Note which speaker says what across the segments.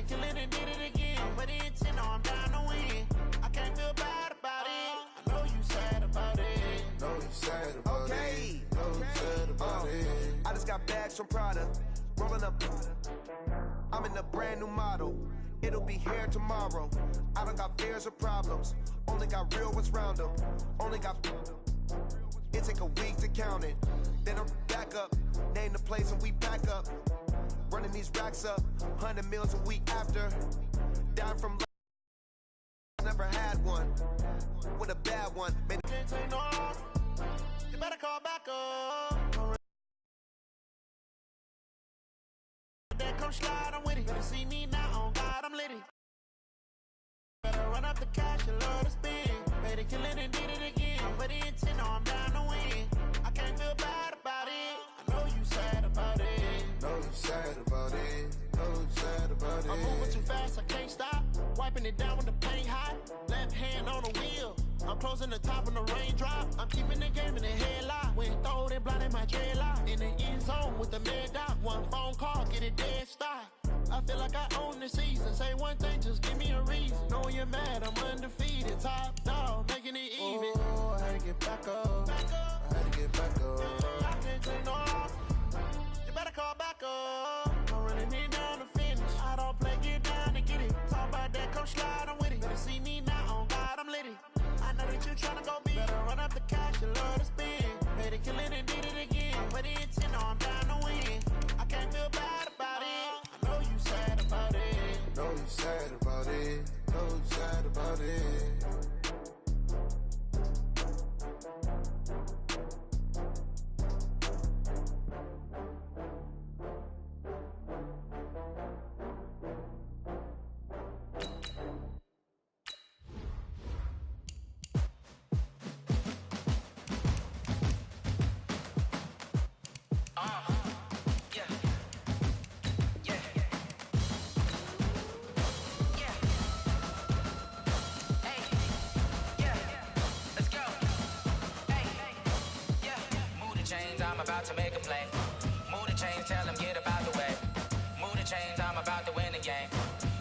Speaker 1: kill it and did it again. But the intent, no, I'm down to win. I can't feel bad about it. I know you sad about it.
Speaker 2: Know you sad about it. Know you sad about it.
Speaker 3: I just got bags from Prada, rolling up. I'm in a brand new model. It'll be here tomorrow. I don't got fears or problems. Only got real ones round them. Only got. It take a week to count it. Then I'm back up. Name the place and we back up. Running these racks up. 100 meals a week after. Down from. Never had one. With a bad one. Man.
Speaker 1: Can't take no. You better call back up. Come slide, I'm with it. Better see me now, on God, I'm litty. Better run up the cash, you love to spend. Better kill it and did it again. But the intent, no, I'm down to win. I can't feel bad about it. I know you sad about it.
Speaker 2: Know you sad about it. Know you sad about it.
Speaker 1: I'm moving too fast, I can't stop. Wiping it down with the paint hot. Left hand on the wheel. I'm closing the top on the raindrop. I'm keeping the game in the headlock. When throwed and blinded my dreadlock. In the end zone with the mad dot. One phone call, get it dead stop. I feel like I own the season. Say one thing, just give me a reason. Knowing you're mad, I'm undefeated. Top dog, making it even.
Speaker 2: Oh, I had to get back up. I had to get back up.
Speaker 1: I can't take no off. You better call back up. I'm running it down to finish. I don't play, get down and get it. Talk about that, come slide, I'm with it. Better see me now, on God, I'm litty. I know that you tryna go big. Better run up the cash, you love to spend. Better kill it and did it again. But the intent, no, I'm down to win. I can't feel bad about it. I know you sad about it.
Speaker 2: Know you sad about it. Know you sad about it.
Speaker 4: I'm about to make a play. Move the chains, tell them get up out the way. Move the chains, I'm about to win the game.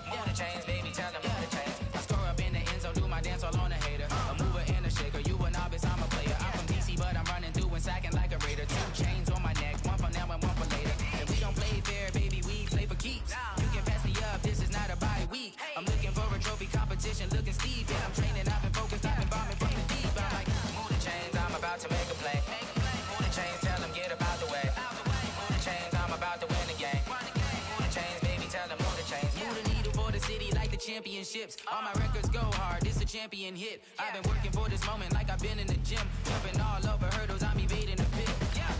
Speaker 4: Move the chains, baby, tell them move the chains. I score up in the end zone, do my dance all on a hater. A mover and a shaker, you a novice, I'm a player. I'm from DC, but I'm running through and sacking like a raider. 2 chains on my neck, one for now and one for later. And we don't play fair, baby, we play for keeps. You can pass me up, this is not a bye week. I'm looking for a trophy competition, looking steep. Yeah, I'm training, I've been focused, I've been bombing from the deep. I'm like, move the chains, I'm about to make a play. Move the chains, tell them get up out the way. Move the chains, I'm about to win the game. Move the chains, baby, tell them move the chains. Move the needle for the city like the championships. All my records go hard, this a champion hit. I've been working for this moment like I've been in the gym. Jumping all over hurdles, I'm evading the pit.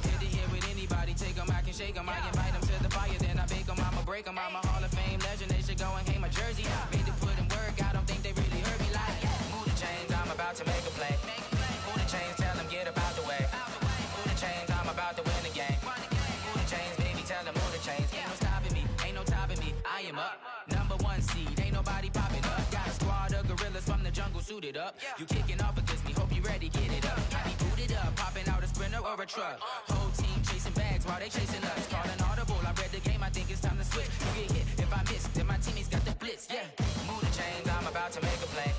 Speaker 4: Hit to hit with anybody, take them, I can shake them. I invite them to the fire, then I bake them, I'ma break them. I'm a Hall of Fame legend, they should go and hang my jersey. Made to put in work, I don't think they really heard me like. Move the chains, I'm about to make a play. Move the chains, tell them get up out the way. Move the chains, I'm about to win the game. Move the chains, baby, tell them move the chains. Ain't no stopping me, ain't no topping me. I am up, #1 seed, ain't nobody popping up. Got a squad of gorillas from the jungle suited up. You kicking off against me, hope you ready, get it up. I be booted up, popping out a Sprinter or a truck. Whole team chasing bags while they chasing us. Calling audible, I read the game, I think it's time to switch. You get hit if I miss, then my teammates got the blitz, yeah. Move the chains, I'm about to make a play.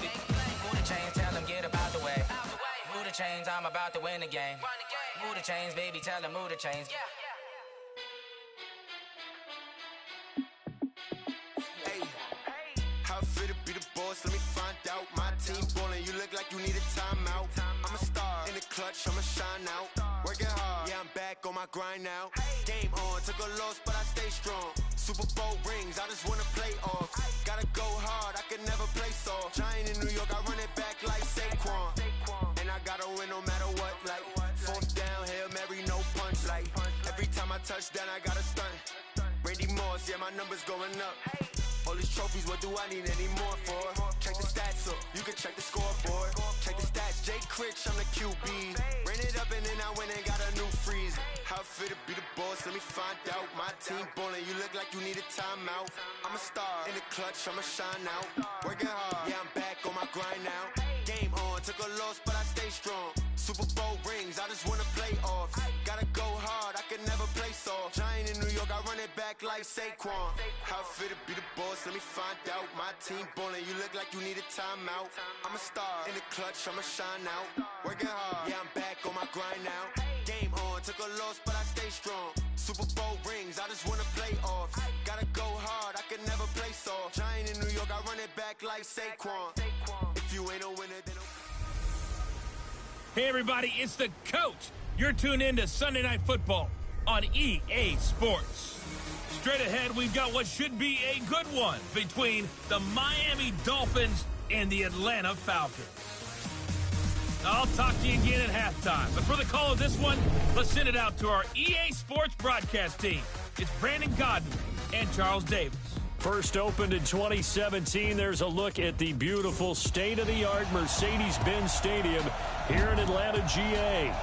Speaker 4: Move the chains, tell them get up out the way. Move the chains, I'm about to win the game. Move the chains, baby, tell them move the chains.
Speaker 3: Hey, how fit to be the boss? Let me find out. My team ballin', you look like you need a timeout. I'm a star in the clutch, I'ma shine out. Working hard, yeah, I'm back on my grind now. Game on, took a loss, but I stay strong. Super Bowl rings, I just wanna play off. Gotta go hard, I can never play soft. Giant in New York, I run it back like Saquon. And I gotta win no matter what, like 4th down, Hail Mary, no punch. Like every time I touch down, I gotta stunt. Randy Moss, yeah, my numbers going up. All these trophies, what do I need any more for? Check the stats up, you can check the scoreboard. Check the stats, Jay Critch, I'm the QB. Ran it up and then I went and got a new freeze. How fit to be the boss, let me find out. My team ballin', you look like you need a timeout. I'm a star in the clutch, I'ma shine out. Working hard, yeah, I'm back on my grind now. Game on, took a loss, but I stay strong. Super Bowl rings, I just wanna play off. Gotta go hard, I can never play soft. Giant in New York, I run it back look like Saquon. How fit to be the boss, let me find out. My team ballin', you look like you need a timeout. I'm a star, in the clutch, I'ma shine out. Working hard, yeah, I'm back on my grind now. Game on, took a loss, but I stay strong. Super Bowl rings, I just wanna play offs. Gotta go hard, I can never play soft. Giant in New York, I run it back like Saquon. If you ain't a winner, then
Speaker 5: Hey everybody, it's the coach. You're tuned in to Sunday Night Football on EA Sports. Straight ahead, we've got what should be a good one between the Miami Dolphins and the Atlanta Falcons. I'll talk to you again at halftime. But for the call of this one, let's send it out to our EA Sports broadcast team. It's Brandon Godden and Charles Davis.
Speaker 6: First opened in 2017, there's a look at the beautiful state-of-the-art Mercedes-Benz Stadium here in Atlanta, GA.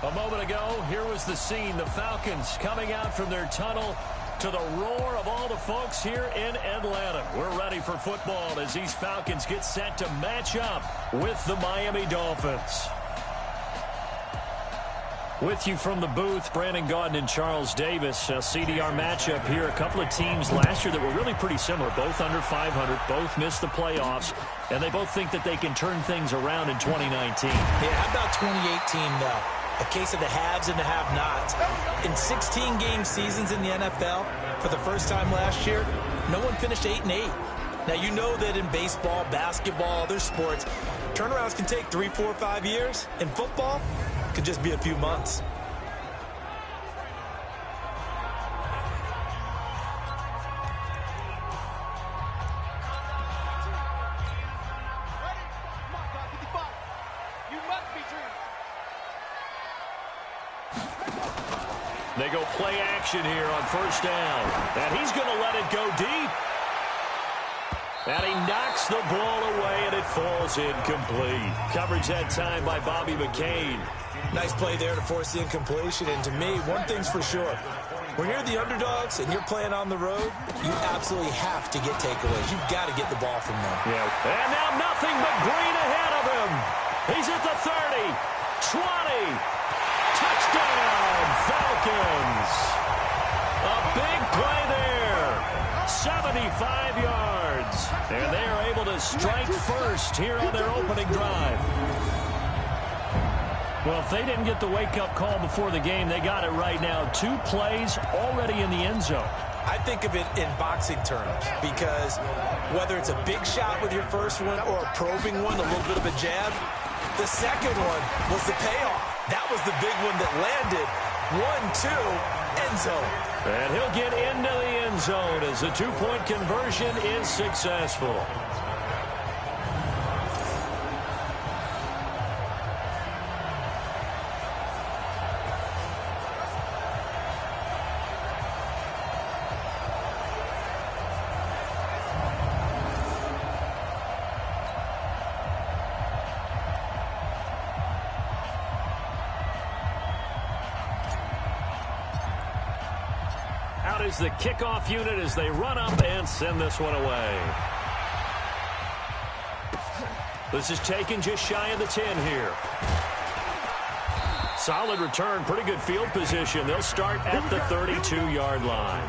Speaker 6: A moment ago, here was the scene. The Falcons coming out from their tunnel to the roar of all the folks here in Atlanta. We're ready for football as these Falcons get set to match up with the Miami Dolphins. With you from the booth, Brandon Gaudin and Charles Davis. CDR matchup here. A couple of teams last year that were really pretty similar. Both under 500, both missed the playoffs, and they both think that they can turn things around in 2019.
Speaker 7: Yeah, how about 2018, though? A case of the haves and the have-nots. In 16-game seasons in the NFL, for the first time last year, no one finished 8-8. Now, you know that in baseball, basketball, other sports, turnarounds can take 3, 4, 5 years. In football, it could just be a few months.
Speaker 6: They go play action here on first down. And he's going to let it go deep. And he knocks the ball away, and it falls incomplete. Coverage that time by Bobby McCain.
Speaker 7: Nice play there to force the incompletion. And to me, one thing's for sure. When you're the underdogs and you're playing on the road, you absolutely have to get takeaways. You've got to get the ball from them.
Speaker 6: Yeah. And now nothing but green ahead of him. He's at the 30, 20. Touchdown, Falcons. A big play there. 75 yards. And they are able to strike first here on their opening drive. Well, if they didn't get the wake-up call before the game, they got it right now. 2 plays already in the end zone.
Speaker 7: I think of it in boxing terms because whether it's a big shot with your first one or a probing one, a little bit of a jab, the second one was the payoff. That was the big one that landed. 1-2, end zone.
Speaker 6: And he'll get into the end zone as the 2-point conversion is successful. Out is the kickoff unit as they run up and send this one away. This is taken just shy of the 10 here. Solid return, pretty good field position. They'll start at the 32-yard line.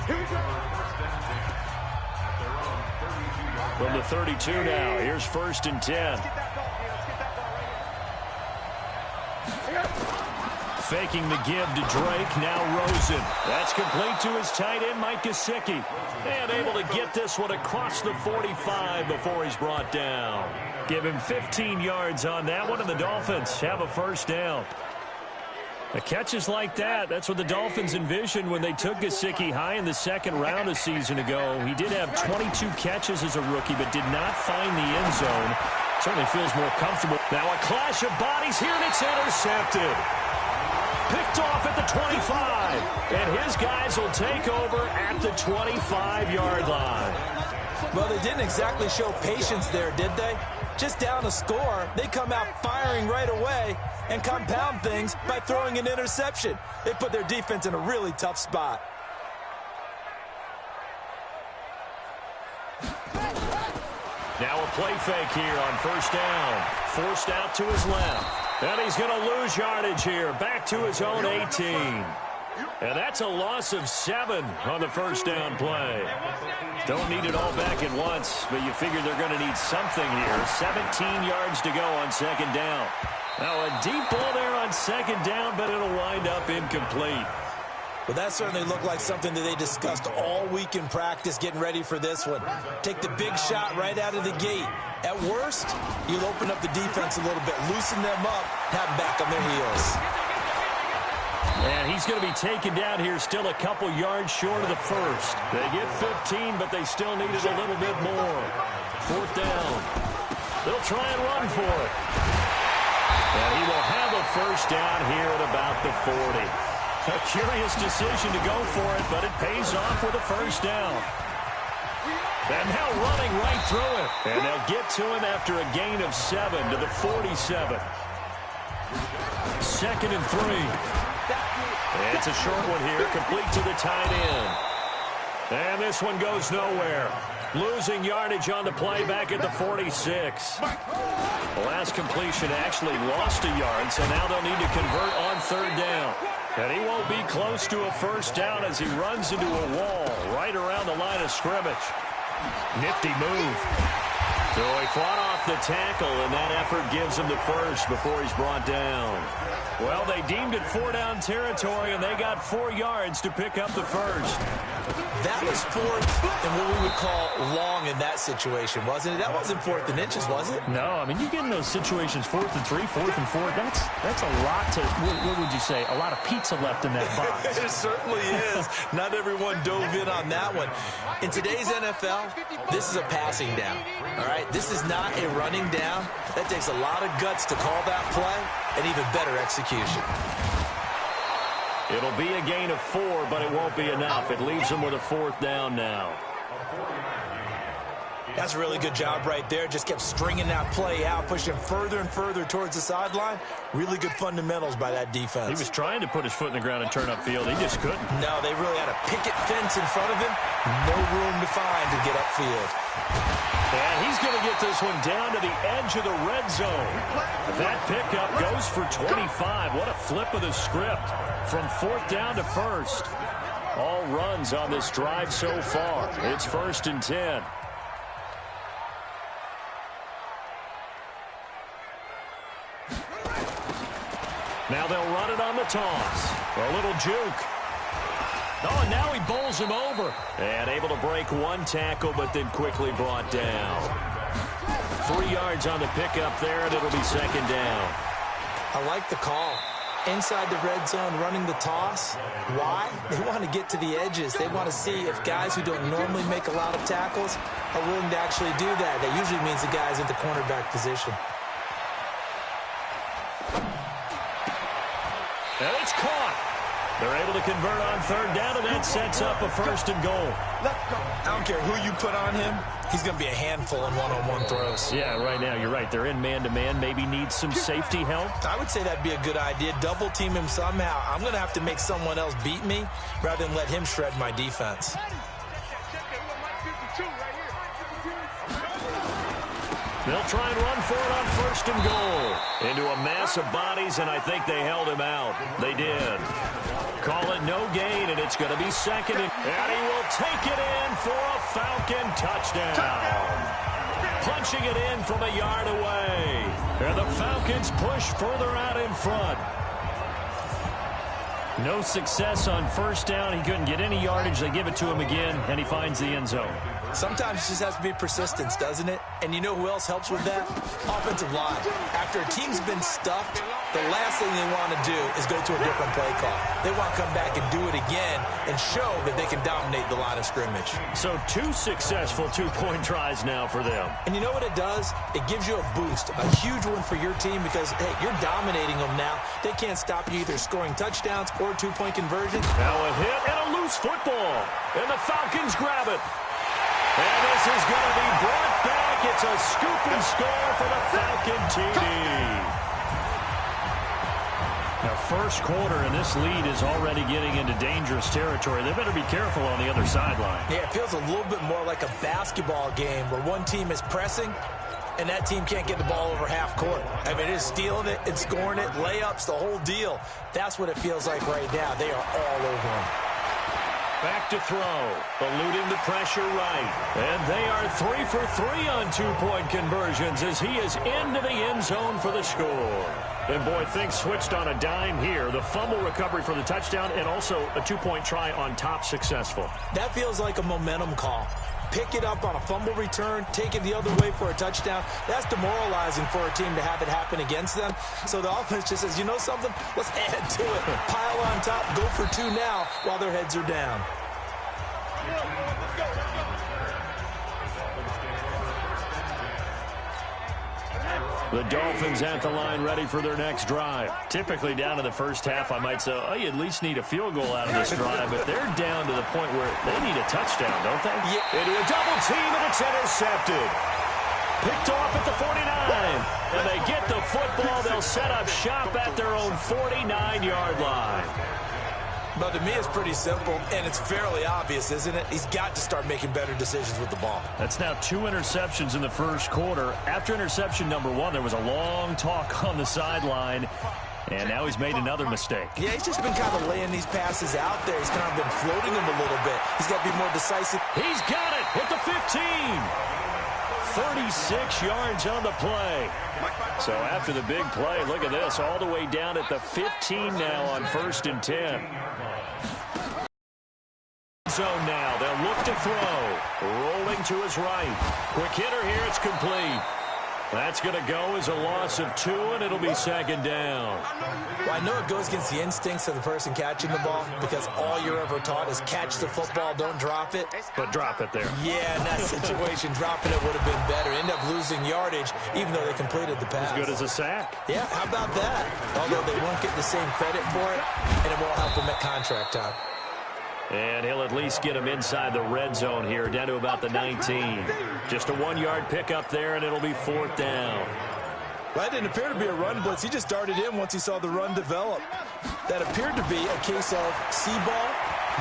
Speaker 6: From the 32 now, here's 1st and 10. Faking the give to Drake, now Rosen. That's complete to his tight end, Mike Gesicki. And able to get this one across the 45 before he's brought down. Give him 15 yards on that one, and the Dolphins have a first down. The catches like that, that's what the Dolphins envisioned when they took Gesicki high in the second round a season ago. He did have 22 catches as a rookie, but did not find the end zone. Certainly feels more comfortable. Now a clash of bodies here, and it's intercepted. Picked off at the 25, and his guys will take over at the 25-yard line.
Speaker 7: Well, they didn't exactly show patience there, did they? Just down a score, they come out firing right away and compound things by throwing an interception. They put their defense in a really tough spot.
Speaker 6: Now a play fake here on first down. Forced out to his left. And he's going to lose yardage here. Back to his own 18. And that's a loss of 7 on the first down play. Don't need it all back at once, but you figure they're going to need something here. 17 yards to go on second down. Now a deep ball there on second down, but it'll wind up incomplete.
Speaker 7: Well, that certainly looked like something that they discussed all week in practice getting ready for this one. Take the big shot right out of the gate. At worst, you'll open up the defense a little bit, loosen them up, have them back on their heels.
Speaker 6: And he's going to be taken down here still a couple yards short of the first. They get 15, but they still need it a little bit more. Fourth down. They'll try and run for it. And he will have a first down here at about the 40. A curious decision to go for it, but it pays off with a first down. And now running right through it. And they'll get to him after a gain of 7 to the 47. 2nd and 3. It's a short one here, complete to the tight end. And this one goes nowhere. Losing yardage on the play back at the 46. The last completion actually lost a yard, so now they'll need to convert on third down. And he won't be close to a first down as he runs into a wall right around the line of scrimmage. Nifty move. So he fought off the tackle, and that effort gives him the first before he's brought down. Well, they deemed it 4-down territory, and they got 4 yards to pick up the first.
Speaker 7: That was 4th and what we would call long in that situation, wasn't it? That wasn't 4th and inches, was it?
Speaker 6: No, I mean, you get in those situations 4th and 3, 4th and 4. That's a lot to, what would you say, a lot of pizza left in that box.
Speaker 7: It certainly is. Not everyone dove in on that one. In today's NFL, this is a passing down. All right, this is not a running down. That takes a lot of guts to call that play and even better execution.
Speaker 6: It'll be a gain of 4, but it won't be enough. It leaves them with a 4th down now.
Speaker 7: That's a really good job right there. Just kept stringing that play out, pushing further and further towards the sideline. Really good fundamentals by that defense.
Speaker 6: He was trying to put his foot in the ground and turn upfield. He just couldn't.
Speaker 7: No, they really had a picket fence in front of him. No room to find to get upfield.
Speaker 6: And he's going to get this one down to the edge of the red zone. That pickup goes for 25. What a flip of the script from 4th down to 1st. All runs on this drive so far. It's 1st and 10. Now they'll run it on the toss. A little juke. Oh, and now he bowls him over. And able to break one tackle, but then quickly brought down. 3 yards on the pickup there, and it'll be 2nd down.
Speaker 7: I like the call. Inside the red zone, running the toss. Why? They want to get to the edges. They want to see if guys who don't normally make a lot of tackles are willing to actually do that. That usually means the guy's at the cornerback position.
Speaker 6: And it's caught. They're able to convert on third down, and that sets up a 1st and goal.
Speaker 7: I don't care who you put on him. He's going to be a handful in one-on-one throws.
Speaker 6: Yeah, right now, you're right. They're in man-to-man. Maybe needs some safety help.
Speaker 7: I would say that'd be a good idea. Double team him somehow. I'm going to have to make someone else beat me rather than let him shred my defense.
Speaker 6: They'll try and run for it on 1st and goal. Into a mass of bodies, and I think they held him out. They did. Call it no gain, and it's going to be 2nd. And he will take it in for a Falcon touchdown. Punching it in from a yard away. And the Falcons push further out in front. No success on 1st down. He couldn't get any yardage. They give it to him again, and he finds the end zone.
Speaker 7: Sometimes it just has to be persistence, doesn't it? And you know who else helps with that? Offensive line. After a team's been stuffed, the last thing they want to do is go to a different play call. They want to come back and do it again and show that they can dominate the line of scrimmage.
Speaker 6: So 2 successful 2-point tries now for them.
Speaker 7: And you know what it does? It gives you a boost, a huge one for your team because, hey, you're dominating them now. They can't stop you either scoring touchdowns or 2-point conversions.
Speaker 6: Now a hit and a loose football. And the Falcons grab it. And this is going to be brought back. It's a scoop and score for the Falcon TD. Now, first quarter, and this lead is already getting into dangerous territory. They better be careful on the other sideline.
Speaker 7: Yeah, it feels a little bit more like a basketball game where one team is pressing and that team can't get the ball over half court. I mean, it's stealing it, it's scoring it, layups, the whole deal. That's what it feels like right now. They are all over him.
Speaker 6: Back to throw, eluding the pressure right. And they are 3 for 3 on two-point conversions as he is into the end zone for the score. And, boy, things switched on a dime here. The fumble recovery for the touchdown and also a two-point try on top successful.
Speaker 7: That feels like a momentum call. Pick it up on a fumble return, take it the other way for a touchdown. That's demoralizing for a team to have it happen against them. So the offense just says, you know something? Let's add to it. Pile on top, go for 2 now while their heads are down.
Speaker 6: The Dolphins at the line ready for their next drive. Typically down in the first half, I might say, oh, you at least need a field goal out of this drive, but they're down to the point where they need a touchdown, don't they?
Speaker 7: Yeah.
Speaker 6: Into a double team, and it's intercepted. Picked off at the 49, and they get the football. They'll set up shop at their own 49-yard line.
Speaker 7: But to me, it's pretty simple, and it's fairly obvious, isn't it? He's got to start making better decisions with the ball.
Speaker 6: That's now 2 interceptions in the first quarter. After interception number 1, there was a long talk on the sideline, and now he's made another mistake.
Speaker 7: Yeah, he's just been kind of laying these passes out there. He's kind of been floating them a little bit. He's got to be more decisive.
Speaker 6: He's got it at the 15. 36 yards on the play. So after the big play, look at this, all the way down at the 15 now on 1st and 10. Zone now, they'll look to throw. Rolling to his right. Quick hitter here, it's complete. That's going to go as a loss of 2, and it'll be 2nd down.
Speaker 7: Well, I know it goes against the instincts of the person catching the ball because all you're ever taught is catch the football, don't drop it.
Speaker 6: But drop it there.
Speaker 7: Yeah, in that situation, dropping it would have been better. End up losing yardage, even though they completed the pass.
Speaker 6: As good as a sack.
Speaker 7: Yeah, how about that? Although they won't get the same credit for it, and it won't help them at contract time.
Speaker 6: And he'll at least get him inside the red zone here, down to about the 19. Just a 1-yard pickup there, and it'll be 4th down.
Speaker 7: Well, that didn't appear to be a run blitz. He just darted in once he saw the run develop. That appeared to be a case of see ball,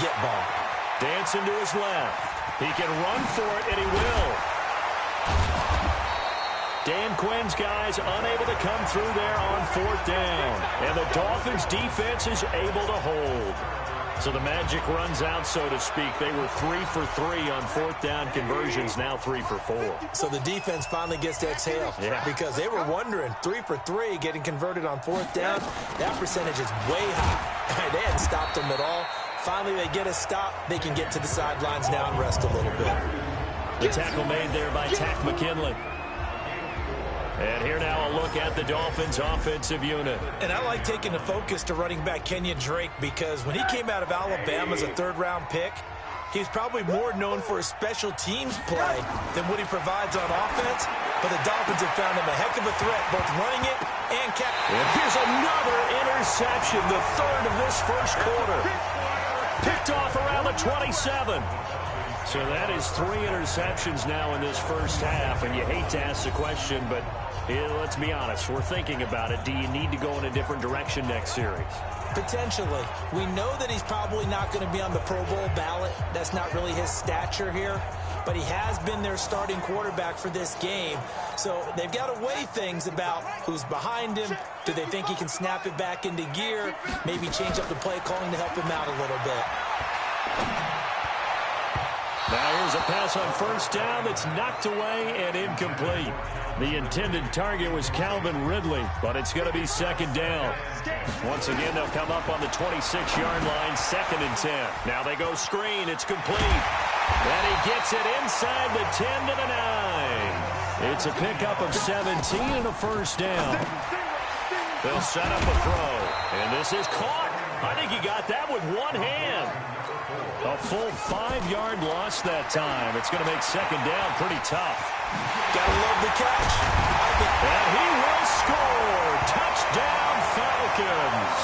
Speaker 7: get ball.
Speaker 6: Dancing to his left. He can run for it, and he will. Dan Quinn's guys unable to come through there on 4th down. And the Dolphins' defense is able to hold. So the magic runs out, so to speak. They were 3 for 3 on 4th down conversions, now 3 for 4.
Speaker 7: So the defense finally gets to exhale.
Speaker 6: Yeah.
Speaker 7: Because they were wondering, 3 for 3 getting converted on 4th down. That percentage is way high. They hadn't stopped them at all. Finally, they get a stop. They can get to the sidelines now and rest a little bit.
Speaker 6: The tackle made there by Tack McKinley. And here now a look at the Dolphins' offensive unit.
Speaker 7: And I like taking the focus to running back Kenyon Drake because when he came out of Alabama as a 3rd-round pick, he's probably more known for his special teams play than what he provides on offense. But the Dolphins have found him a heck of a threat, both running it and catching.
Speaker 6: And here's another interception, the 3rd of this first quarter. Picked off around the 27. So that is 3 interceptions now in this first half, and you hate to ask the question, but let's be honest, we're thinking about it. Do you need to go in a different direction next series?
Speaker 7: Potentially. We know that he's probably not going to be on the Pro Bowl ballot. That's not really his stature here, but he has been their starting quarterback for this game. So they've got to weigh things about who's behind him. Do they think he can snap it back into gear? Maybe change up the play calling to help him out a little bit.
Speaker 6: Now here's a pass on 1st down that's knocked away and incomplete. The intended target was Calvin Ridley, but it's going to be 2nd down. Once again, they'll come up on the 26-yard line, 2nd and 10. Now they go screen. It's complete. And he gets it inside the 10 to the 9. It's a pickup of 17 and a 1st down. They'll set up a throw. And this is caught. I think he got that with one hand. A full 5-yard loss that time. It's going to make 2nd down pretty tough.
Speaker 7: Gotta love the catch.
Speaker 6: And he will score. Touchdown, Falcons.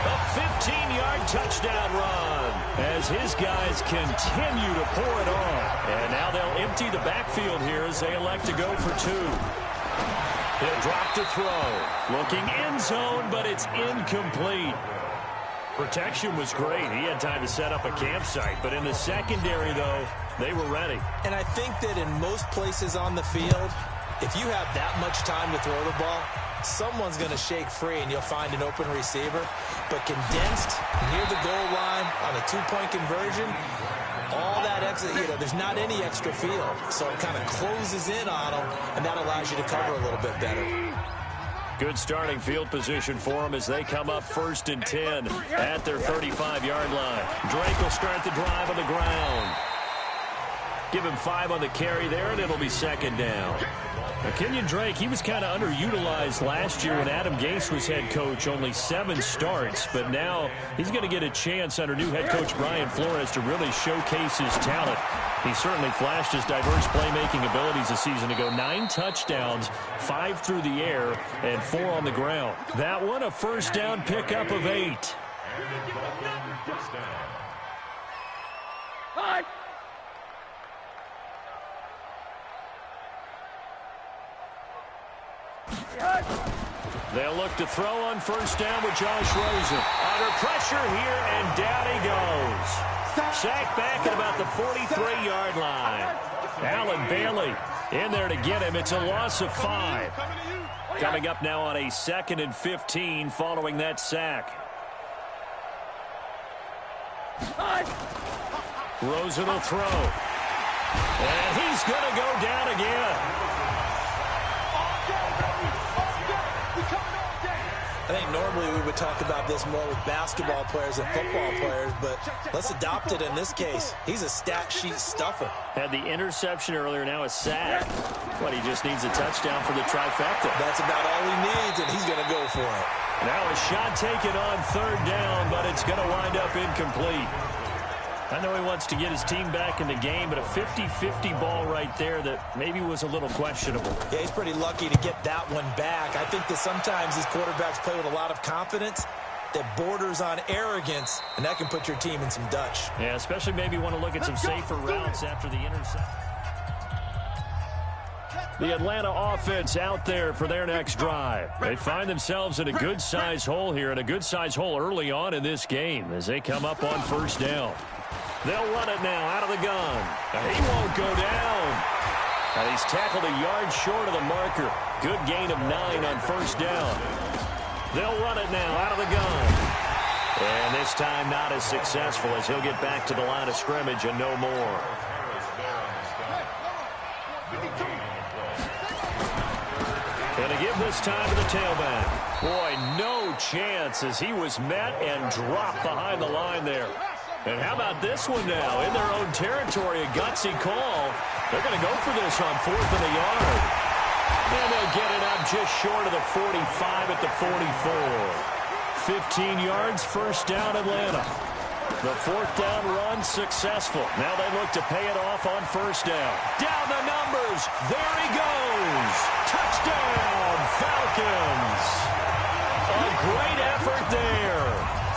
Speaker 6: A 15-yard touchdown run as his guys continue to pour it on. And now they'll empty the backfield here as they elect to go for 2. He'll drop to throw. Looking end zone, but it's incomplete. Protection was great. He had time to set up a campsite. But in the secondary, though, they were ready.
Speaker 7: And I think that in most places on the field, If you have that much time to throw the ball, someone's going to shake free and you'll find an open receiver. But condensed near the goal line on a two-point conversion, all that extra, there's not any extra field. So it kind of closes in on them, and that allows you to cover a little bit better.
Speaker 6: Good starting field position for them as they come up 1st and 10 at their 35-yard line. Drake will start the drive on the ground. Give him 5 on the carry there, and it'll be 2nd down. Now, Kenyon Drake, he was kind of underutilized last year when Adam Gase was head coach, only 7 starts. But now he's going to get a chance under new head coach Brian Flores to really showcase his talent. He certainly flashed his diverse playmaking abilities a season ago. 9 touchdowns, 5 through the air, and 4 on the ground. That one a first down pickup of 8. They'll look to throw on first down with Josh Rosen. Under pressure here, and down he goes. Sacked back at about the 43-yard line. Allen Bailey in there to get him. It's a loss of 5. Coming up now on a 2nd and 15 following that sack. Rosen will throw. And he's going to go down again.
Speaker 7: I think normally we would talk about this more with basketball players and football players, but let's adopt it in this case. He's a stat sheet stuffer.
Speaker 6: Had the interception earlier, now a sack. But he just needs a touchdown for the trifecta.
Speaker 7: That's about all he needs, and he's going to go for it.
Speaker 6: Now a shot taken on 3rd down, but it's going to wind up incomplete. I know he wants to get his team back in the game, but a 50-50 ball right there that maybe was a little questionable.
Speaker 7: Yeah, he's pretty lucky to get that one back. I think that sometimes these quarterbacks play with a lot of confidence that borders on arrogance, and that can put your team in some Dutch.
Speaker 6: Yeah, especially maybe want to look at some safer routes after the interception. The Atlanta offense out there for their next drive. They find themselves in a good-sized hole here, and a good-sized hole early on in this game as they come up on first down. They'll run it now out of the gun. He won't go down. And he's tackled a yard short of the marker. Good gain of 9 on first down. They'll run it now out of the gun. And this time not as successful as he'll get back to the line of scrimmage and no more. Going to give this time to the tailback. Boy, no chance as he was met and dropped behind the line there. And how about this one now? In their own territory, a gutsy call. They're going to go for this on 4th and a yard. And they'll get it up just short of the 45 at the 44. 15 yards, first down Atlanta. The 4th down run successful. Now they look to pay it off on first down. Down the numbers. There he goes. Touchdown, Falcons. A great effort there.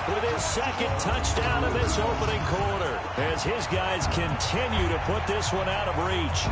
Speaker 6: With his 2nd touchdown of this opening quarter, as his guys continue to put this one out of reach.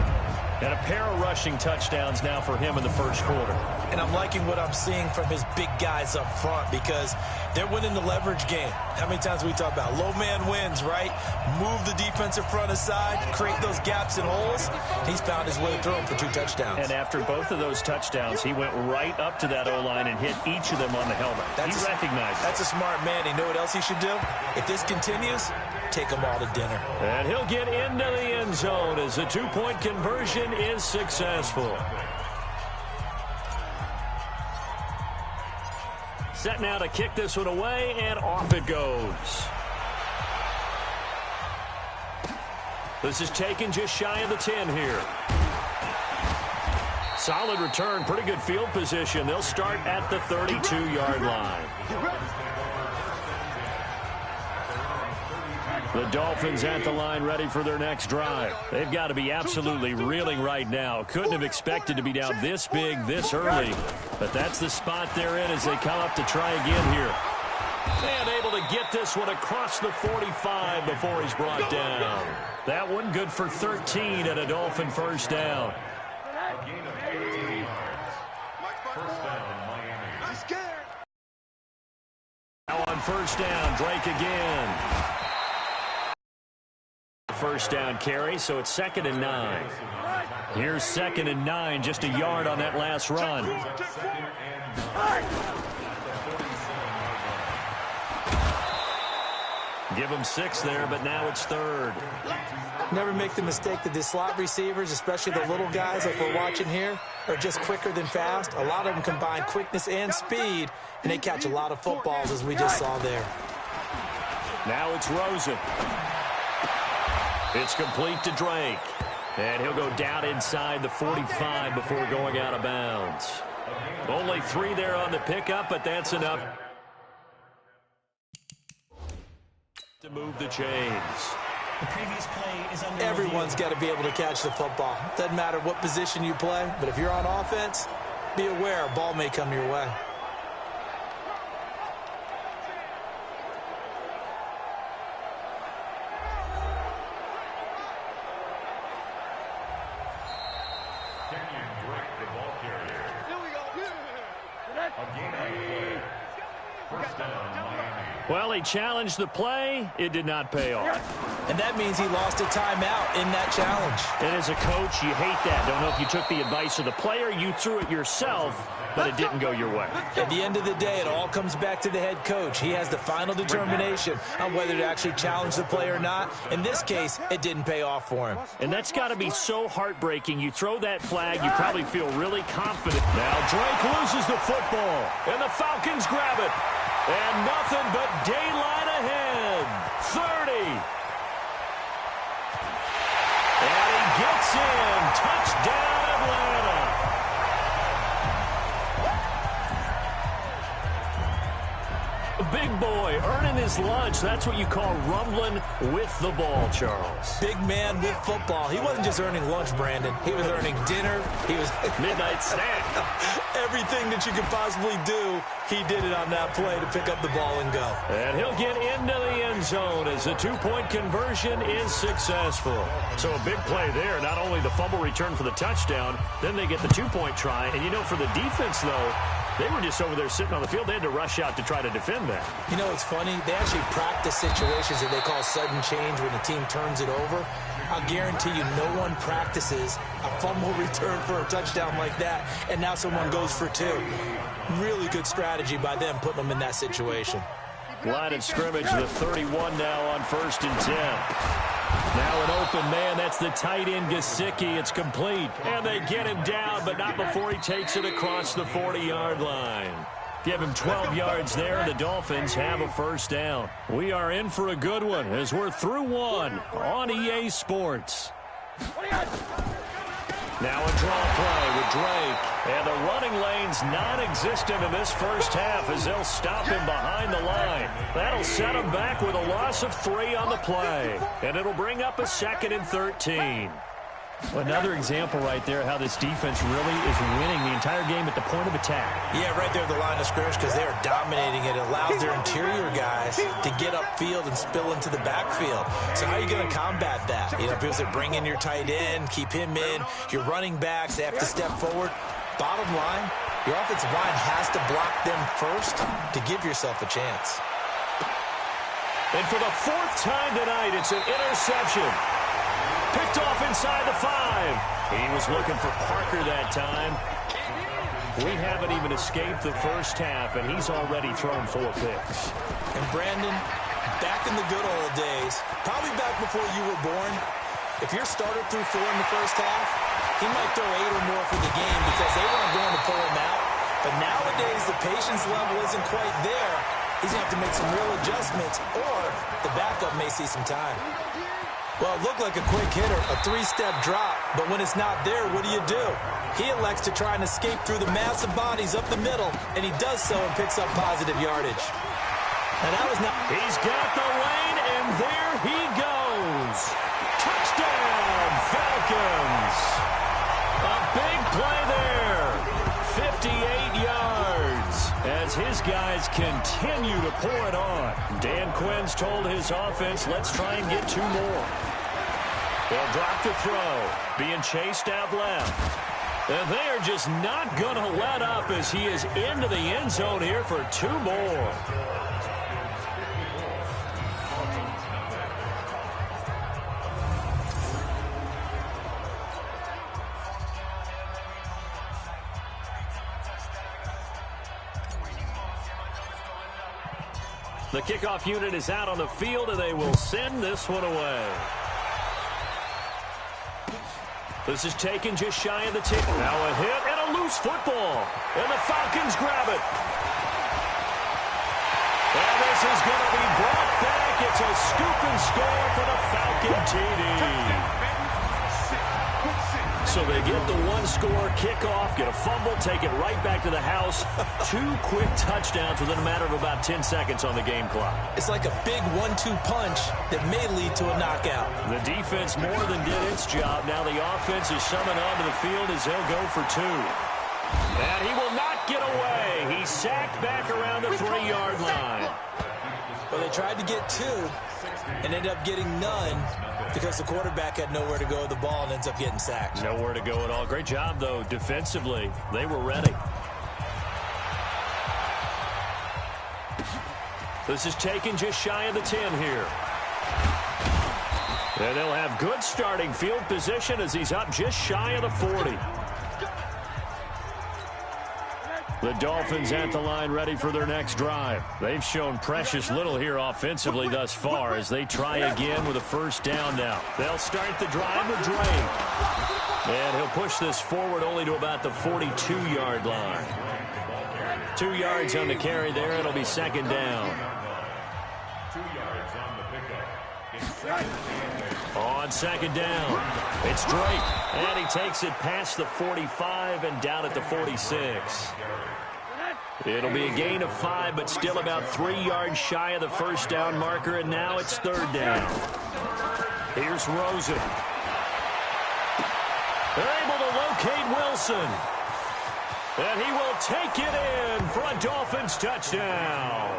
Speaker 6: And a pair of rushing touchdowns now for him in the first quarter.
Speaker 7: And I'm liking what I'm seeing from his big guys up front because they're winning the leverage game. How many times we talk about low man wins, right? Move the defensive front aside, create those gaps and holes. He's found his way through them for 2 touchdowns.
Speaker 6: And after both of those touchdowns, he went right up to that O-line and hit each of them on the helmet. He recognized it.
Speaker 7: That's a smart man. You know what else he should do? If this continues, take them all to dinner.
Speaker 6: And he'll get into the end zone as the 2-point conversion is successful. Set now to kick this one away, and off it goes. This is taken just shy of the 10 here. Solid return, pretty good field position. They'll start at the 32-yard line. The Dolphins at the line ready for their next drive. They've got to be absolutely reeling right now. Couldn't have expected to be down this big, this early. But that's the spot they're in as they come up to try again here. And able to get this one across the 45 before he's brought down. That one good for 13 and a Dolphin first down. Now on first down, Drake again. First down carry, so it's 2nd and 9. Here's 2nd and 9, just a yard on that last run. Give him 6 there, but now it's 3rd.
Speaker 7: Never make the mistake that the slot receivers, especially the little guys like we're watching here, are just quicker than fast. A lot of them combine quickness and speed, and they catch a lot of footballs, as we just saw there.
Speaker 6: Now it's Rosen. It's complete to Drake. And he'll go down inside the 45 before going out of bounds. Only 3 there on the pickup, but that's enough to move the chains.
Speaker 8: The previous play is under
Speaker 7: Everyone's got to be able to catch the football. Doesn't matter what position you play, but if you're on offense, be aware a ball may come your way.
Speaker 6: Well, he challenged the play. It did not pay off.
Speaker 7: And that means he lost a timeout in that challenge.
Speaker 6: And as a coach, you hate that. Don't know if you took the advice of the player, you threw it yourself, but it didn't go your way.
Speaker 7: At the end of the day, it all comes back to the head coach. He has the final determination on whether to actually challenge the play or not. In this case, it didn't pay off for him.
Speaker 6: And that's got to be so heartbreaking. You throw that flag, you probably feel really confident. Now Drake loses the football, and the Falcons grab it. And nothing but daylight ahead. 30. And he gets in. Touchdown, Atlanta. Big boy earning his lunch. That's what you call rumbling with the ball, Charles.
Speaker 7: Big man with football. He wasn't just earning lunch, Brandon. He was earning dinner. He was
Speaker 6: midnight snack.
Speaker 7: Everything that you could possibly do, he did it on that play to pick up the ball and go.
Speaker 6: And he'll get into the end zone as the 2-point conversion is successful. So a big play there. Not only the fumble return for the touchdown, then they get the 2-point try. And, you know, for the defense, though, they were just over there sitting on the field. They had to rush out to try to defend that.
Speaker 7: You know, it's funny. They actually practice situations that they call sudden change when the team turns it over. I'll guarantee you no one practices a fumble return for a touchdown like that, and now someone goes for 2. Really good strategy by them putting them in that situation.
Speaker 6: Line of scrimmage, the 31 now on 1st and 10. Now an open man, that's the tight end Gesicki. It's complete, and they get him down, but not before he takes it across the 40-yard line. Give him 12 yards there, and the Dolphins have a 1st down. We are in for a good one as we're through 1 on EA Sports. Now a draw play with Drake, and the running lane's non-existent in this first half as they'll stop him behind the line. That'll set him back with a loss of 3 on the play, and it'll bring up a 2nd and 13. Another example right there how this defense really is winning the entire game at the point of attack.
Speaker 7: Yeah, right there at the line of scrimmage because they are dominating it. It allows their interior guys to get upfield and spill into the backfield. So how are you going to combat that? You know, because they bring in your tight end, keep him in. Your running backs, they have to step forward. Bottom line, your offensive line has to block them first to give yourself a chance.
Speaker 6: And for the 4th time tonight, it's an interception. Picked off inside the 5. He was looking for Parker that time. We haven't even escaped the first half, and he's already thrown 4 picks.
Speaker 7: And Brandon, back in the good old days, probably back before you were born, if your starter threw 4 in the first half, he might throw 8 or more for the game because they weren't going to pull him out. But nowadays, the patience level isn't quite there. He's going to have to make some real adjustments, or the backup may see some time. Well, it looked like a quick hitter, a 3-step drop, but when it's not there, what do? He elects to try and escape through the massive bodies up the middle, and he does so and picks up positive yardage. And that was not...
Speaker 6: He's got the lane, and there he goes. Touchdown, Falcons. A big play there. 58 yards as his guys continue to pour it on. Dan Quinn's told his offense, let's try and get 2 more. They'll drop the throw, being chased out left. And they're just not going to let up as he is into the end zone here for 2 more. The kickoff unit is out on the field, and they will send this one away. This is taken just shy of the 10. Now a hit and a loose football. And the Falcons grab it. And this is going to be brought back. It's a scoop and score for the Falcon TD. So they get the one-score kickoff, get a fumble, take it right back to the house. 2 quick touchdowns within a matter of about 10 seconds on the game clock.
Speaker 7: It's like a big 1-2 punch that may lead to a knockout.
Speaker 6: The defense more than did its job. Now the offense is summoned onto the field as they'll go for 2. And he will not get away. He's sacked back around the 3-yard line.
Speaker 7: Well, they tried to get 2 and ended up getting none because the quarterback had nowhere to go with the ball and ends up getting sacked.
Speaker 6: Nowhere to go at all. Great job, though, defensively. They were ready. This is taken just shy of the 10 here. And they'll have good starting field position as he's up just shy of the 40. The Dolphins at the line ready for their next drive. They've shown precious little here offensively thus far as they try again with a first down now. They'll start the drive with Drake. And he'll push this forward only to about the 42-yard line. 2 yards on the carry there. It'll be second down.
Speaker 9: 2 yards on the pickup.
Speaker 6: On second down, it's Drake. And he takes it past the 45 and down at the 46. It'll be a gain of 5, but still about 3 yards shy of the first down marker, and now it's third down. Here's Rosen. They're able to locate Wilson. And he will take it in for a Dolphins touchdown.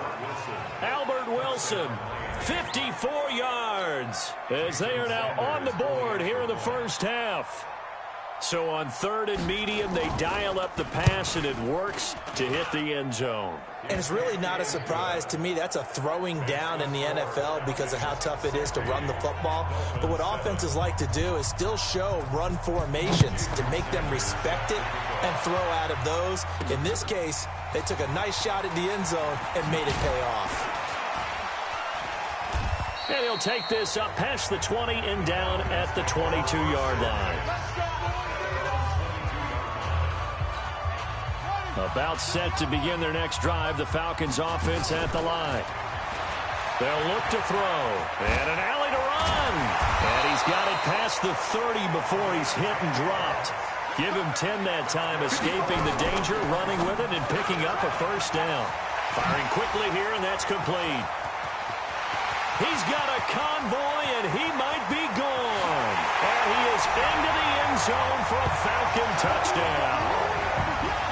Speaker 6: Albert Wilson, 54 yards, as they are now on the board here in the first half. So on 3rd and medium, they dial up the pass, and it works to hit the end zone.
Speaker 7: And it's really not a surprise to me. That's a throwing down in the NFL because of how tough it is to run the football. But what offenses like to do is still show run formations to make them respect it and throw out of those. In this case, they took a nice shot at the end zone and made it pay off.
Speaker 6: And he'll take this up past the 20 and down at the 22-yard line. About set to begin their next drive, the Falcons offense at the line. They'll look to throw. And an alley to run. And he's got it past the 30 before he's hit and dropped. Give him 10 that time, escaping the danger, running with it, and picking up a first down. Firing quickly here, and that's complete. He's got a convoy, and he might be gone. And he is into the end zone for a Falcon touchdown.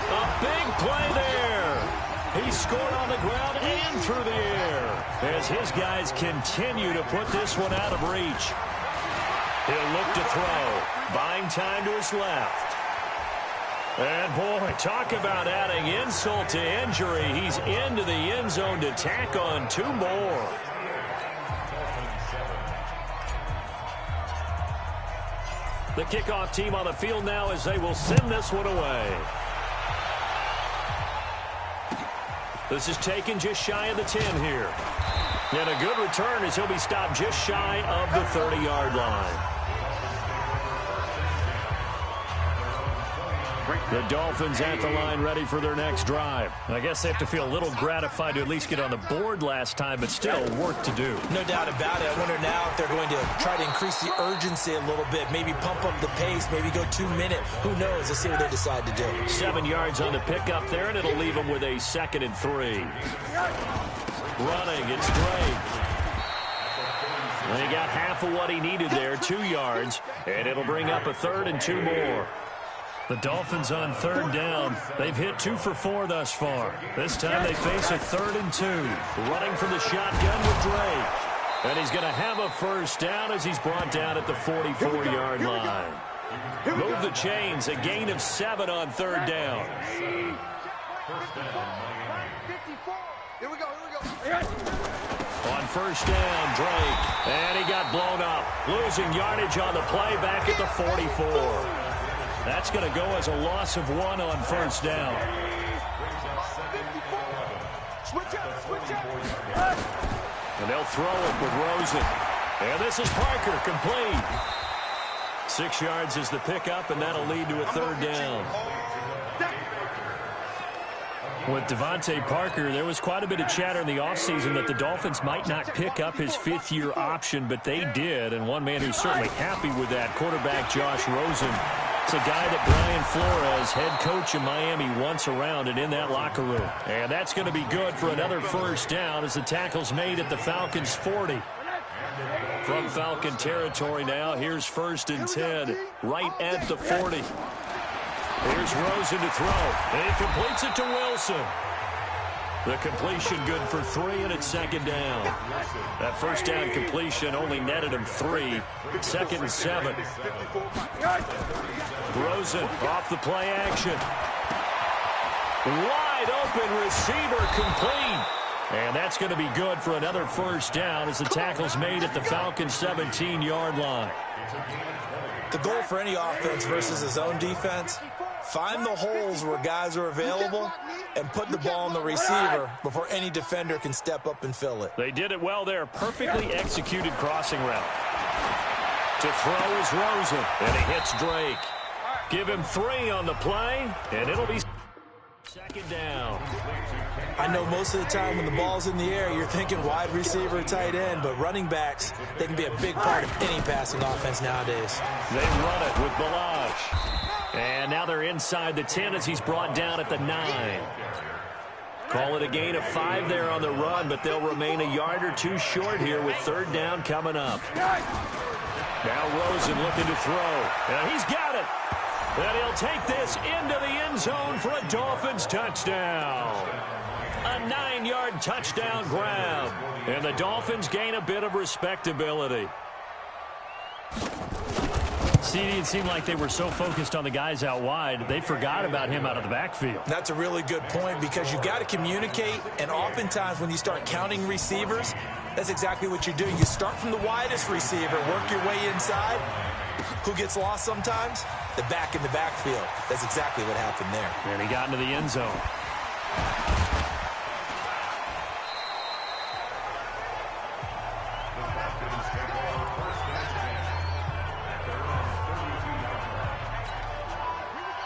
Speaker 6: A big play there. He scored on the ground and through the air as his guys continue to put this one out of reach. He'll look to throw, buying time to his left. And, boy, talk about adding insult to injury. He's into the end zone to tack on 2 more. The kickoff team on the field now as they will send this one away. This is taken just shy of the 10 here. And a good return as he'll be stopped just shy of the 30-yard line. The Dolphins at the line ready for their next drive. I guess they have to feel a little gratified to at least get on the board last time, but still work to do.
Speaker 7: No doubt about it. I wonder now if they're going to try to increase the urgency a little bit, maybe pump up the pace, maybe go 2-minute. Who knows? Let's see what they decide to do.
Speaker 6: 7 yards on the pickup there, and it'll leave them with a 2nd and 3. Running, it's Drake. And he got half of what he needed there, 2 yards, and it'll bring up a 3rd and 2 more. The Dolphins on 3rd down. They've hit 2 for 4 thus far. This time they face a 3rd and 2. Running from the shotgun with Drake. And he's going to have a first down as he's brought down at the 44-yard line. Move the chains. A gain of 7 on 3rd down. On first down, Drake. And he got blown up. Losing yardage on the play back at the 44. That's going to go as a loss of 1 on first down. And they'll throw it with Rosen. And this is Parker, complete. 6 yards is the pickup, and that'll lead to a third down. With Devontae Parker, there was quite a bit of chatter in the offseason that the Dolphins might not pick up his fifth-year option, but they did. And one man who's certainly happy with that, quarterback Josh Rosen. It's a guy that Brian Flores, head coach in Miami, wants around and in that locker room. And that's going to be good for another first down as the tackle's made at the Falcons' 40. From Falcon territory now, here's 1st and 10, right at the 40. Here's Rosen to throw, and he completes it to Wilson. The completion good for 3, and it's 2nd down. That first down completion only netted him 3. 2nd and 7. Rosen off the play action. Wide open receiver complete. And that's going to be good for another first down as the tackle's made at the Falcons' 17-yard line.
Speaker 7: The goal for any offense versus his own defense, find the holes where guys are available and put the ball on the receiver before any defender can step up and fill it.
Speaker 6: They did it well there. Perfectly executed crossing route. To throw is Rosen, and he hits Drake. Give him 3 on the play, and it'll be 2nd down.
Speaker 7: I know most of the time when the ball's in the air, you're thinking wide receiver, tight end, but running backs, they can be a big part of any passing offense nowadays.
Speaker 6: They run it with Balaj. And now they're inside the 10 as he's brought down at the 9. Call it a gain of 5 there on the run, but they'll remain a yard or 2 short here with 3rd down coming up. Now Rosen looking to throw. And he's got it. And he'll take this into the end zone for a Dolphins touchdown. A 9-yard touchdown grab. And the Dolphins gain a bit of respectability. See, it seemed like they were so focused on the guys out wide, they forgot about him out of the backfield.
Speaker 7: That's a really good point because you got to communicate, and oftentimes when you start counting receivers, that's exactly what you do. You start from the widest receiver, work your way inside. Who gets lost sometimes? The back in the backfield. That's exactly what happened there.
Speaker 6: And he got into the end zone.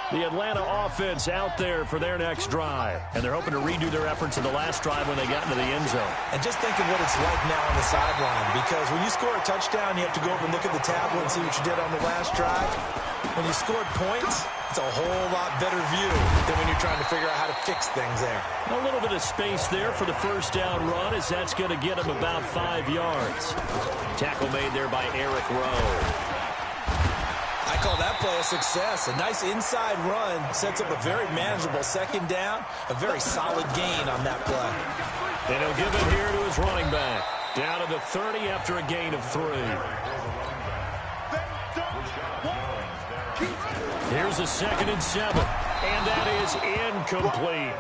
Speaker 6: The Atlanta offense out there for their next drive. And they're hoping to redo their efforts in the last drive when they got into the end zone.
Speaker 7: And just think of what it's like now on the sideline. Because when you score a touchdown, you have to go over and look at the tablet and see what you did on the last drive. When you scored points, it's a whole lot better view than when you're trying to figure out how to fix things there.
Speaker 6: A little bit of space there for the first down run as that's going to get him about 5 yards. Tackle made there by Eric Rowe.
Speaker 7: I call that play a success. A nice inside run sets up a very manageable 2nd down. A very solid gain on that play.
Speaker 6: And he'll give it here to his running back. Down to the 30 after a gain of 3. Here's a 2nd and 7. And that is incomplete.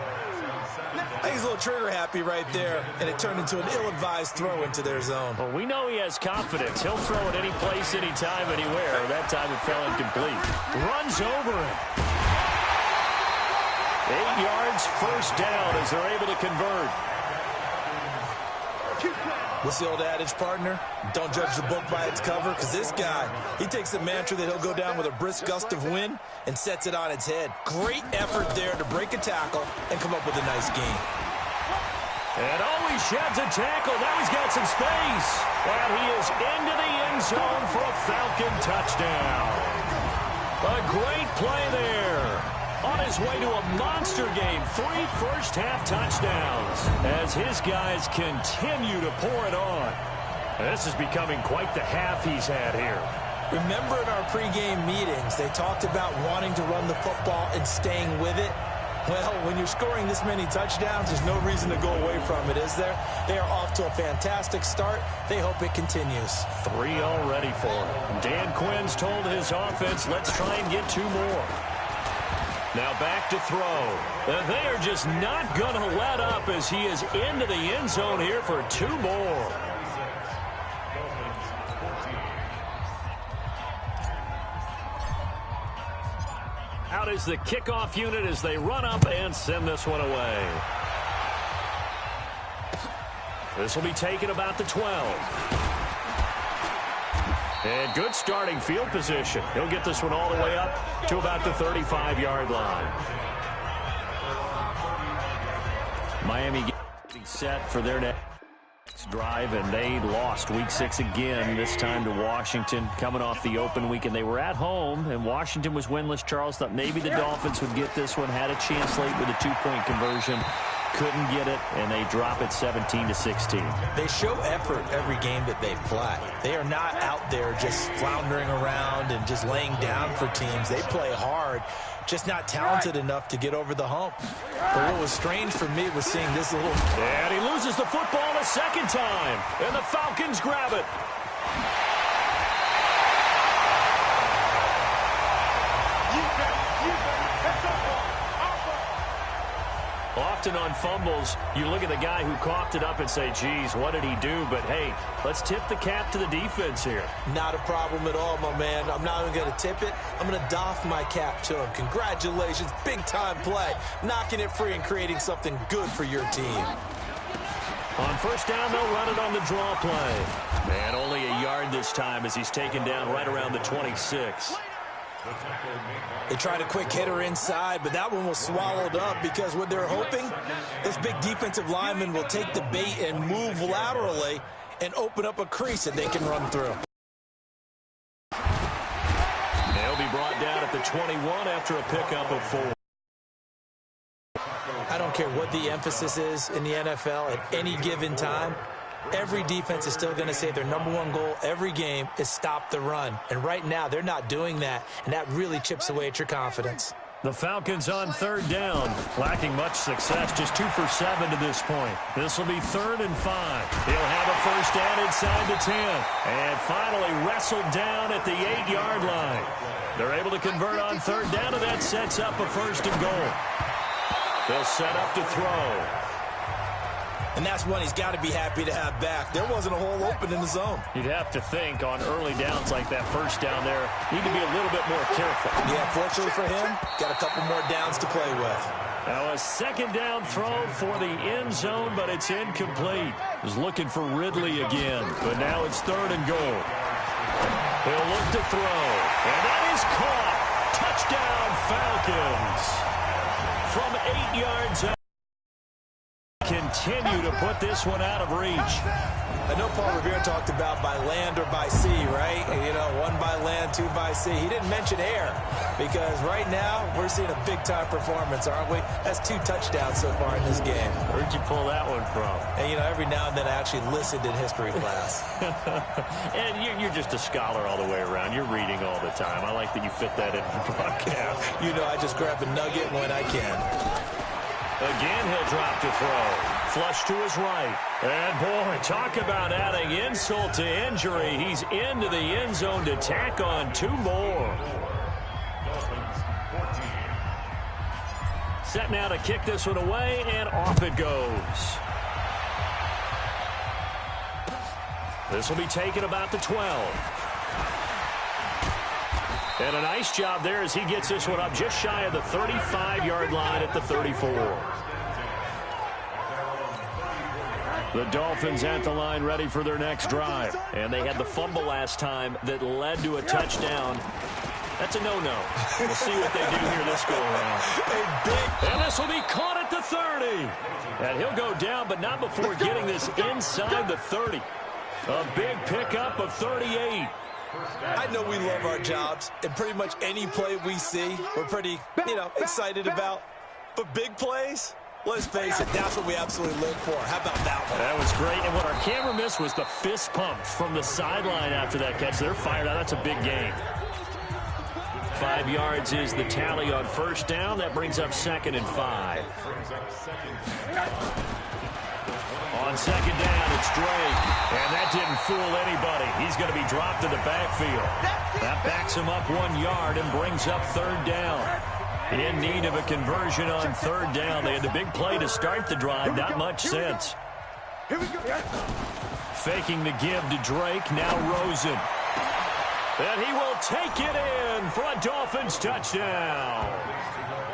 Speaker 7: I think he's a little trigger happy right there, and it turned into an ill-advised throw into their zone.
Speaker 6: Well, we know he has confidence. He'll throw it any place, anytime, anywhere. That time it fell incomplete. Runs over it. 8 yards, first down as they're able to convert.
Speaker 7: What's the old adage, partner? Don't judge the book by its cover, because this guy, he takes the mantra that he'll go down with a brisk gust of wind and sets it on its head. Great effort there to break a tackle and come up with a nice gain.
Speaker 6: And he sheds a tackle. Now he's got some space. And he is into the end zone for a Falcon touchdown. A great play there. On his way to a monster game, 3 first-half touchdowns as his guys continue to pour it on. This is becoming quite the half he's had here.
Speaker 7: Remember in our pregame meetings, they talked about wanting to run the football and staying with it? Well, when you're scoring this many touchdowns, there's no reason to go away from it, is there? They are off to a fantastic start. They hope it continues.
Speaker 6: 3 already for him. Dan Quinn's told his offense, let's try and get 2 more. Now back to throw. They are just not going to let up as he is into the end zone here for 2 more. Out is the kickoff unit as they run up and send this one away. This will be taken about the 12. And good starting field position. He'll get this one all the way up to about the 35-yard line. Miami getting set for their next drive, and they lost Week 6 again, this time to Washington, coming off the open week, and they were at home, and Washington was winless. Charles thought maybe the Dolphins would get this one, had a chance late with a two-point conversion, couldn't get it, and they drop it 17-16.
Speaker 7: They show effort every game that they play. They are not out there just floundering around and just laying down for teams. They play hard, just not talented enough to get over the hump. But what was strange for me was seeing this little...
Speaker 6: And he loses the football a second time, and the Falcons grab it. Often on fumbles, you look at the guy who coughed it up and say, geez, what did he do? But, hey, let's tip the cap to the defense here.
Speaker 7: Not a problem at all, my man. I'm not even going to tip it. I'm going to doff my cap to him. Congratulations, big-time play. Knocking it free and creating something good for your team.
Speaker 6: On first down, they'll run it on the draw play. And only a yard this time as he's taken down right around the 26.
Speaker 7: They tried a quick hitter inside, but that one was swallowed up because what they're hoping, this big defensive lineman will take the bait and move laterally and open up a crease that they can run through.
Speaker 6: They'll be brought down at the 21 after a pickup of 4.
Speaker 7: I don't care what the emphasis is in the NFL at any given time. Every defense is still going to say their number one goal every game is stop the run. And right now, they're not doing that, and that really chips away at your confidence.
Speaker 6: The Falcons on third down, lacking much success, just 2 for 7 to this point. This will be 3rd and 5. He'll have a first down inside the 10. And finally wrestled down at the 8-yard line. They're able to convert on third down, and that sets up a 1st and goal. They'll set up to throw.
Speaker 7: And that's one he's got to be happy to have back. There wasn't a hole open in the zone.
Speaker 6: You'd have to think on early downs like that first down there, need to be a little bit more careful.
Speaker 7: Yeah, fortunately for him, got a couple more downs to play with.
Speaker 6: Now a second down throw for the end zone, but it's incomplete. Was looking for Ridley again, but now it's 3rd and goal. He'll look to throw, and that is caught. Touchdown, Falcons. From 8 yards out. Continue to put this one out of reach.
Speaker 7: I know Paul Revere talked about by land or by sea, right? You know, 1 by land, 2 by sea. He didn't mention air because right now we're seeing a big-time performance, aren't we? That's 2 touchdowns so far in this game.
Speaker 6: Where'd you pull that one from?
Speaker 7: And, you know, every now and then I actually listened in history class.
Speaker 6: And you're just a scholar all the way around. You're reading all the time. I like that you fit that in the broadcast.
Speaker 7: You know, I just grab a nugget when I can.
Speaker 6: Again, he'll drop to throw. Flush to his right. And, boy, talk about adding insult to injury. He's into the end zone to tack on 2 more. Set now to kick this one away, and off it goes. This will be taken about the 12. And a nice job there as he gets this one up just shy of the 35-yard line at the 34. The Dolphins at the line ready for their next drive. And they had the fumble last time that led to a touchdown. That's a no-no. We'll see what they do here this go-around. And this will be caught at the 30. And he'll go down, but not before getting this inside the 30. A big pickup of 38.
Speaker 7: I know we love our jobs, and pretty much any play we see, we're pretty, excited about. But big plays, let's face it, that's what we absolutely live for. How about that one?
Speaker 6: That was great, and what our camera missed was the fist pump from the sideline after that catch. They're fired out. That's a big gain. 5 yards is the tally on first down. That brings up 2nd and 5. On second down, it's Drake. And that didn't fool anybody. He's going to be dropped to the backfield. That backs him up 1 yard and brings up 3rd down. In need of a conversion on 3rd down. They had the big play to start the drive. Not much sense. Faking the give to Drake. Now Rosen. And he will take it in for a Dolphins touchdown.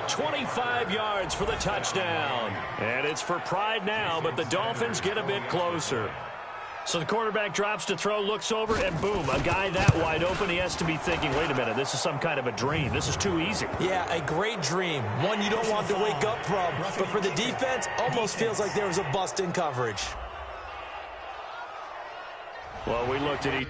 Speaker 6: 25 yards for the touchdown. And it's for pride now, but the Dolphins get a bit closer. So the quarterback drops to throw, looks over, and boom, a guy that wide open, he has to be thinking, wait a minute, this is some kind of a dream. This is too easy.
Speaker 7: Yeah, a great dream. One you don't want to wake up from. But for the defense, almost feels like there was a bust in coverage.
Speaker 6: Well, we looked at each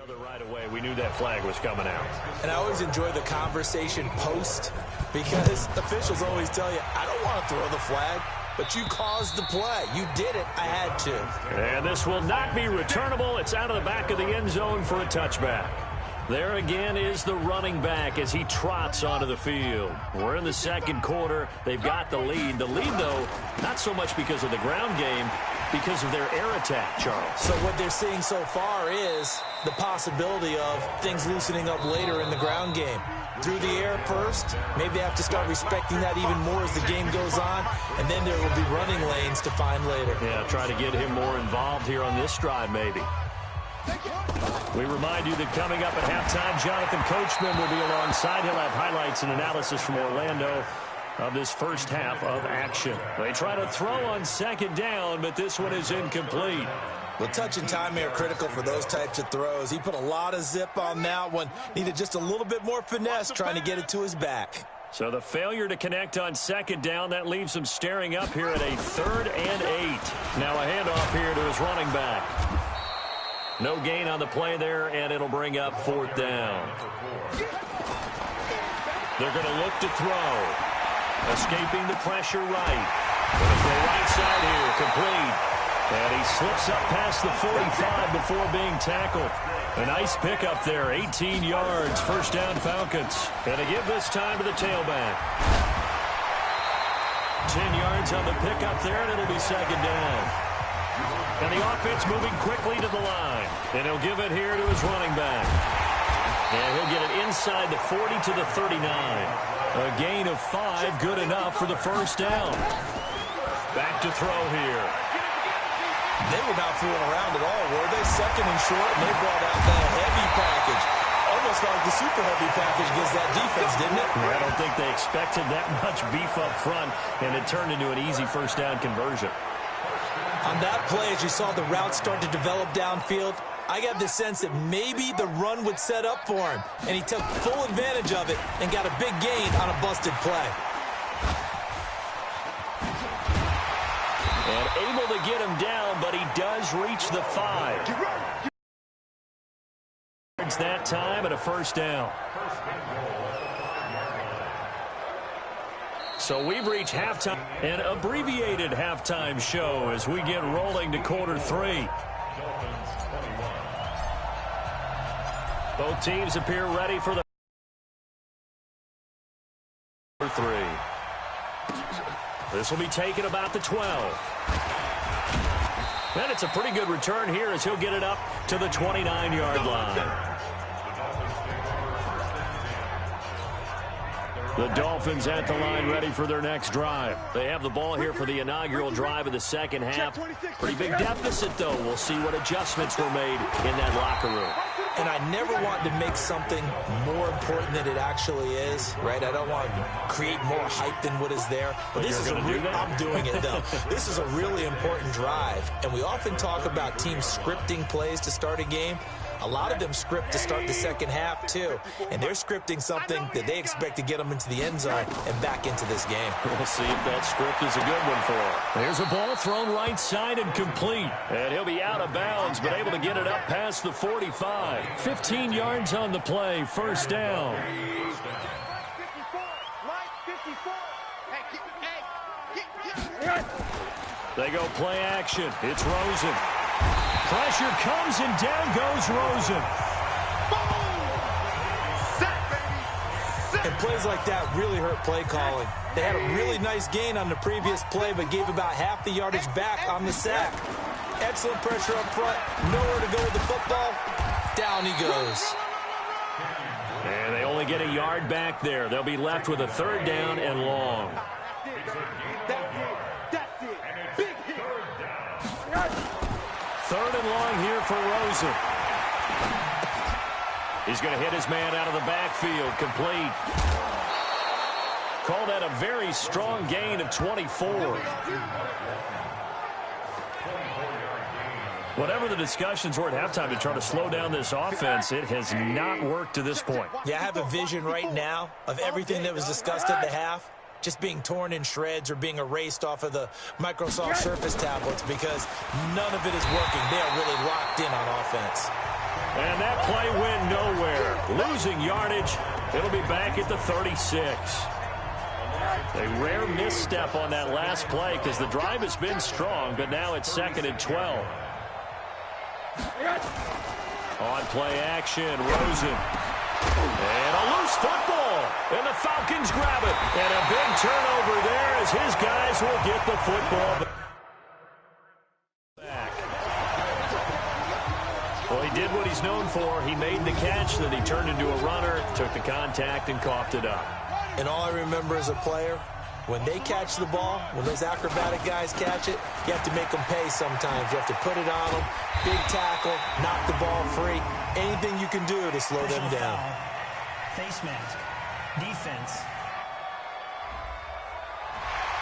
Speaker 6: other right away. We knew that flag was coming out.
Speaker 7: And I always enjoy the conversation post because officials always tell you, I don't want to throw the flag, but you caused the play. You did it. I had to.
Speaker 6: And this will not be returnable. It's out of the back of the end zone for a touchback. There again is the running back as he trots onto the field. We're in the second quarter. They've got the lead. The lead, though, not so much because of the ground game, because of their air attack, Charles.
Speaker 7: So what they're seeing so far is the possibility of things loosening up later in the ground game. Through the air first, maybe they have to start respecting that even more as the game goes on, and then there will be running lanes to find later.
Speaker 6: Yeah, try to get him more involved here on this drive, maybe. We remind you that coming up at halftime, Jonathan Coachman will be alongside. He'll have highlights and analysis from Orlando of this first half of action. They try to throw on second down, but this one is incomplete.
Speaker 7: Well, touch and time are critical for those types of throws. He put a lot of zip on that one. Needed just a little bit more finesse trying to get it to his back.
Speaker 6: So the failure to connect on second down, that leaves him staring up here at a 3rd and 8. Now a handoff here to his running back. No gain on the play there, and it'll bring up 4th down. They're going to look to throw. Escaping the pressure right. Going to throw right side here, complete. And he slips up past the 45 before being tackled. A nice pickup there, 18 yards, 1st down Falcons. And to give this time to the tailback. 10 yards on the pickup there, and it'll be 2nd down. And the offense moving quickly to the line. And he'll give it here to his running back. And he'll get it inside the 40 to the 39. A gain of 5, good enough for the 1st down. Back to throw here.
Speaker 7: They were not fooling around at all, were they? 2nd and short, and they brought out that heavy package. Almost like the super heavy package against that defense, didn't it?
Speaker 6: I don't think they expected that much beef up front, and it turned into an easy 1st down conversion.
Speaker 7: On that play, as you saw the route start to develop downfield, I got the sense that maybe the run would set up for him, and he took full advantage of it and got a big gain on a busted play.
Speaker 6: And able to get him down, but he does reach the 5. It's that time at a 1st down. So we've reached halftime, an abbreviated halftime show as we get rolling to quarter 3. Both teams appear ready for the quarter 3. This will be taken about the 12. And it's a pretty good return here as he'll get it up to the 29-yard line. The Dolphins at the line ready for their next drive. They have the ball here for the inaugural drive of the second half. Pretty big deficit, though. We'll see what adjustments were made in that locker room.
Speaker 7: And I never want to make something more important than it actually is, right? I don't want to create more hype than what is there. But this is I'm doing it, though. This is a really important drive. And we often talk about teams scripting plays to start a game. A lot of them script to start the second half, too. And they're scripting something that they expect to get them into the end zone and back into this game.
Speaker 6: We'll see if that script is a good one for him. There's a ball thrown right side and complete. And he'll be out of bounds, but able to get it up past the 45. 15 yards on the play, 1st down. They go play action. It's Rosen. Pressure comes, and down goes Rosen.
Speaker 7: And plays like that really hurt play calling. They had a really nice gain on the previous play, but gave about half the yardage back on the sack. Excellent pressure up front. Nowhere to go with the football. Down he goes.
Speaker 6: And they only get a yard back there. They'll be left with a 3rd down and long. Third and long here for Rosen. He's going to hit his man out of the backfield. Complete. Call that a very strong gain of 24. Whatever the discussions were at halftime to try to slow down this offense, it has not worked to this point.
Speaker 7: Yeah, I have a vision right now of everything that was discussed at the half just being torn in shreds or being erased off of the Microsoft Surface tablets because none of it is working. They are really locked in on offense.
Speaker 6: And that play went nowhere. Losing yardage. It'll be back at the 36. A rare misstep on that last play because the drive has been strong, but now it's 2nd and 12. On play action, Rosen. And a loose football. And the Falcons grab it. And a big turnover there as his guys will get the football back. Well, he did what he's known for. He made the catch, then he turned into a runner, took the contact, and coughed it up.
Speaker 7: And all I remember as a player, when they catch the ball, when those acrobatic guys catch it, you have to make them pay sometimes. You have to put it on them, big tackle, knock the ball free. Anything you can do to slow them down.
Speaker 8: Face mask. Defense.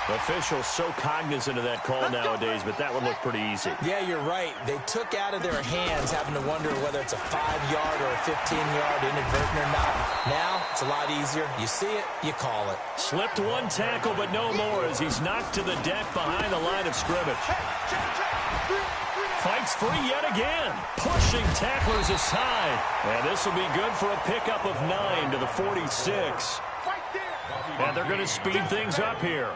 Speaker 6: Officials so cognizant of that call nowadays, but that would look pretty easy.
Speaker 7: Yeah, you're right. They took out of their hands having to wonder whether it's a 5-yard or a 15-yard inadvertent or not. Now, it's a lot easier. You see it, you call it.
Speaker 6: Slipped one tackle, but no more as he's knocked to the deck behind the line of scrimmage. Fights free yet again, pushing tacklers aside. And this will be good for a pickup of 9 to the 46. And they're going to speed things up here.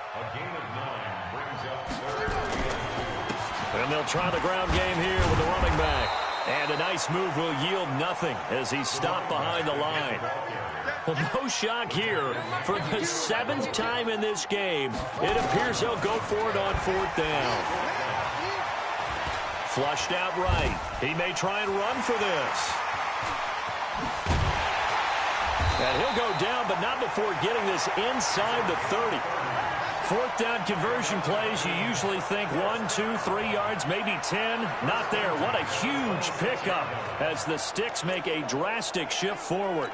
Speaker 9: A gain of 9 brings up 3rd.
Speaker 6: And they'll try the ground game here with the running back. And a nice move will yield nothing as he's stopped behind the line. Well, no shock here. For the 7th time in this game, it appears he'll go for it on 4th down. Flushed out right. He may try and run for this. And he'll go down, but not before getting this inside the 30. 4th down conversion plays, you usually think 1, 2, 3 yards, maybe 10. Not there. What a huge pickup as the Sticks make a drastic shift forward.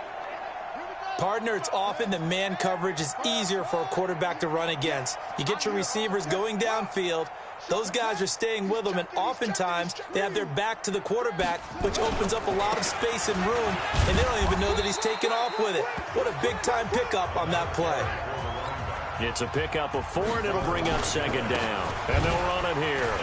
Speaker 7: Partner, it's often that man coverage is easier for a quarterback to run against. You get your receivers going downfield. Those guys are staying with them, and oftentimes they have their back to the quarterback, which opens up a lot of space and room, and they don't even know that he's taken off with it. What a big-time pickup on that play.
Speaker 6: It's a pickup of 4, and it'll bring up 2nd down. And they'll run it here.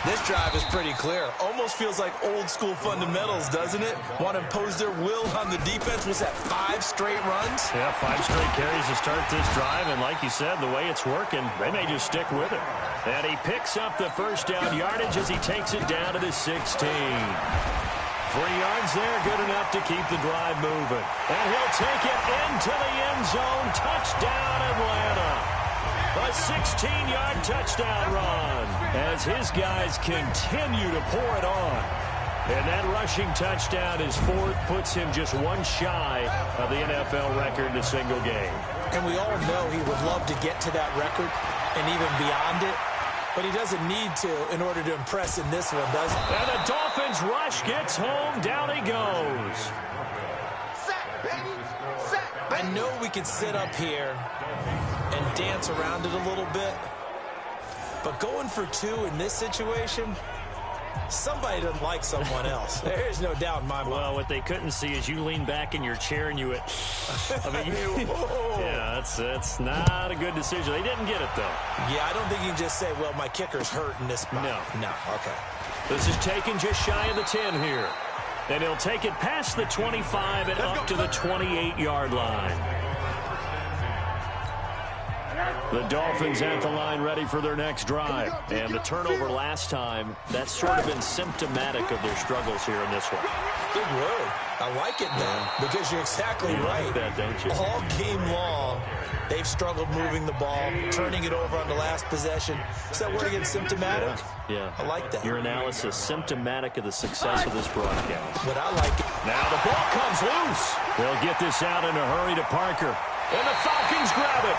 Speaker 7: This drive is pretty clear. Almost feels like old-school fundamentals, doesn't it? Want to impose their will on the defense. Was that 5 straight runs?
Speaker 6: Yeah, 5 straight carries to start this drive, and like you said, the way it's working, they may just stick with it. And he picks up the 1st down yardage as he takes it down to the 16. 3 yards there, good enough to keep the drive moving. And he'll take it into the end zone. Touchdown, Atlanta. A 16-yard touchdown run as his guys continue to pour it on. And that rushing touchdown is 4th, puts him just 1 shy of the NFL record in a single game.
Speaker 7: And we all know he would love to get to that record and even beyond it. But he doesn't need to in order to impress in this one, does he?
Speaker 6: And the Dolphins rush gets home. Down he goes.
Speaker 7: I know we could sit up here and dance around it a little bit. But going for 2 in this situation, somebody doesn't like someone else. There's no doubt in my mind.
Speaker 6: Well, what they couldn't see is you lean back in your chair and you went, I mean, yeah, that's not a good decision. They didn't get it, though.
Speaker 7: Yeah, I don't think you can just say, well, my kicker's hurt in this spot. No, okay.
Speaker 6: This is taken just shy of the 10 here. And he'll take it past the 25 and up to the 28-yard line. The Dolphins at the line ready for their next drive. And the turnover last time, that's sort of been symptomatic of their struggles here in this one.
Speaker 7: Good word. I like it now because you're exactly right.
Speaker 6: Like that, don't you?
Speaker 7: All game long, they've struggled moving the ball, turning it over on the last possession. Is that word again, symptomatic?
Speaker 6: Yeah.
Speaker 7: I like that.
Speaker 6: Your analysis, symptomatic of the success of this broadcast.
Speaker 7: But I like it.
Speaker 6: Now the ball comes loose. They'll get this out in a hurry to Parker. And the Falcons grab it.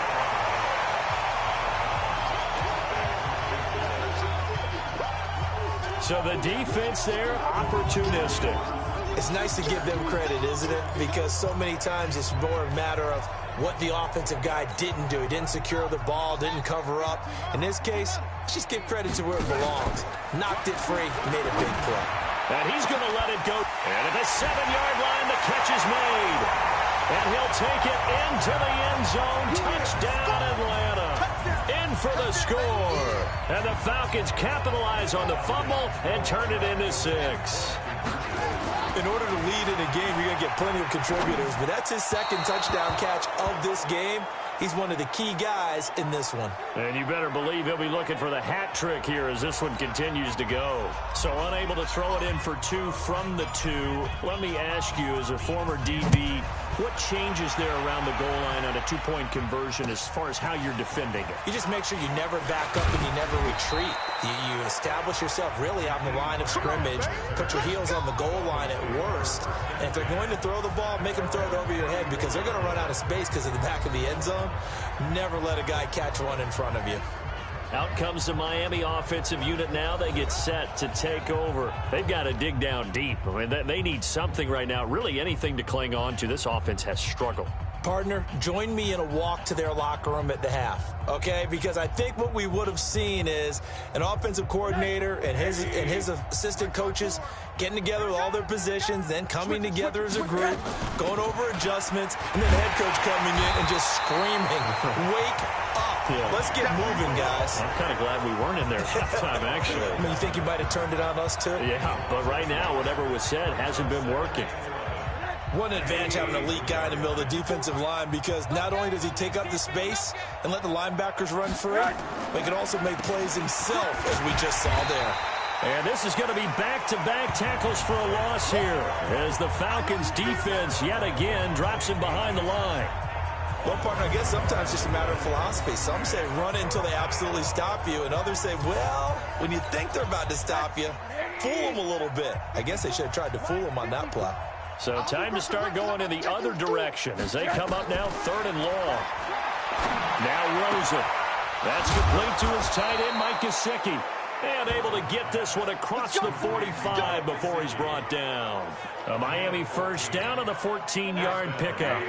Speaker 6: So the defense there, opportunistic.
Speaker 7: It's nice to give them credit, isn't it? Because so many times it's more a matter of what the offensive guy didn't do. He didn't secure the ball, didn't cover up. In this case, let's just give credit to where it belongs. Knocked it free, made a big play.
Speaker 6: And he's going to let it go. And at the 7-yard line, the catch is made. And he'll take it into the end zone. Touchdown, Atlanta. In for the score. And the Falcons capitalize on the fumble and turn it into 6.
Speaker 7: In order to lead in a game, you're going to get plenty of contributors. But that's his second touchdown catch of this game. He's one of the key guys in this one.
Speaker 6: And you better believe he'll be looking for the hat trick here as this one continues to go. So unable to throw it in for 2 from the 2. Let me ask you, as a former DB, what changes there around the goal line on a 2-point conversion as far as how you're defending it?
Speaker 7: You just make sure you never back up and you never retreat. You establish yourself really on the line of scrimmage, put your heels on the goal line at worst. And if they're going to throw the ball, make them throw it over your head because they're going to run out of space because of the back of the end zone. Never let a guy catch one in front of you.
Speaker 6: Out comes the Miami offensive unit now. They get set to take over. They've got to dig down deep. I mean, they need something right now, really anything to cling on to. This offense has struggled.
Speaker 7: Partner, join me in a walk to their locker room at the half, okay? Because I think what we would have seen is an offensive coordinator and his assistant coaches getting together with all their positions, then coming together as a group, going over adjustments, and then the head coach coming in and just screaming, wake up. Yeah. Let's get moving, guys.
Speaker 6: I'm kind of glad we weren't in there halftime, actually.
Speaker 7: I mean, you think you might have turned it on us, too?
Speaker 6: Yeah, but right now, whatever was said hasn't been working.
Speaker 7: What an advantage having an elite guy in the middle of the defensive line because not only does he take up the space and let the linebackers run free, but he can also make plays himself, as we just saw there.
Speaker 6: And this is going to be back-to-back tackles for a loss here as the Falcons defense yet again drops him behind the line.
Speaker 7: Well, partner, I guess sometimes it's just a matter of philosophy. Some say run it until they absolutely stop you, and others say, well, when you think they're about to stop you, fool them a little bit. I guess they should have tried to fool them on that play.
Speaker 6: So time to start going in the other direction as they come up now 3rd and long. Now Rosen. That's complete to his tight end, Mike Gesicki. And able to get this one across the 45 before he's brought down. A Miami first down on the 14-yard pickup.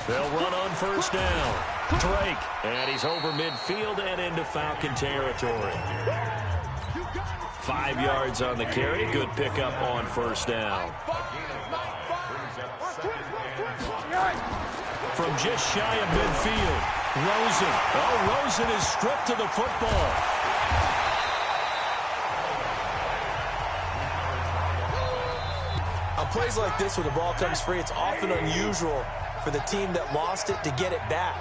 Speaker 6: They'll run on first down. Drake. And he's over midfield and into Falcon territory. 5 yards on the carry. Good pickup on first down. From just shy of midfield, Rosen. Oh, Rosen is stripped to the football.
Speaker 7: On plays like this where the ball comes free, it's often unusual for the team that lost it to get it back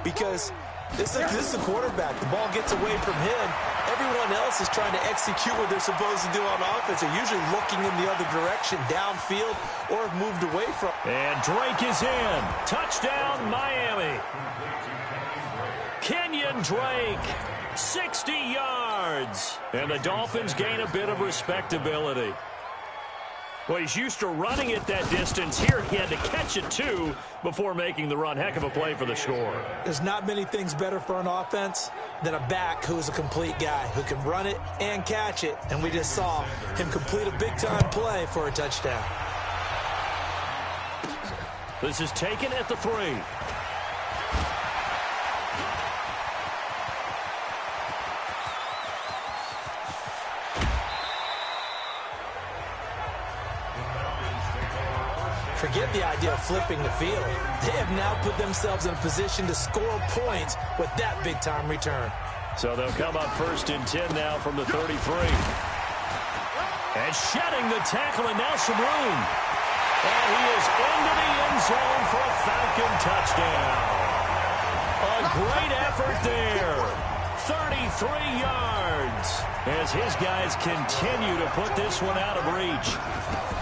Speaker 7: because this is the quarterback. The ball gets away from him. Everyone else is trying to execute what they're supposed to do on offense. They're usually looking in the other direction, downfield, or have moved away from.
Speaker 6: And Drake is in. Touchdown, Miami. Kenyon Drake, 60 yards. And the Dolphins gain a bit of respectability. Well, he's used to running it that distance. Here he had to catch it, too, before making the run. Heck of a play for the score.
Speaker 7: There's not many things better for an offense than a back who is a complete guy who can run it and catch it. And we just saw him complete a big-time play for a touchdown.
Speaker 6: This is taken at the 3.
Speaker 7: Forget the idea of flipping the field. They have now put themselves in a position to score points with that big-time return.
Speaker 6: So they'll come up 1st and 10 now from the 33. And shedding the tackle, and now some room. And he is into the end zone for a Falcon touchdown. A great effort there. 33 yards as his guys continue to put this one out of reach.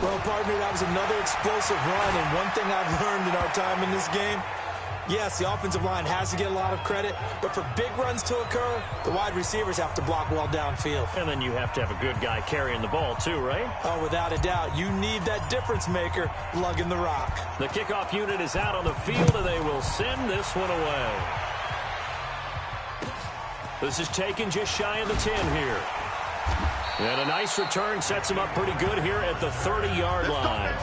Speaker 7: Well, partner, that was another explosive run, and one thing I've learned in our time in this game, yes, the offensive line has to get a lot of credit, but for big runs to occur, the wide receivers have to block well downfield.
Speaker 6: And then you have to have a good guy carrying the ball too, right?
Speaker 7: Oh, without a doubt. You need that difference maker lugging the rock.
Speaker 6: The kickoff unit is out on the field, and they will send this one away. This is taken just shy of the 10 here. And a nice return sets him up pretty good here at the 30-yard line.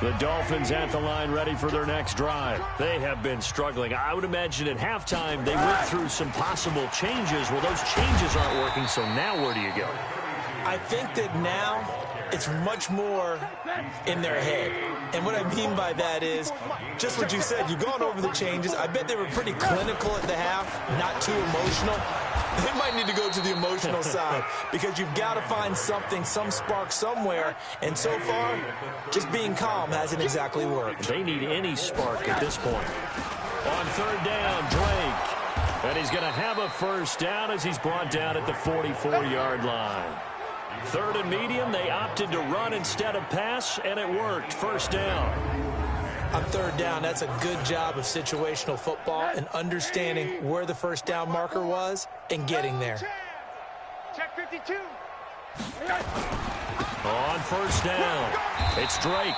Speaker 6: The Dolphins at the line ready for their next drive. They have been struggling. I would imagine at halftime they went through some possible changes. Well, those changes aren't working, so now where do you go?
Speaker 7: I think that now it's much more in their head. And what I mean by that is, just what you said, you've gone over the changes. I bet they were pretty clinical at the half, not too emotional. They might need to go to the emotional side because you've got to find something, some spark somewhere. And so far, just being calm hasn't exactly worked.
Speaker 6: They need any spark at this point. On third down, Drake. And he's going to have a first down as he's brought down at the 44-yard line. Third and medium, they opted to run instead of pass, and it worked. First down.
Speaker 7: On third down, that's a good job of situational football and understanding where the first down marker was and getting there.
Speaker 10: Check 52.
Speaker 6: On first down, it's Drake.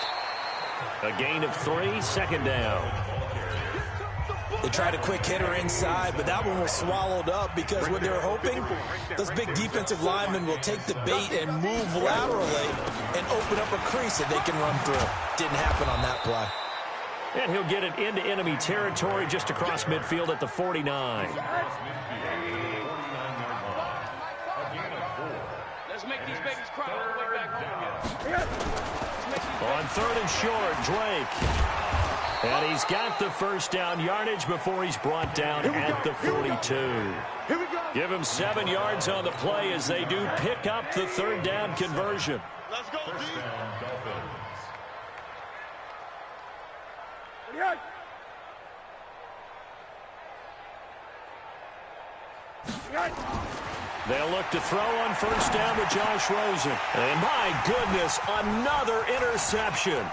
Speaker 6: A gain of 3, second down.
Speaker 7: They tried a quick hitter inside, but that one was swallowed up because what they're hoping, those big defensive linemen will take the bait and move laterally and open up a crease that they can run through. Didn't happen on that play.
Speaker 6: And he'll get it into enemy territory just across midfield at the 49.
Speaker 10: Let's make these babies cry all the way back home.
Speaker 6: On third and short, Drake. And he's got the first down yardage before he's brought down at the 42. Give him 7 yards on the play as they do pick up the third down conversion.
Speaker 10: Let's go, D.
Speaker 6: They'll look to throw on first down with Josh Rosen. And my goodness, another interception.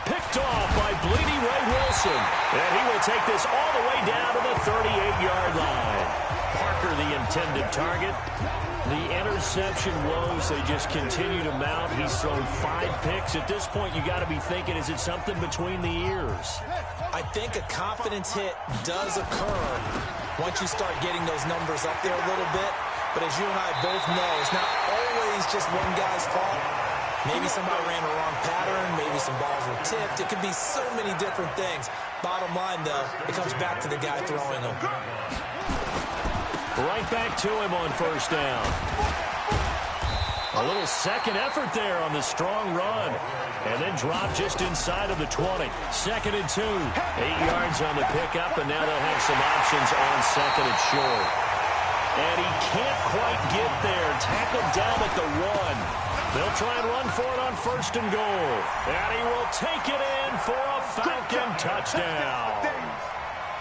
Speaker 6: Picked off by Bleedy Ray Wilson. And he will take this all the way down to the 38-yard line. Parker, the intended target. The interception woes, they just continue to mount. He's thrown 5 picks. At this point, you got to be thinking, is it something between the ears?
Speaker 7: I think a confidence hit does occur once you start getting those numbers up there a little bit. But as you and I both know, it's not always just one guy's fault. Maybe somebody ran a wrong pattern. Maybe some balls were tipped. It could be so many different things. Bottom line, though, it comes back to the guy throwing them.
Speaker 6: Right back to him on first down. A little second effort there on the strong run. And then drop just inside of the 20. Second and 2. 8 yards on the pickup, and now they'll have some options on second and short. And he can't quite get there. Tackled down at the 1. They'll try and run for it on first and goal. And he will take it in for a Falcon touchdown.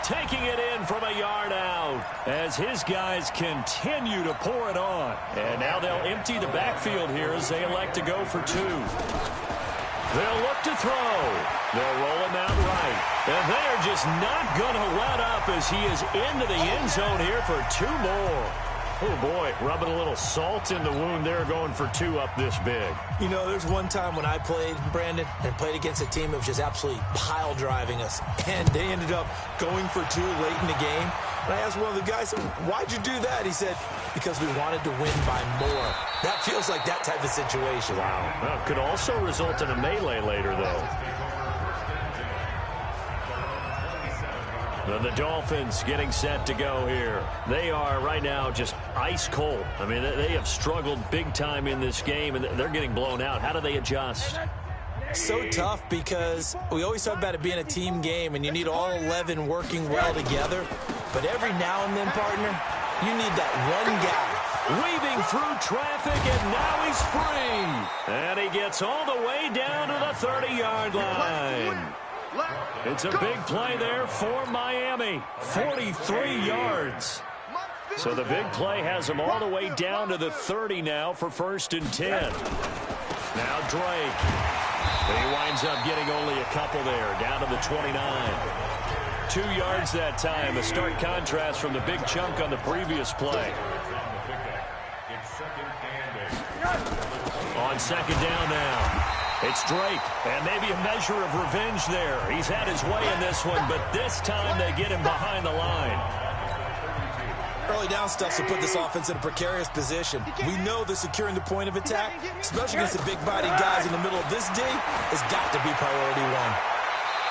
Speaker 6: Taking it in from a yard out as his guys continue to pour it on. And now they'll empty the backfield here as they elect to go for 2. They'll look to throw. They'll roll him out right. And they are just not going to let up as he is into the end zone here for 2 more. Oh, boy, rubbing a little salt in the wound there, going for 2 up this big.
Speaker 7: You know, there's one time when I played, Brandon, and played against a team that was just absolutely pile driving us. And they ended up going for 2 late in the game. And I asked one of the guys, why'd you do that? He said, because we wanted to win by more. That feels like that type of situation.
Speaker 6: Wow. Well, could also result in a melee later, though. And the Dolphins getting set to go here. They are right now just ice cold. I mean, they have struggled big time in this game, and they're getting blown out. How do they adjust?
Speaker 7: So tough because we always talk about it being a team game, and you need all 11 working well together. But every now and then, partner, you need that one guy
Speaker 6: weaving through traffic, and now he's free. And he gets all the way down to the 30-yard line. It's a big play there for Miami. 43 yards. So the big play has him all the way down to the 30 now for 1st and 10. Now Drake. He winds up getting only a couple there, down to the 29. 2 yards that time, a stark contrast from the big chunk on the previous play. On 2nd down now. It's Drake, and maybe a measure of revenge there. He's had his way in this one, but this time they get him behind the line.
Speaker 7: Early down stuff to put this offense in a precarious position. We know that securing the point of attack, especially against the big-bodied guys in the middle of this D, has got to be priority one.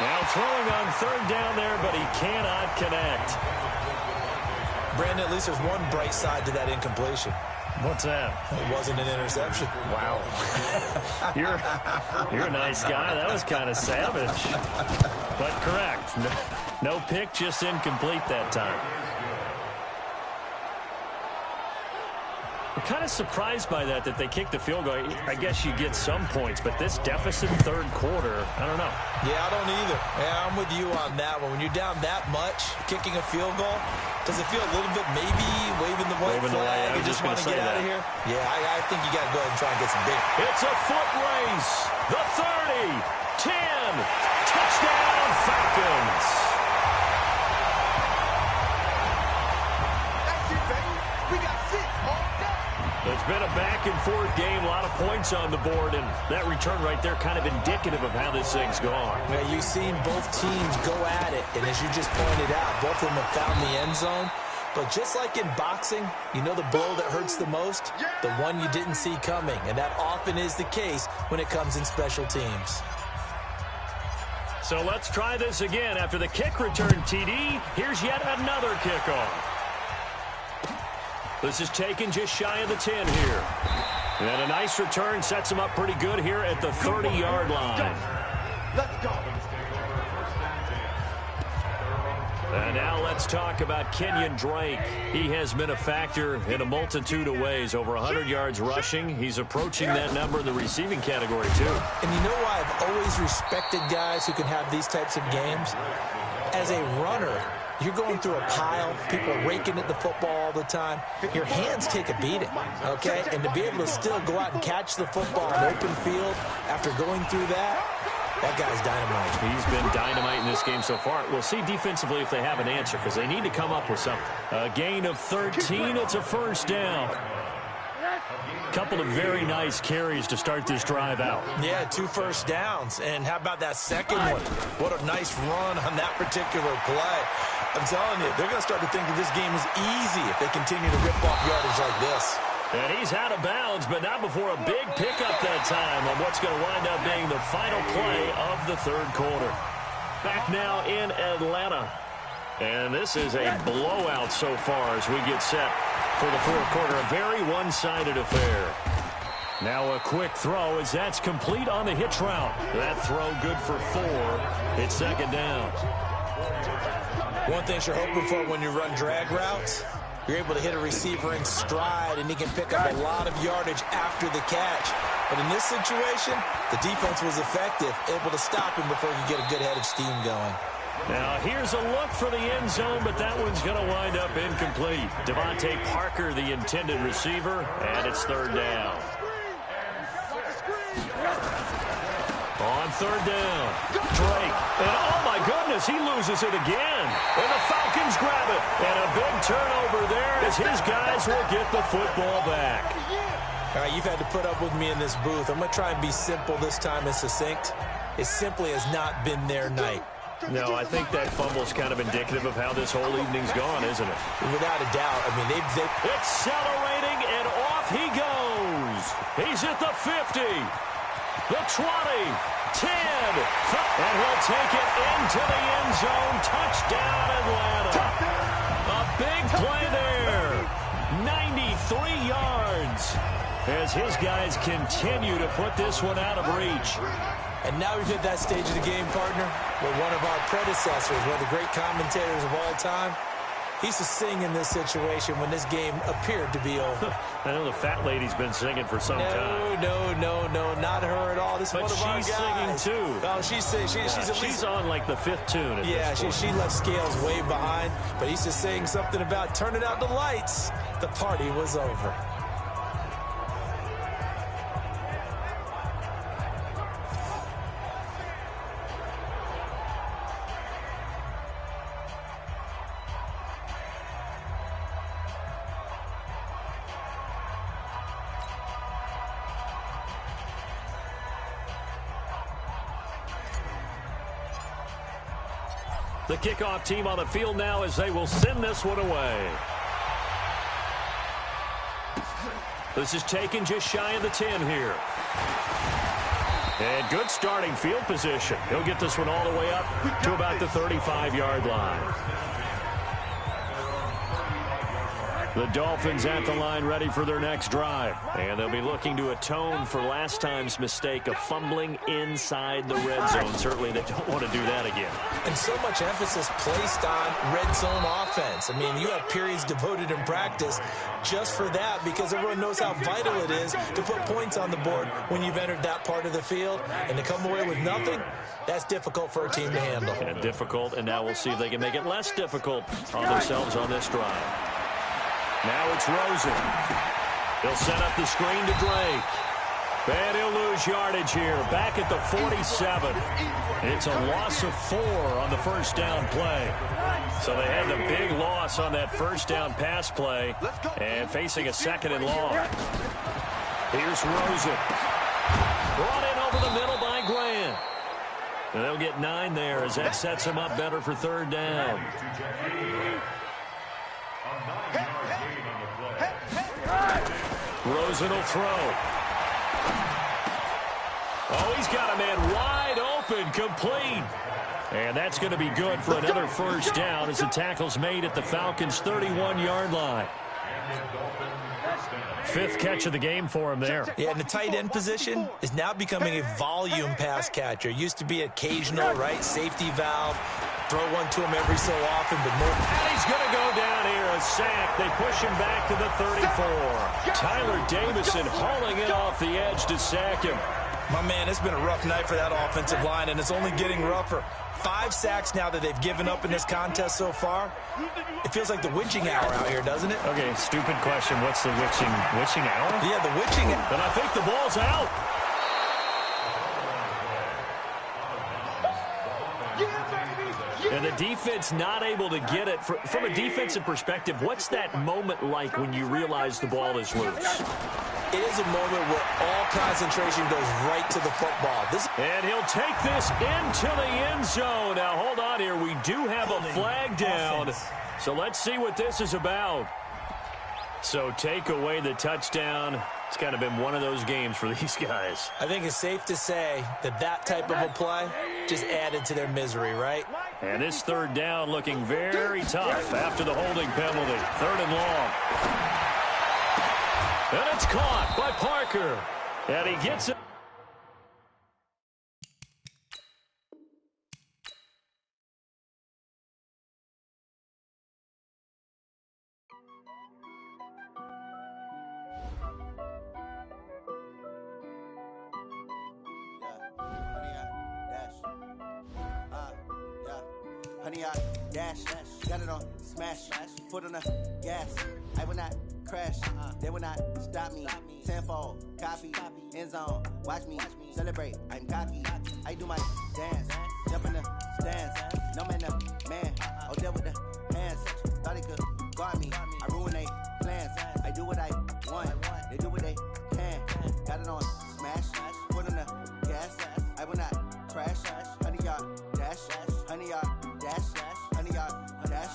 Speaker 6: Now throwing on 3rd down there, but he cannot connect.
Speaker 7: Brandon, at least there's one bright side to that incompletion.
Speaker 6: What's that?
Speaker 7: It wasn't an interception.
Speaker 6: Wow. You're a nice guy. That was kind of savage. But correct. No pick, just incomplete that time. I'm kind of surprised by that they kicked the field goal. I guess you get some points, but this deficit 3rd quarter, I don't know.
Speaker 7: Yeah, I don't either. Yeah, I'm with you on that one. When you're down that much, kicking a field goal, does it feel a little bit maybe waving the white flag and just want to get out of here? Yeah, I think you got to go ahead and try and get some big.
Speaker 6: It's a foot race. The 30, 10, touchdown Falcons. It's been a back-and-forth game, a lot of points on the board, and that return right there kind of indicative of how this thing's gone.
Speaker 7: Yeah, you've seen both teams go at it, and as you just pointed out, both of them have found the end zone. But just like in boxing, you know the blow that hurts the most? The one you didn't see coming, and that often is the case when it comes in special teams.
Speaker 6: So let's try this again. After the kick return, TD, here's yet another kickoff. This is taken just shy of the 10 here. And a nice return sets him up pretty good here at the 30-yard line.
Speaker 10: Let's go.
Speaker 6: And now let's talk about Kenyon Drake. He has been a factor in a multitude of ways. Over 100 yards rushing. He's approaching that number in the receiving category, too.
Speaker 7: And you know why I've always respected guys who can have these types of games? As a runner, you're going through a pile, people raking at the football all the time. Your hands take a beating, okay? And to be able to still go out and catch the football in open field after going through that guy's dynamite.
Speaker 6: He's been dynamite in this game so far. We'll see defensively if they have an answer, because they need to come up with something. A gain of 13. It's a 1st down. Couple of very nice carries to start this drive out.
Speaker 7: Yeah, 2 first downs. And how about that second one? What a nice run on that particular play. I'm telling you, they're going to start to think that this game is easy if they continue to rip off yardage like this.
Speaker 6: And he's out of bounds, but not before a big pickup that time on what's going to wind up being the final play of the 3rd quarter. Back now in Atlanta. And this is a blowout so far as we get set for the 4th quarter. A very one-sided affair. Now a quick throw as that's complete on the hitch route. That throw good for 4. It's 2nd down.
Speaker 7: One thing you're hoping for when you run drag routes, you're able to hit a receiver in stride, and he can pick up a lot of yardage after the catch. But in this situation, the defense was effective, able to stop him before he could get a good head of steam going.
Speaker 6: Now here's a look for the end zone, but that one's going to wind up incomplete. Devontae Parker, the intended receiver, and it's 3rd down. On 3rd down, Drake, and oh my goodness, he loses it again. And the Falcons grab it, and a big turnover there as his guys will get the football back.
Speaker 7: All right, you've had to put up with me in this booth. I'm going to try and be simple this time and succinct. It simply has not been their night.
Speaker 6: No, I think that fumble's kind of indicative of how this whole evening's gone, isn't it?
Speaker 7: Without a doubt. I mean, they've
Speaker 6: accelerating, and off he goes. He's at the 50. The 20, 10, and he'll take it into the end zone. Touchdown, Atlanta. A big play there. 93 yards as his guys continue to put this one out of reach.
Speaker 7: And now we've hit that stage of the game, partner, where one of our predecessors, one of the great commentators of all time, He used to sing in this situation when this game appeared to be over.
Speaker 6: I know the fat lady's been singing for some time.
Speaker 7: No, not her at all. This is one of our guys.
Speaker 6: But she's singing too.
Speaker 7: Oh, she's singing. She's
Speaker 6: on like the 5th tune at this point.
Speaker 7: She left Scales way behind, but he used to sing something about turning out the lights. The party was over.
Speaker 6: The kickoff team on the field now as they will send this one away. This is taken just shy of the 10 here. And good starting field position. He'll get this one all the way up to about the 35-yard line. The Dolphins at the line ready for their next drive. And they'll be looking to atone for last time's mistake of fumbling inside the red zone. Certainly they don't want to do that again.
Speaker 7: And so much emphasis placed on red zone offense. I mean, you have periods devoted in practice just for that because everyone knows how vital it is to put points on the board when you've entered that part of the field. And to come away with nothing, that's difficult for a team to handle.
Speaker 6: And difficult, and now we'll see if they can make it less difficult on themselves on this drive. Now it's Rosen. He'll set up the screen to Drake. And he'll lose yardage here. Back at the 47. It's a loss of 4 on the first down play. So they had the big loss on that first down pass play. And facing a 2nd and long. Here's Rosen. Brought in over the middle by Grant. And they'll get 9 there as that sets him up better for 3rd down. Rosen will throw. Oh, he's got a man wide open, complete. And that's going to be good for another first down as the tackle's made at the Falcons' 31-yard line. 5th catch of the game for him there.
Speaker 7: Yeah, and the tight end position is now becoming a volume pass catcher. Used to be occasional, right, safety valve. Throw one to him every so often, but more.
Speaker 6: And he's going to go down here, a sack. They push him back to the 34. Tyler Davison hauling it off the edge to sack him.
Speaker 7: My man, it's been a rough night for that offensive line, and it's only getting rougher. 5 sacks now that they've given up in this contest so far. It feels like the witching hour out here, doesn't it?
Speaker 6: Okay, stupid question. What's the witching hour?
Speaker 7: Yeah, the witching hour.
Speaker 6: And I think the ball's out. And the defense not able to get it. From a defensive perspective, what's that moment like when you realize the ball is loose?
Speaker 7: It is a moment where all concentration goes right to the football.
Speaker 6: And he'll take this into the end zone. Now, hold on here. We do have a flag down. So let's see what this is about. So take away the touchdown. It's kind of been one of those games for these guys.
Speaker 7: I think it's safe to say that that type of a play just added to their misery, right?
Speaker 6: And this 3rd down looking very tough after the holding penalty. 3rd and long. And it's caught by Parker. And he gets it.
Speaker 2: Honey, I dash, got it on smash, foot on the gas. I will not crash, they will not stop me. Tenfold, copy, end zone, watch me celebrate. I'm cocky, I do my dance, jump in the stands. No man, man, oh there with the hands. Thought he could guard me, I ruin they plans. I do what I want, they do what they can. Got it on smash, foot on the gas. I will not crash, honey, y'all dash, honey, y'all. Dash, honey, y'all, dash,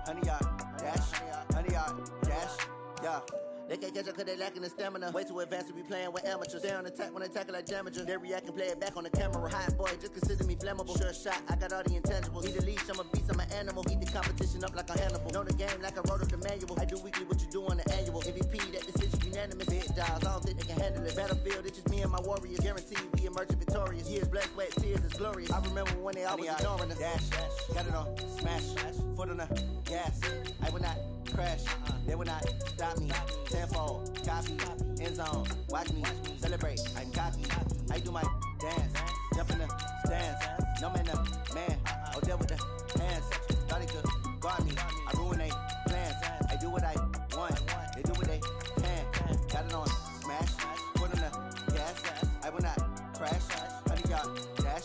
Speaker 2: honey, y'all, dash, honey, y'all, dash, yeah. They can't catch up cause they lacking the stamina. Way too advanced to be playing with amateurs. Stay on attack when they tackle like damager. They react and play it back on the camera. Hot boy, just consider me flammable. Sure shot, I got all the intangibles. Need a leash, I'm a beast, I'm an animal. Eat the competition up like a Hannibal. Know the game like I wrote up the manual. I do weekly what you do on the annual. MVP, that decision unanimous. Big dials, I don't think they can handle it. battlefield, it's just me and my warriors. Guaranteed we emerging victorious. Years, blood, sweat, tears is glorious. I remember when they always ignoring us. Dash, got it on, smash, foot on the gas. I will not crash, they will not stop me. Tenfold, copy, end zone, watch me celebrate. I'm cocky, I do my dance, jump in the stands. No man, man, I'll deal with the hands. Thought he could guard me, I ruin they plans. I do what I want, they do what they can. Got it on, smash, foot on the gas. I will not crash, 100-yard dash,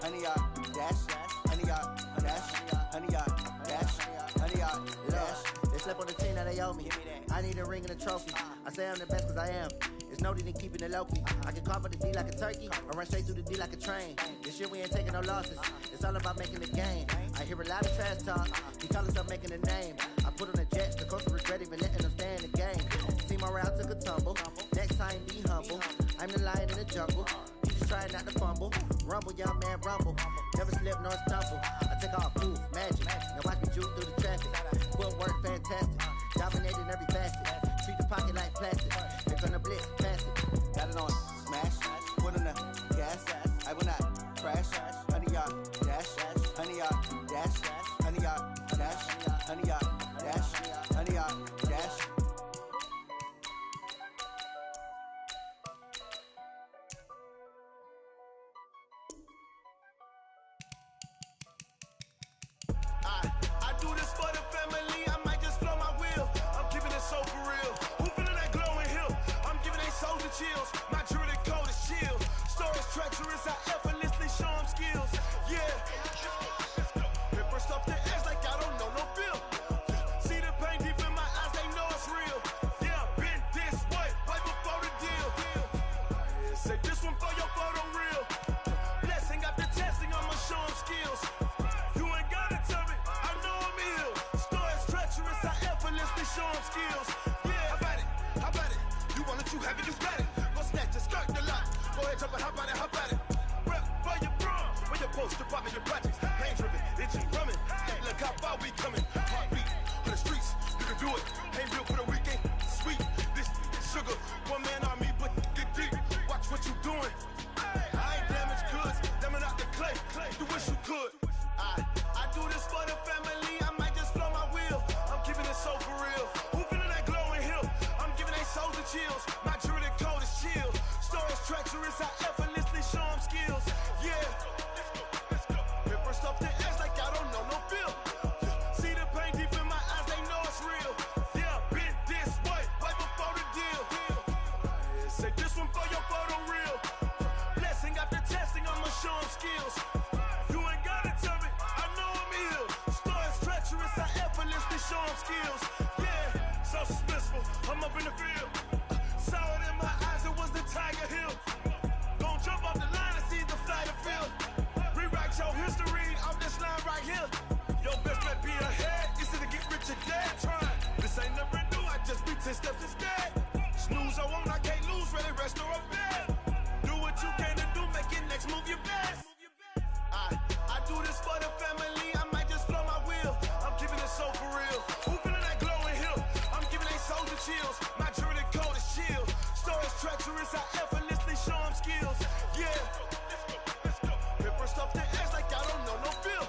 Speaker 2: 100-yard dash, 100-yard dash, 100-yard dash, 100-yard dash. They slept on the team that they owe me. I need a ring and a trophy. I say I'm the best cause I am. It's no need in keeping it low-key. I can carve for the D like a turkey, or run straight through the D like a train. This year we ain't taking no losses. It's all about making the game. I hear a lot of trash talk. He call himself making a name. I put on the Jets. The coach regret even letting them stay in the game. Team morale took a tumble. Next time be humble. I'm the lion in the jungle. You just trying not to fumble. Rumble, young man, rumble. Never slip nor stumble. I take off, poof, magic. Now watch me juke through the traffic. Footwork fantastic. Dominating every facet. Treat the pocket like plastic. They're gonna blitz, pass it. Got it on, smash. Foot on the gas. I will not crash. 100-yard dash. 100-yard dash. 100-yard dash. 100-yard dash. 100-yard dash.
Speaker 1: I do this for the family, I might just blow my wheel. I'm keeping it so for real. Who feeling that glowing hill? I'm giving they soldier chills. My jewelry code is chill. Stories treacherous, I effortlessly show them skills. Yeah. Paper stuff the edge like I don't know no feel. See the pain deep in my eyes, they know it's real. Yeah, been this way, right before the deal. Say this one for your photo real. Blessing after testing, I'ma show them skills. You ain't gotta tell me, I know I'm ill. Stories treacherous, I effortlessly show them skills. Yeah, how about it? How about it? You want it, you have it, you got it. Go snatch it, skirt the lot. Go ahead, jump it, how about it? How about it? Rep for your prom, when your poster popping your projects. Pain driven, itchy drumming. Look how far we coming. Heartbeat for the streets, you can do it. Ain't built for the weekend. Sweet, this sugar. One man army, but get deep. Watch what you doing. I ain't damaged goods, them out the clay. You wish you could. I do this for the family, I might just blow my wheel. I'm keeping it so for real. Who feeling that glowing hill? I'm giving they soldier chills. My jewelry code is chill. Stories treacherous, I effortlessly show them skills. Yeah. Paper stuff the edge like I don't know no feel. See the pain deep in my eyes, they know it's real. Yeah, been this way, right before the deal. Say this one for your photo real. Blessing after testing, I'ma show them skills. You ain't gotta tell me, I know I'm ill. Stories treacherous, I effortlessly show them skills. Yeah, so suspenseful, I'm up in the field. Saw it in my eyes, it was the Tiger Hill. Gon' jump off the line and see the flight of field. Rewrite your history off this line right here. Your best bet be ahead, instead of get rich or dead trying. This ain't never new, I just be 10 steps instead. Snooze I won't, I can't lose, ready, rest or a bed. Do what you can to do, make your next move your best. I do this for the family, I might just blow my wheel. I'm keeping it so for real. Who feeling that glowing hill? I'm giving they soldier chills. My jewelry code is chill. Stories treacherous, I effortlessly show them skills. Yeah. Paper stuff the edge like I don't know no feel.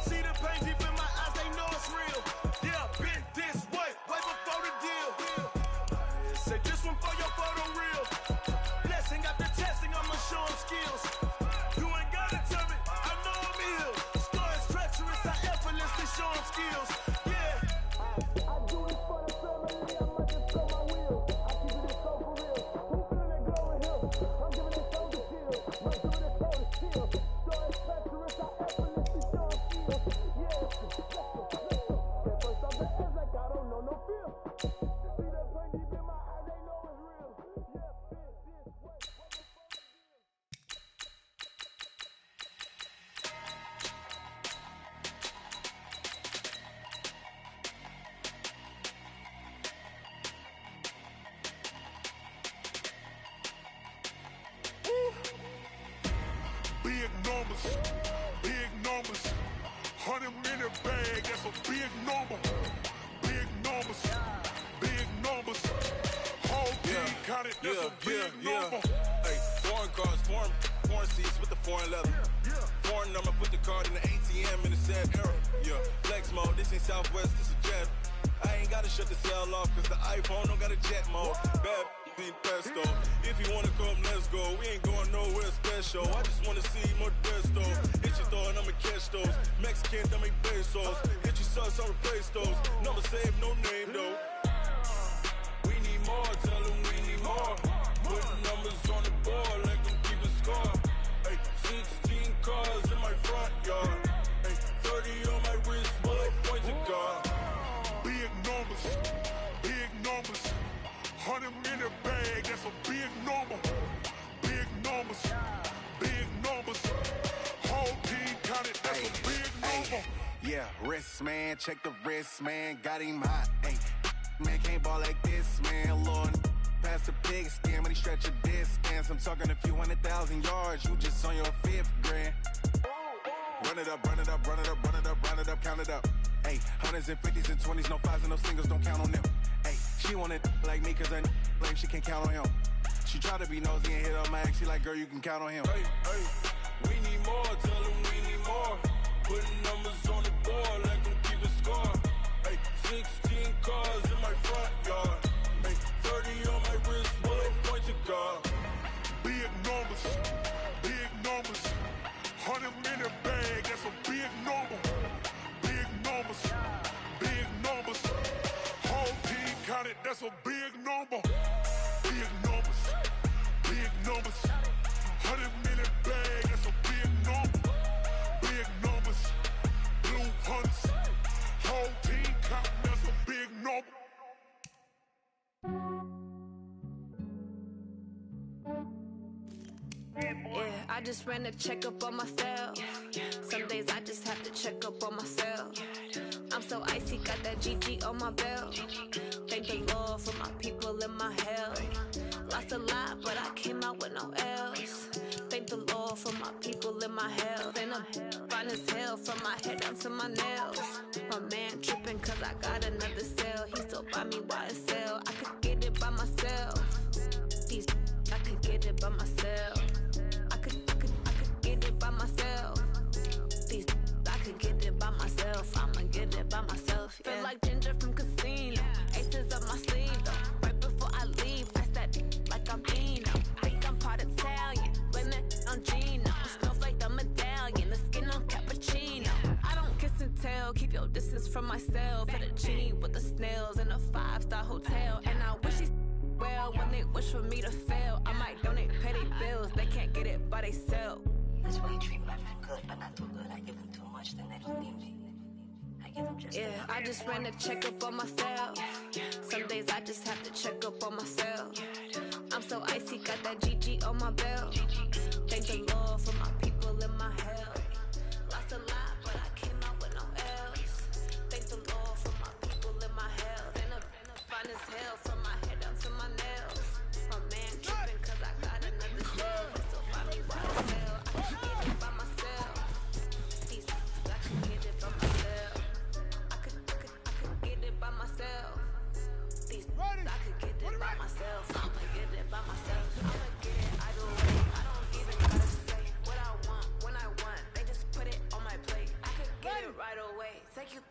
Speaker 1: See the pain deep in my eyes, they know it's real. Yeah, been this way, right before the deal. Say this one for your photo real. Blessing after testing, I'ma show them skills. You ain't gotta tell me, I know I'm ill. Stories treacherous, I effortlessly show them skills. Yeah. I do this for the family, I might just blow my wheel. I keep it so for real. Who feeling that glowing hill? I'm giving it soldier chill. My jewelry code is chill. Stories treacherous, I effortlessly show them skills. Yeah. Paper stuff the edge like I don't know no feel. See that pain deep in my eyes, they know it's real. Yeah, been this way.
Speaker 11: Big numbers, 100 minute bag, that's a big number. Big numbers, whole team counted that's a big number. Hey, foreign cars, foreign seats with the foreign leather. Foreign number, put the card in the ATM in the sad era. Yeah, flex mode, this ain't Southwest, this is jet. I ain't gotta shut the cell off, cause the iPhone don't got a jet mode. Bad ain't pesto. If you wanna come, let's go. We ain't going nowhere special. I just wanna see Modesto. Hit your thought, I'ma catch those. Mexican, dame pesos. Hit your sauce, I'll replace those. Number save, no name though. We need more, tell them we need more. Putting numbers on the board, let them keep a score. Hey, 16 cars in my front yard. Hey, 30 on my wrist, bullet point to God. Big numbers, big numbers. 100 in the bag, that's a big number. Big numbers, big numbers. Whole team counted, that's a big number.
Speaker 3: Yeah, wrist man, check the wrist man, got him hot. Hey, man can't ball like this, man. Lord, past the pig skin, but he stretch a distance. I'm talking a few 100,000 yards, you just on your 5th grand. Run it up, run it up, run it up, run it up, run it up, count it up. Hey, 100s and 50s and 20s, no 5s and no singles, don't count on them. Hey, she want it like me, cause her like she can't count on him. She try to be nosy and hit on my ex, she like, girl, you can count on him.
Speaker 11: Hey, hey, we need more, tell them we need more. Putting numbers on the board, let them keep a score. Hey, 16 cars in my front yard. Hey, 30 on my wrist, bullet point to God. Big numbers, big numbers. 100 in the bag, that's a big number. Big numbers, big numbers. Whole team counted, that's a big number. Big numbers, big numbers. 100 in the bag, that's a big number. Big numbers, blue hunts. Whole team counting, that's a big number.
Speaker 12: Yeah, I just ran a checkup on myself. Some days I just have to check up on myself. I'm so icy, got that GG on my belt. Thank the Lord for my people in my health. Lost a lot, but I came out with no L's. Thank the Lord for my people in my health. And I'm fine as hell from my head down to my nails. My man tripping cause I got another cell. He still buy me YSL. I could get it by myself. These I could get it by myself. I could get it by myself. These I could get it by myself. I'ma get it by myself. Yeah. Feel like Ginger from Casino. Aces up my sleeve though. Right before I leave, pass that like I'm Dino. Think I'm part Italian, blame that on Gino. Snowflake the medallion, the skin on cappuccino. I don't kiss and tell, keep your distance from myself. Fettuccine with the snails in a 5-star hotel. And I wish he's well when they wish for me to fail. I might donate petty bills, they can't get it by themselves.
Speaker 13: That's why you treat my friend good, but not too good. I give them too much, then they don't need me. I give them just
Speaker 12: yeah, I just ran a checkup on myself. Some days I just have to check up on myself. I'm so icy, got that GG on my belt. Thank the Lord for my people in my health. Lost a lot, but I came out with no L's. Thank the Lord for my people in my health. And I'm fine as hell from my head down to my nails. My man tripping cause I got another cell. They still buy me YSL. I can get it by myself. These I can get it by myself. I could get it by myself. These I could get it by myself. I'ma get it by myself. I'ma get it either way. I don't even gotta say what I want when I want. They just put it on my plate. I could get it right away. Take you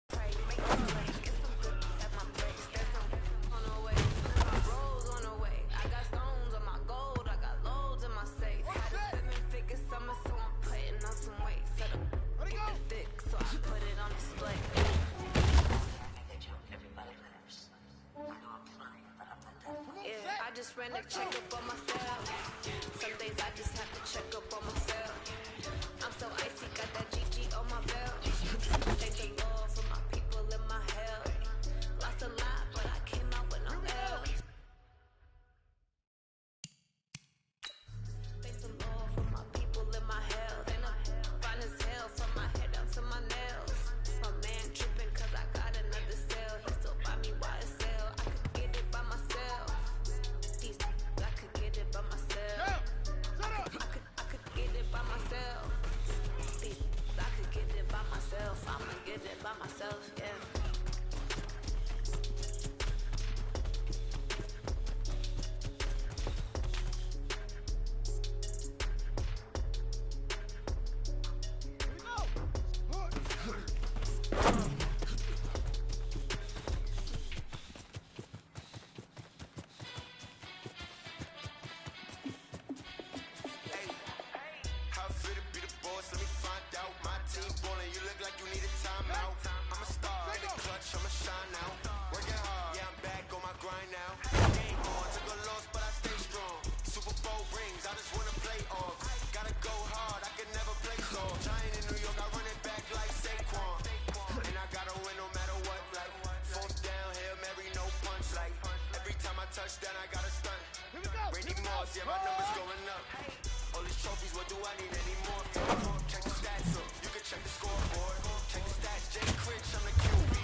Speaker 12: pray, make it play. Get some good at my place. There's some on the way. My rolls on the way. I got stones on my gold. I got loads in my safe. Had a 7-figure summer, so I'm putting on some weight. Set up, get it thick, so I put it on display. Yeah, I just ran a checkup on myself. Some days I just have to check up on myself. I'm so icy, got that GG on my belt. Thank the Lord for my people in my health. Lost a lot, but I came out with no L's. Thank the Lord for my people in my health. And I'm fine as hell from my head down to my nails. My man tripping cause I got another cell. He still buy me YSL. I could get it by myself. These I could get it by myself.
Speaker 3: shine now. Working hard, yeah, I'm back on my grind now. Game on, took a loss, but I stay strong. Super Bowl rings, I just wanna play off. Gotta go hard, I can never play soft. Giant in New York, I run it back like Saquon. And I gotta win no matter what, like fourth down, Hail Mary, no punch, like every time I touch down, I gotta stunt. Randy Moss, yeah, my numbers going up. All these trophies, what do I need anymore? Check the stats up, you can check the scoreboard. Check the stats, Jay Critch, I'm the QB.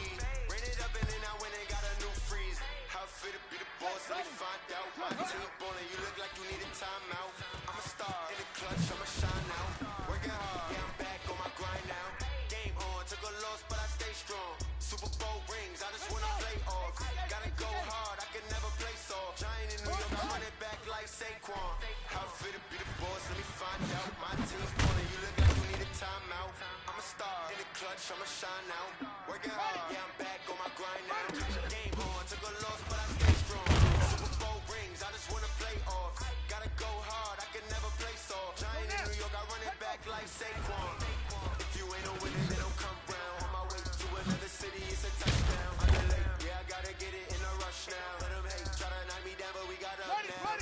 Speaker 3: Ran it up and then I went and got a new freeze. How I fit to be the boss, let me find out. My team ballin', you look like you need a timeout. I'm a star in the clutch, I'ma shine now. Working hard, yeah, I'm back on my grind now. Game on, took a loss, but I stay strong. Super Bowl rings, I just wanna play off. Gotta go hard, I can never play soft. Giant in New York, I run it back like Saquon. How I fit to be the boss, let me find out. My team's ballin', you look like you need a timeout. I'm a star in the clutch, I'ma shine now. Working hard, yeah, I'm back on my grind now. Game on, took a loss, but I stay strong. Super Bowl rings, I just wanna play off. Gotta go hard, I can never play soft. Giant in New York, I run it back like Saquon. If you ain't a winner, then don't come round. On my way to another city, it's a touchdown. I'm late, yeah, I gotta get it in a rush now. Let them hate, try to knock me down, but we got up now.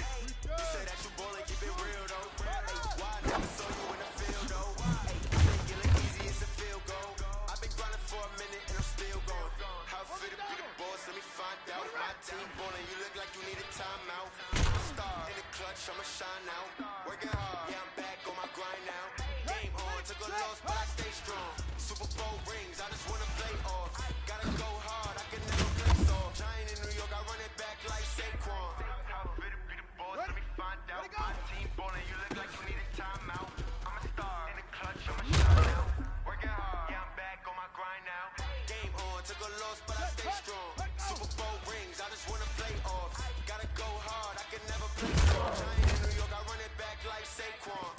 Speaker 3: You say that you ballin', keep it real though. Hey, why I never saw you in the field though? Hey, you think it look easy, it's a field goal. I've been grinding for a minute and I'm still going. How I fit to be the boss, let me find out. My team ballin', you look like you need a timeout. I'm a star in the clutch, I'ma shine now. Working hard, yeah, I'm back on my grind now. Game on, took a loss, but I stay strong. Super Bowl rings, I just wanna play off. Gotta go hard, I can never play soft. Giant in New York, I run it back like Saquon. How I fit to be the boss, let me find out. My team ballin', you look like you need a timeout. I'm a star in the clutch, I'ma shine now. Working hard, yeah, I'm back on my grind now. Game on, took a loss, but I stay strong. Super Bowl rings, I just wanna play off. Gotta go hard, I can never play soft. Giant in New York, I run it back like Saquon.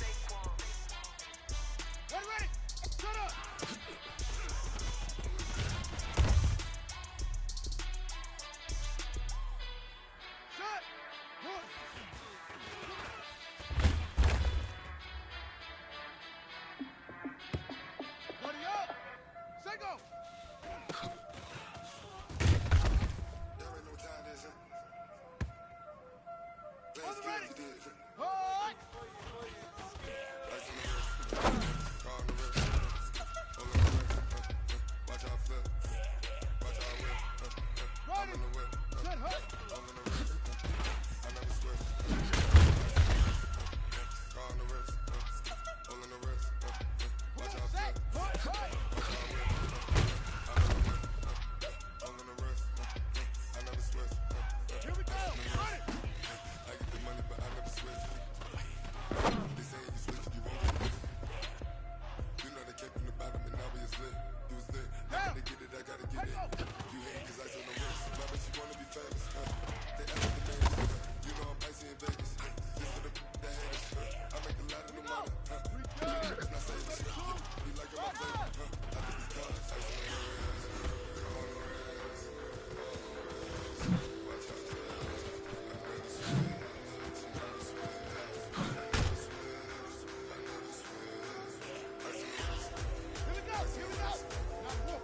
Speaker 1: Ready? Shut up! Shut! Good. Buddy up! Say go!
Speaker 11: There ain't no time, is it? Let's
Speaker 1: Ready?
Speaker 11: get it.
Speaker 1: Hoi!
Speaker 11: Call the rest. Hold on the rest. Watch out flip. Watch out whip. I'm in the whip.
Speaker 1: Set hut!
Speaker 11: I'm in the rest. I never swear. Call the rest. Hold on the rest. Watch out flip. Watch out whip. I'm in the whip. I'm in the rest. I never swear.
Speaker 1: Here we go! Ready?
Speaker 11: I get the money, but I never switch. They say you switch, you won't get it. You know they came from the bottom and now we is lit. You was lit. I gotta get it, I gotta get it. You hate cause I on the wrist. My bitch, you wanna be famous. They ask the names. You know I'm icy in Vegas. This for the that haters. I make a lot of new money. It's not saving. You like it, my flavor. I think it's God. Ice on the wrist. On the wrist. Watch out.
Speaker 1: Here we go! Now whoop!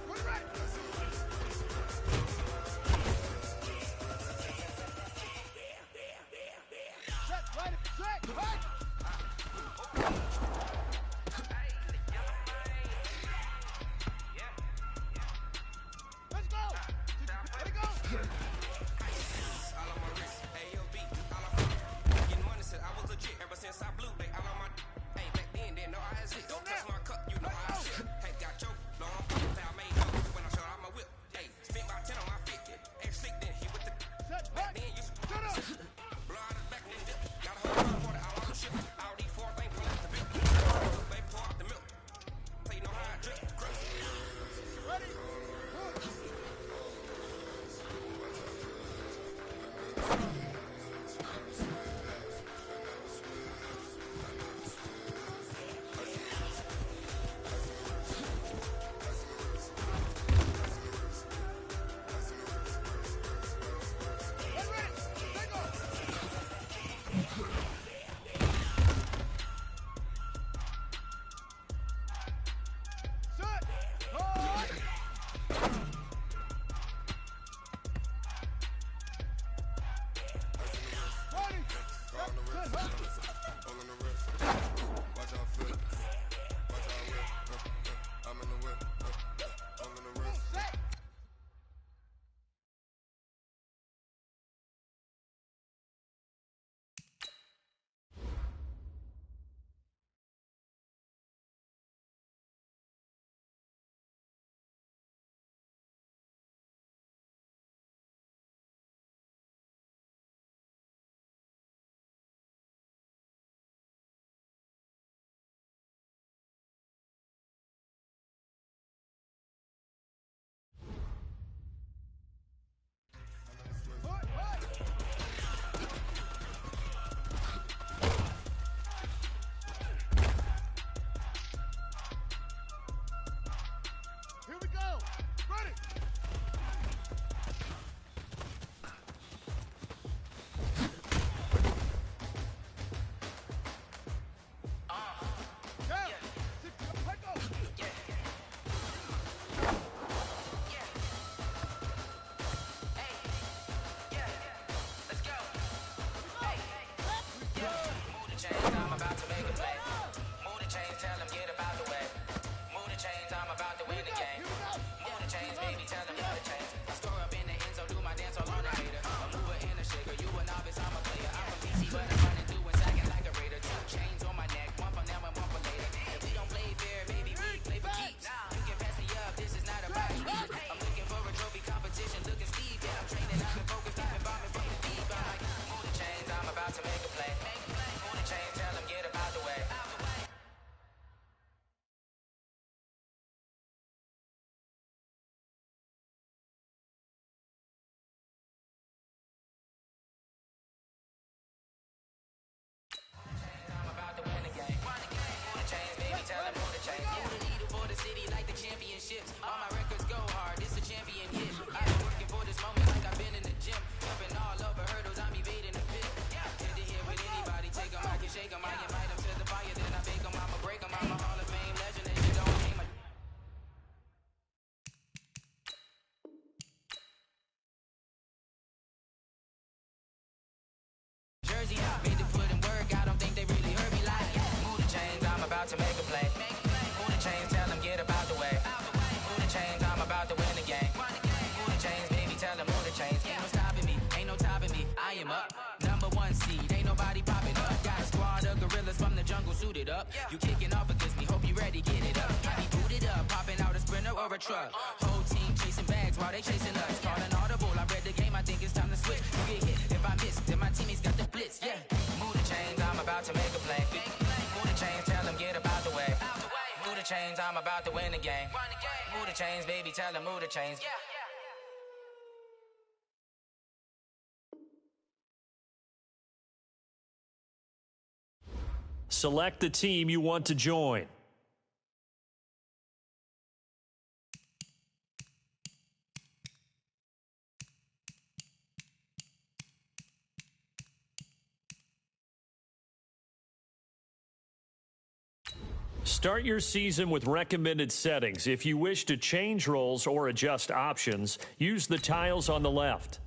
Speaker 1: We're ready! Set, right, set, right! Let's go! Let it go!
Speaker 14: All on my wrist, AOB, all on getting money since I was legit. Ever since I blew, they all on my. Hey, back then, didn't know I exist. Don't touch my cup, you know I shit. Hey, got choked, long pop, I made hoes when I showed out my whip. Hey, spent about 10 on my 50. Hey, slick then, he with the. Back then, you shut up. Blow out his back, then dip. Got a whole lot of all on the ship. All these four things, pull out the bit. They pour out the milk. Play no how I drip.
Speaker 1: Ready? Set! Hoi!
Speaker 4: truck. Whole team chasing bags while they chasing us. Call an audible, I read the game, I think it's time to switch. You get hit if I miss, then my teammates got the blitz, yeah. Move the chains, I'm about to make a play. Move the chains, tell them get about the way. Move the chains, I'm about to win the game. Move the chains, baby, tell them move the chains.
Speaker 6: Select the team you want to join. Start your season with recommended settings. If you wish to change roles or adjust options, use the tiles on the left.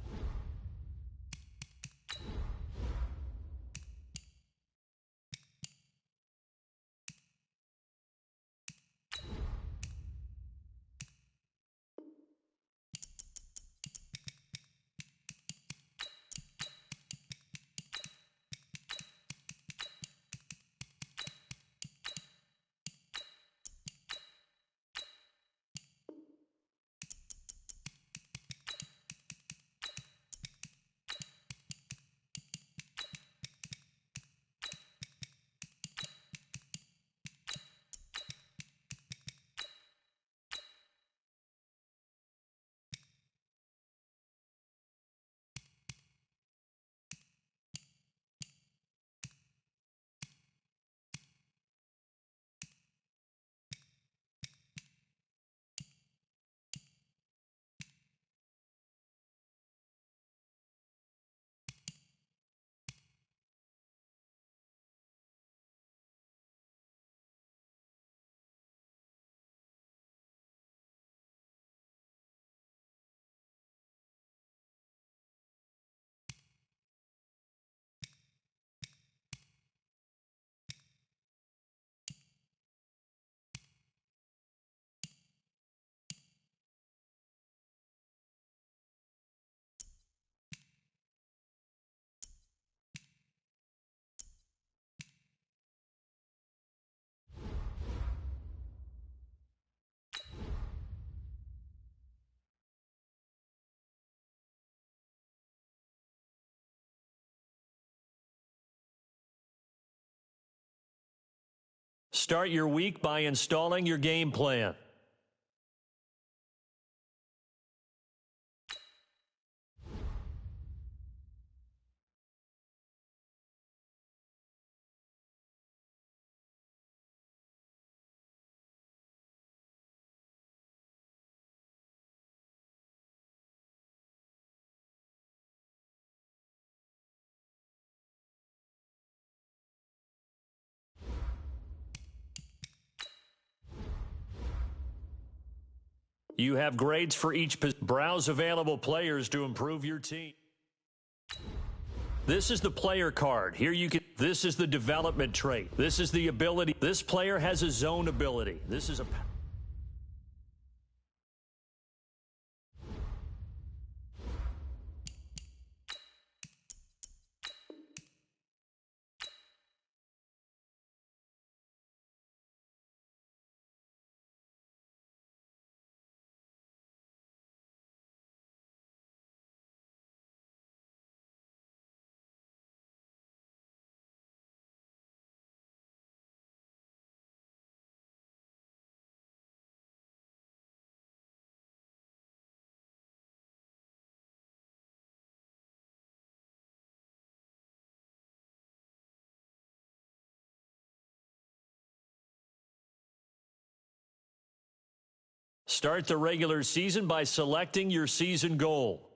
Speaker 6: Start your week by installing your game plan. You have grades for each position. Browse available players to improve your team. This is the player card. Here you can. This is the development trait. This is the ability. This player has a zone ability. This is a. Start the regular season by selecting your season goal.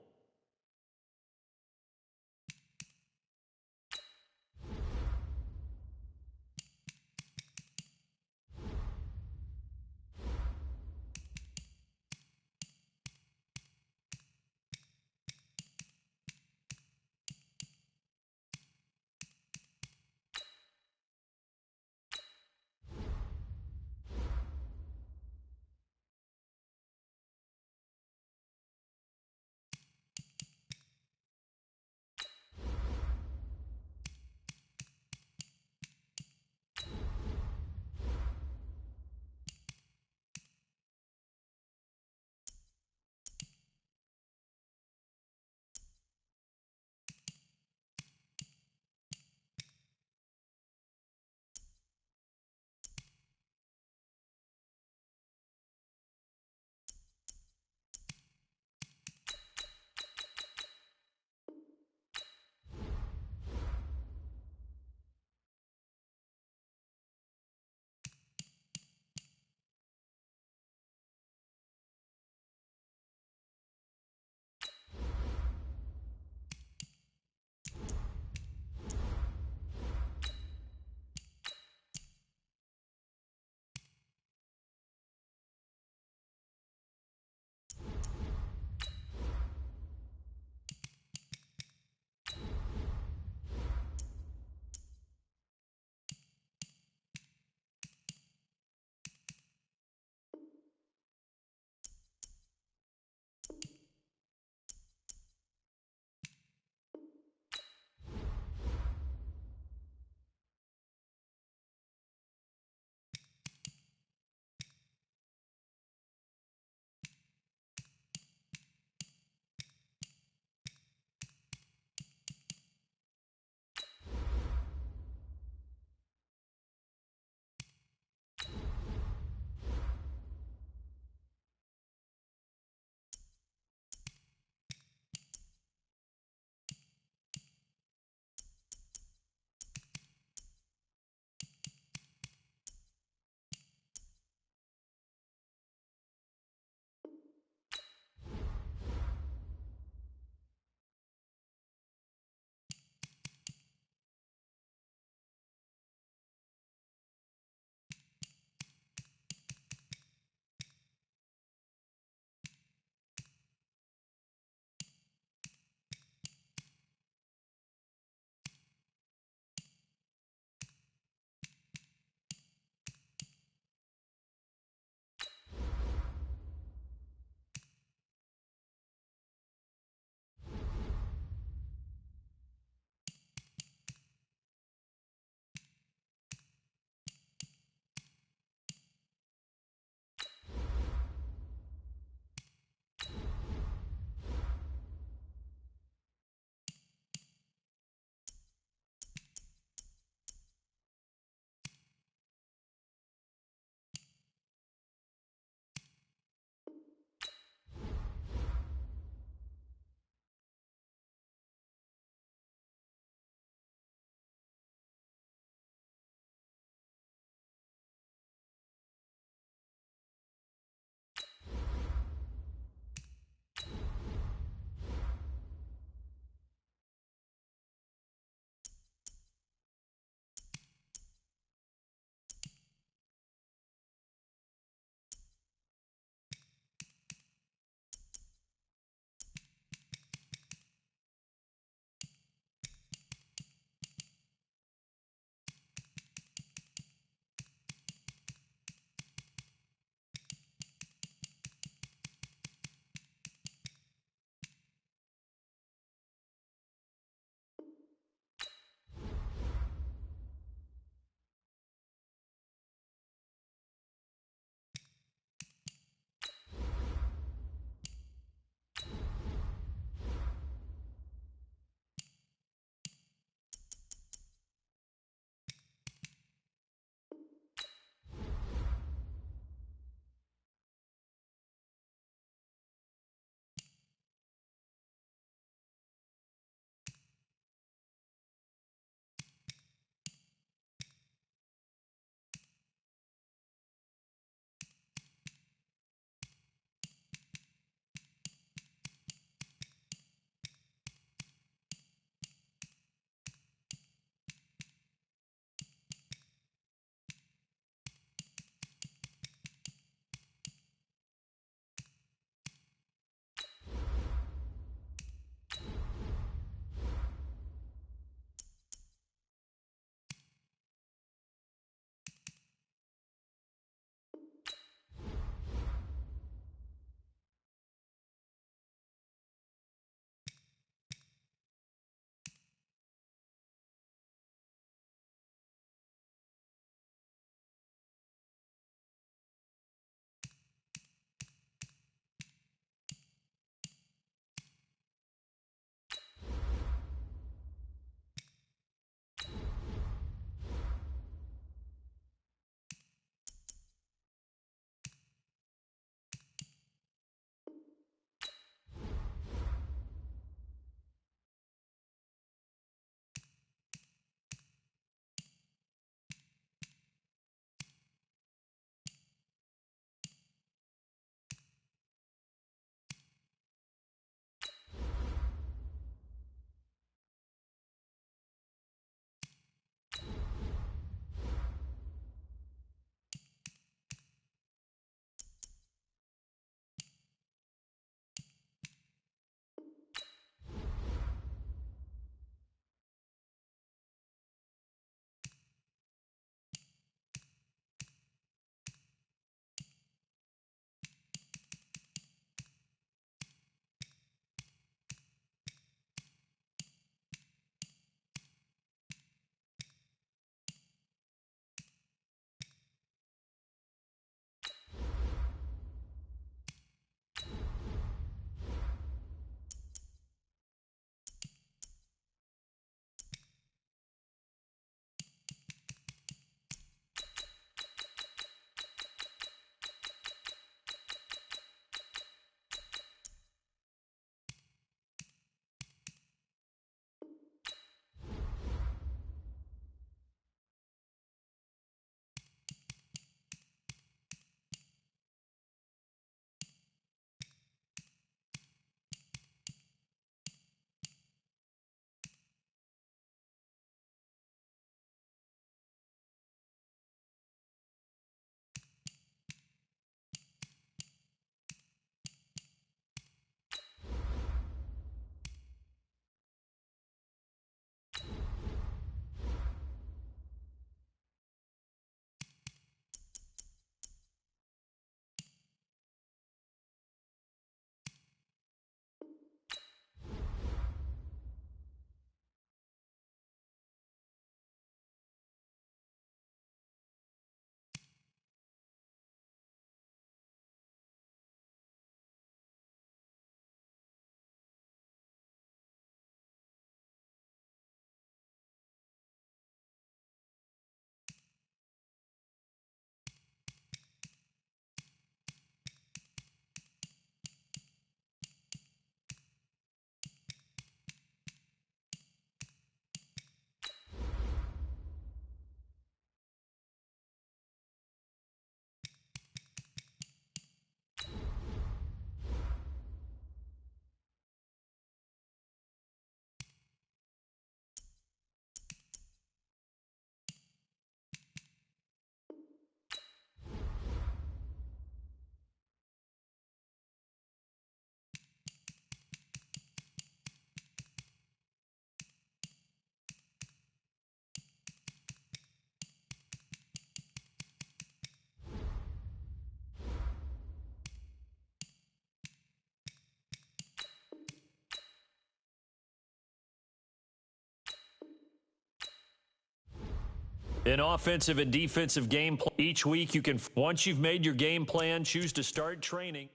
Speaker 6: An offensive and defensive game plan. Each week you can, once you've made your game plan, choose to start training.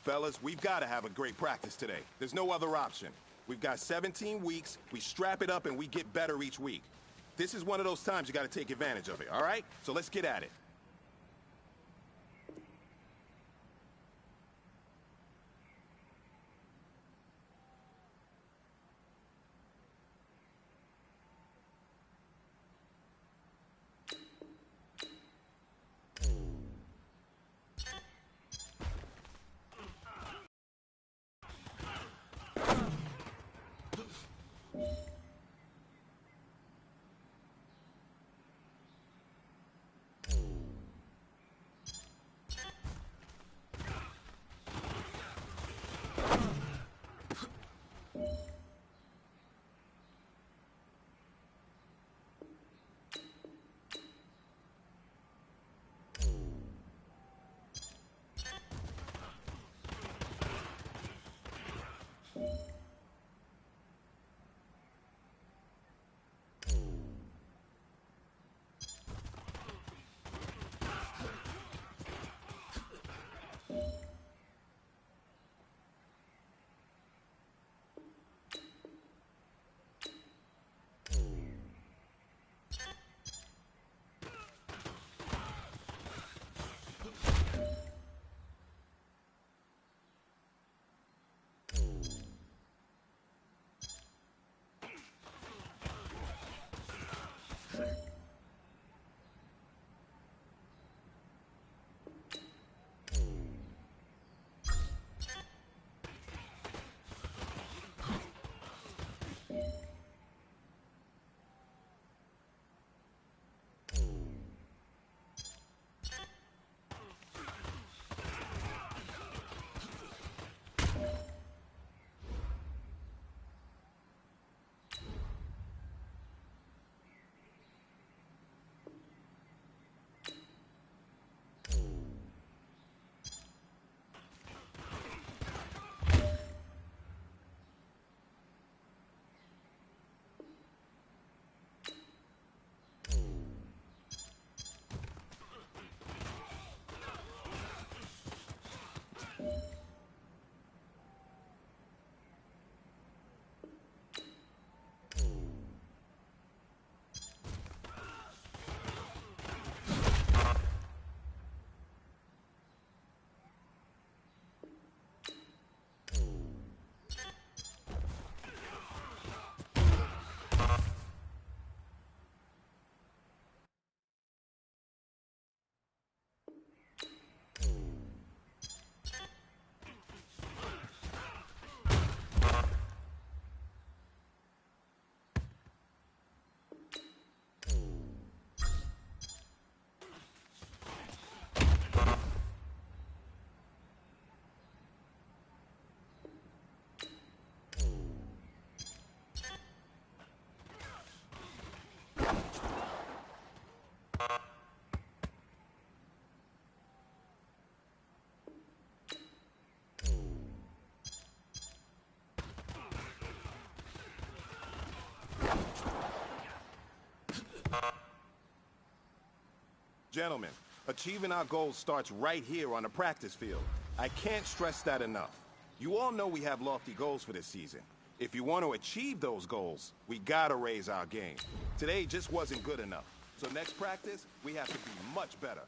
Speaker 15: Fellas, we've got to have a great practice today. There's no other option. We've got 17 weeks, we strap it up, and we get better each week. This is one of those times you got to take advantage of it, all right? So let's get at it. Gentlemen, achieving our goals starts right here on the practice field. I can't stress that enough. You all know we have lofty goals for this season. If you want to achieve those goals, we gotta raise our game. Today just wasn't good enough. So next practice, we have to be much better.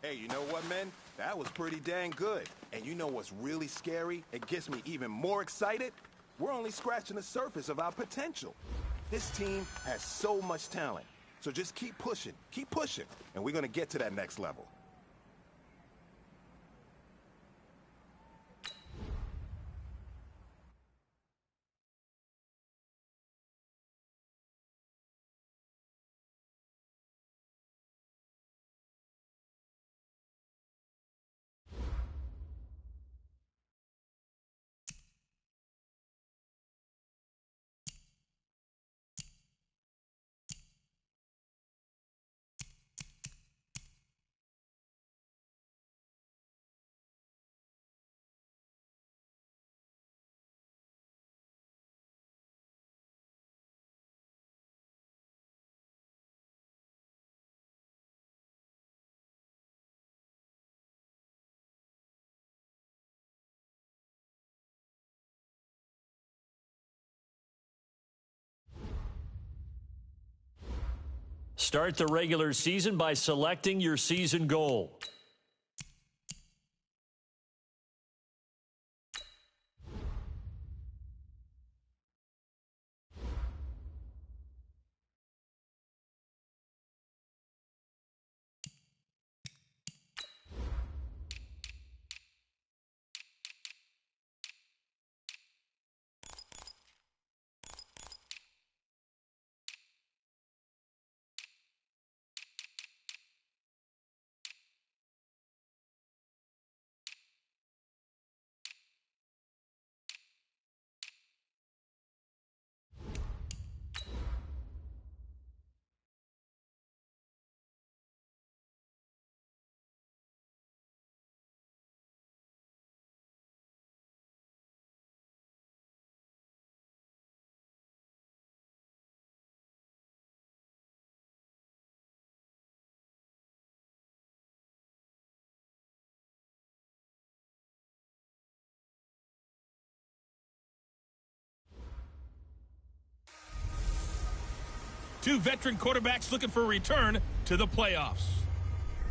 Speaker 15: Hey, you know what, man? That was pretty dang good. And you know what's really scary? It gets me even more excited? We're only scratching the surface of our potential. This team has so much talent. So just keep pushing, and we're gonna get to that next level.
Speaker 6: Start the regular season by selecting your season goal.
Speaker 5: Two veteran quarterbacks looking for a return to the playoffs.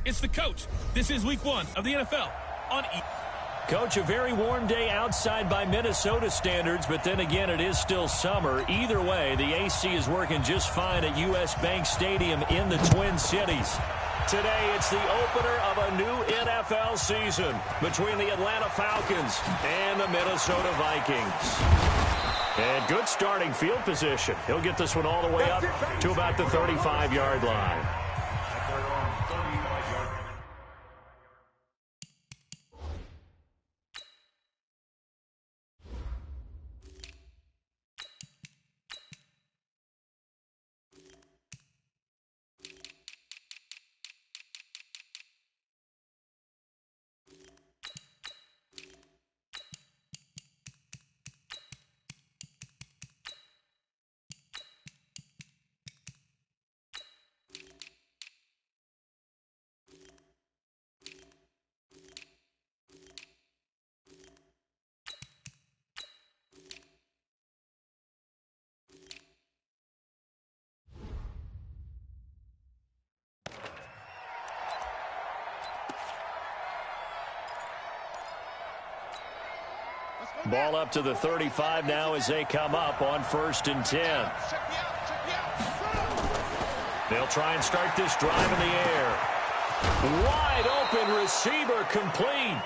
Speaker 5: It's the coach. This is week 1 of the NFL on E.
Speaker 6: Coach, a very warm day outside by Minnesota standards, but then again, it is still summer. Either way, the AC is working just fine at U.S. Bank Stadium in the Twin Cities. Today, it's the opener of a new NFL season between the Atlanta Falcons and the Minnesota Vikings. And good starting field position. He'll get this one all the way up to about the 35-yard line. Ball up to the 35 now as they come up on 1st and 10. They'll try and start this drive in the air. Wide open receiver complete.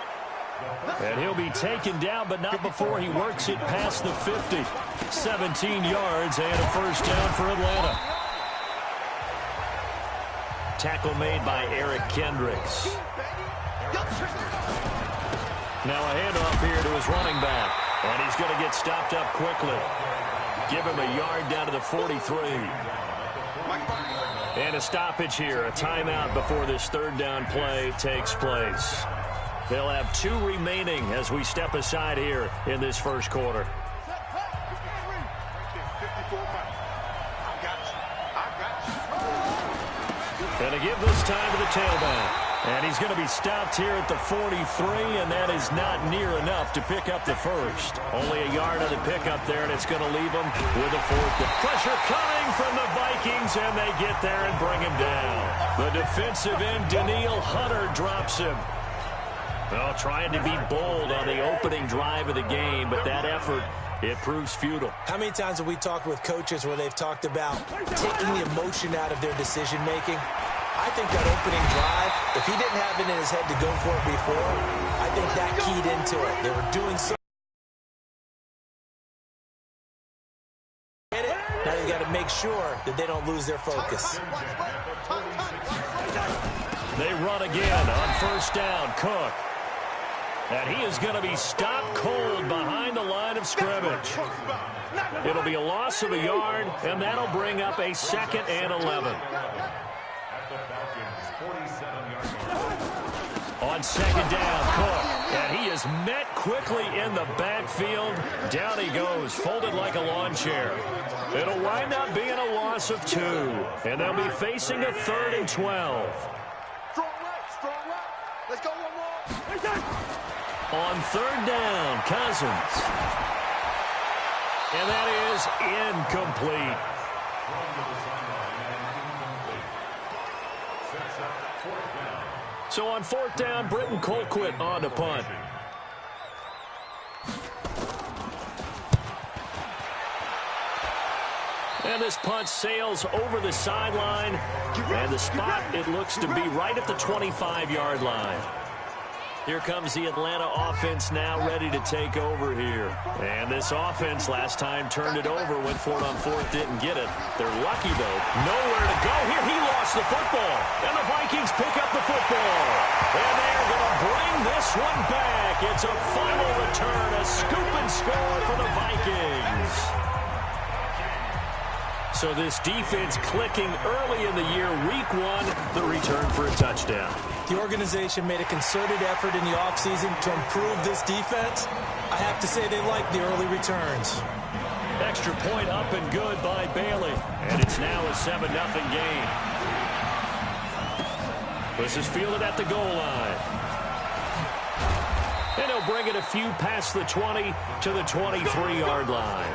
Speaker 6: And he'll be taken down, but not before he works it past the 50. 17 yards and a first down for Atlanta. Tackle made by Eric Kendricks. Now a handoff here to his running back. And he's going to get stopped up quickly. Give him a yard down to the 43. And a stoppage here. A timeout before this third down play takes place. They'll have 2 remaining as we step aside here in this first quarter. And to give this time to the tailback. And he's going to be stopped here at the 43, and that is not near enough to pick up the first. Only a yard of the pickup there, and it's going to leave him with a fourth. The pressure coming from the Vikings, and they get there and bring him down. The defensive end, Daniil Hunter, drops him. Well, trying to be bold on the opening drive of the game, but that effort, it proves futile.
Speaker 7: How many times have we talked with coaches where they've talked about taking the emotion out of their decision-making? I think that opening drive, if he didn't have it in his head to go for it before, I think that keyed into it. They were doing so. Now you got to make sure that they don't lose their focus.
Speaker 6: They run again on 1st down. Cook. And he is going to be stopped cold behind the line of scrimmage. It'll be a loss of a yard, and that'll bring up a 2nd and 11. On 2nd down, Cook. And he is met quickly in the backfield. Down he goes, folded like a lawn chair. It'll wind up being a loss of 2. And they'll be facing a 3rd and 12.
Speaker 10: Strong right. Let's go one more.
Speaker 6: On 3rd down, Cousins. And that is incomplete. So on 4th down, Britton Colquitt on to punt. And this punt sails over the sideline. And the spot, it looks to be right at the 25-yard line. Here comes the Atlanta offense now ready to take over here. And this offense last time turned it over, went for it on 4th, didn't get it. They're lucky, though. Nowhere to go here. He lost the football. And the Vikings pick up the football. And they're going to bring this one back. It's a final return, a scoop and score for the Vikings. So this defense clicking early in the year, week 1, the return for a touchdown.
Speaker 7: The organization made a concerted effort in the offseason to improve this defense. I have to say they like the early returns.
Speaker 6: Extra point up and good by Bailey. And it's now a 7-0 game. This is fielded at the goal line. And he'll bring it a few past the 20 to the 23-yard line.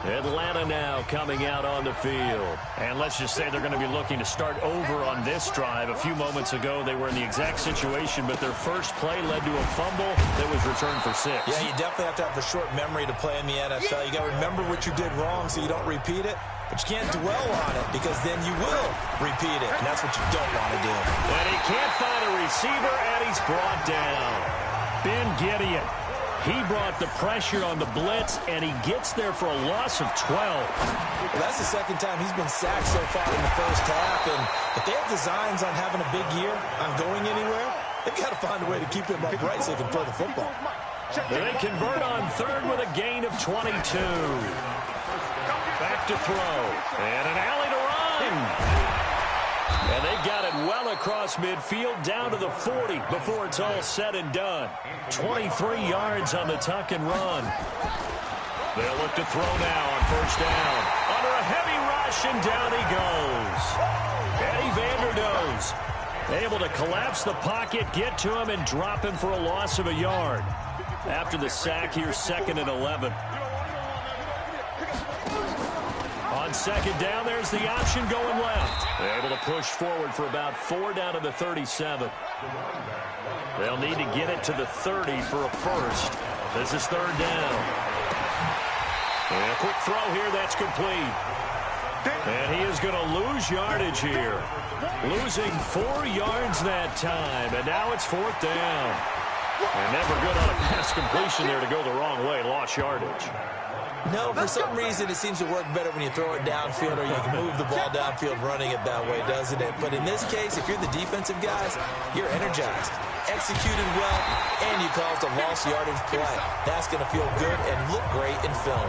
Speaker 6: Atlanta now coming out on the field.
Speaker 5: And let's just say they're going to be looking to start over on this drive. A few moments ago, they were in the exact situation, but their first play led to a fumble that was returned for 6.
Speaker 7: Yeah, you definitely have to have a short memory to play in the NFL. You got to remember what you did wrong so you don't repeat it. But you can't dwell on it because then you will repeat it, and that's what you don't want to do.
Speaker 6: And he can't find a receiver, and he's brought down. Ben Gideon. He brought the pressure on the blitz, and he gets there for a loss of 12.
Speaker 7: Well, that's the second time he's been sacked so far in the first half, and if they have designs on having a big year, on going anywhere, they've got to find a way to keep him upright so they can throw the football.
Speaker 6: They convert on third with a gain of 22. Back to throw, and an alley to run. And they've got it well across midfield down to the 40 before it's all said and done. 23 yards on the tuck and run. They'll look to throw now on first down. Under a heavy rush, and down he goes. Eddie Vanderdoes able to collapse the pocket, get to him, and drop him for a loss of a yard. After the sack, here's 2nd and 11. On second down, there's the option going left. They're able to push forward for about 4 down to the 37. They'll need to get it to the 30 for a first. This is 3rd down. And a quick throw here, that's complete. And he is going to lose yardage here. Losing 4 yards that time, and now it's 4th down. And never good on a pass completion there to go the wrong way. Lost yardage.
Speaker 7: No, for some reason it seems to work better when you throw it downfield or you can move the ball downfield running it that way, doesn't it? But in this case, if you're the defensive guys, you're energized, executed well, and you caused a lost yardage play. That's going to feel good and look great in film.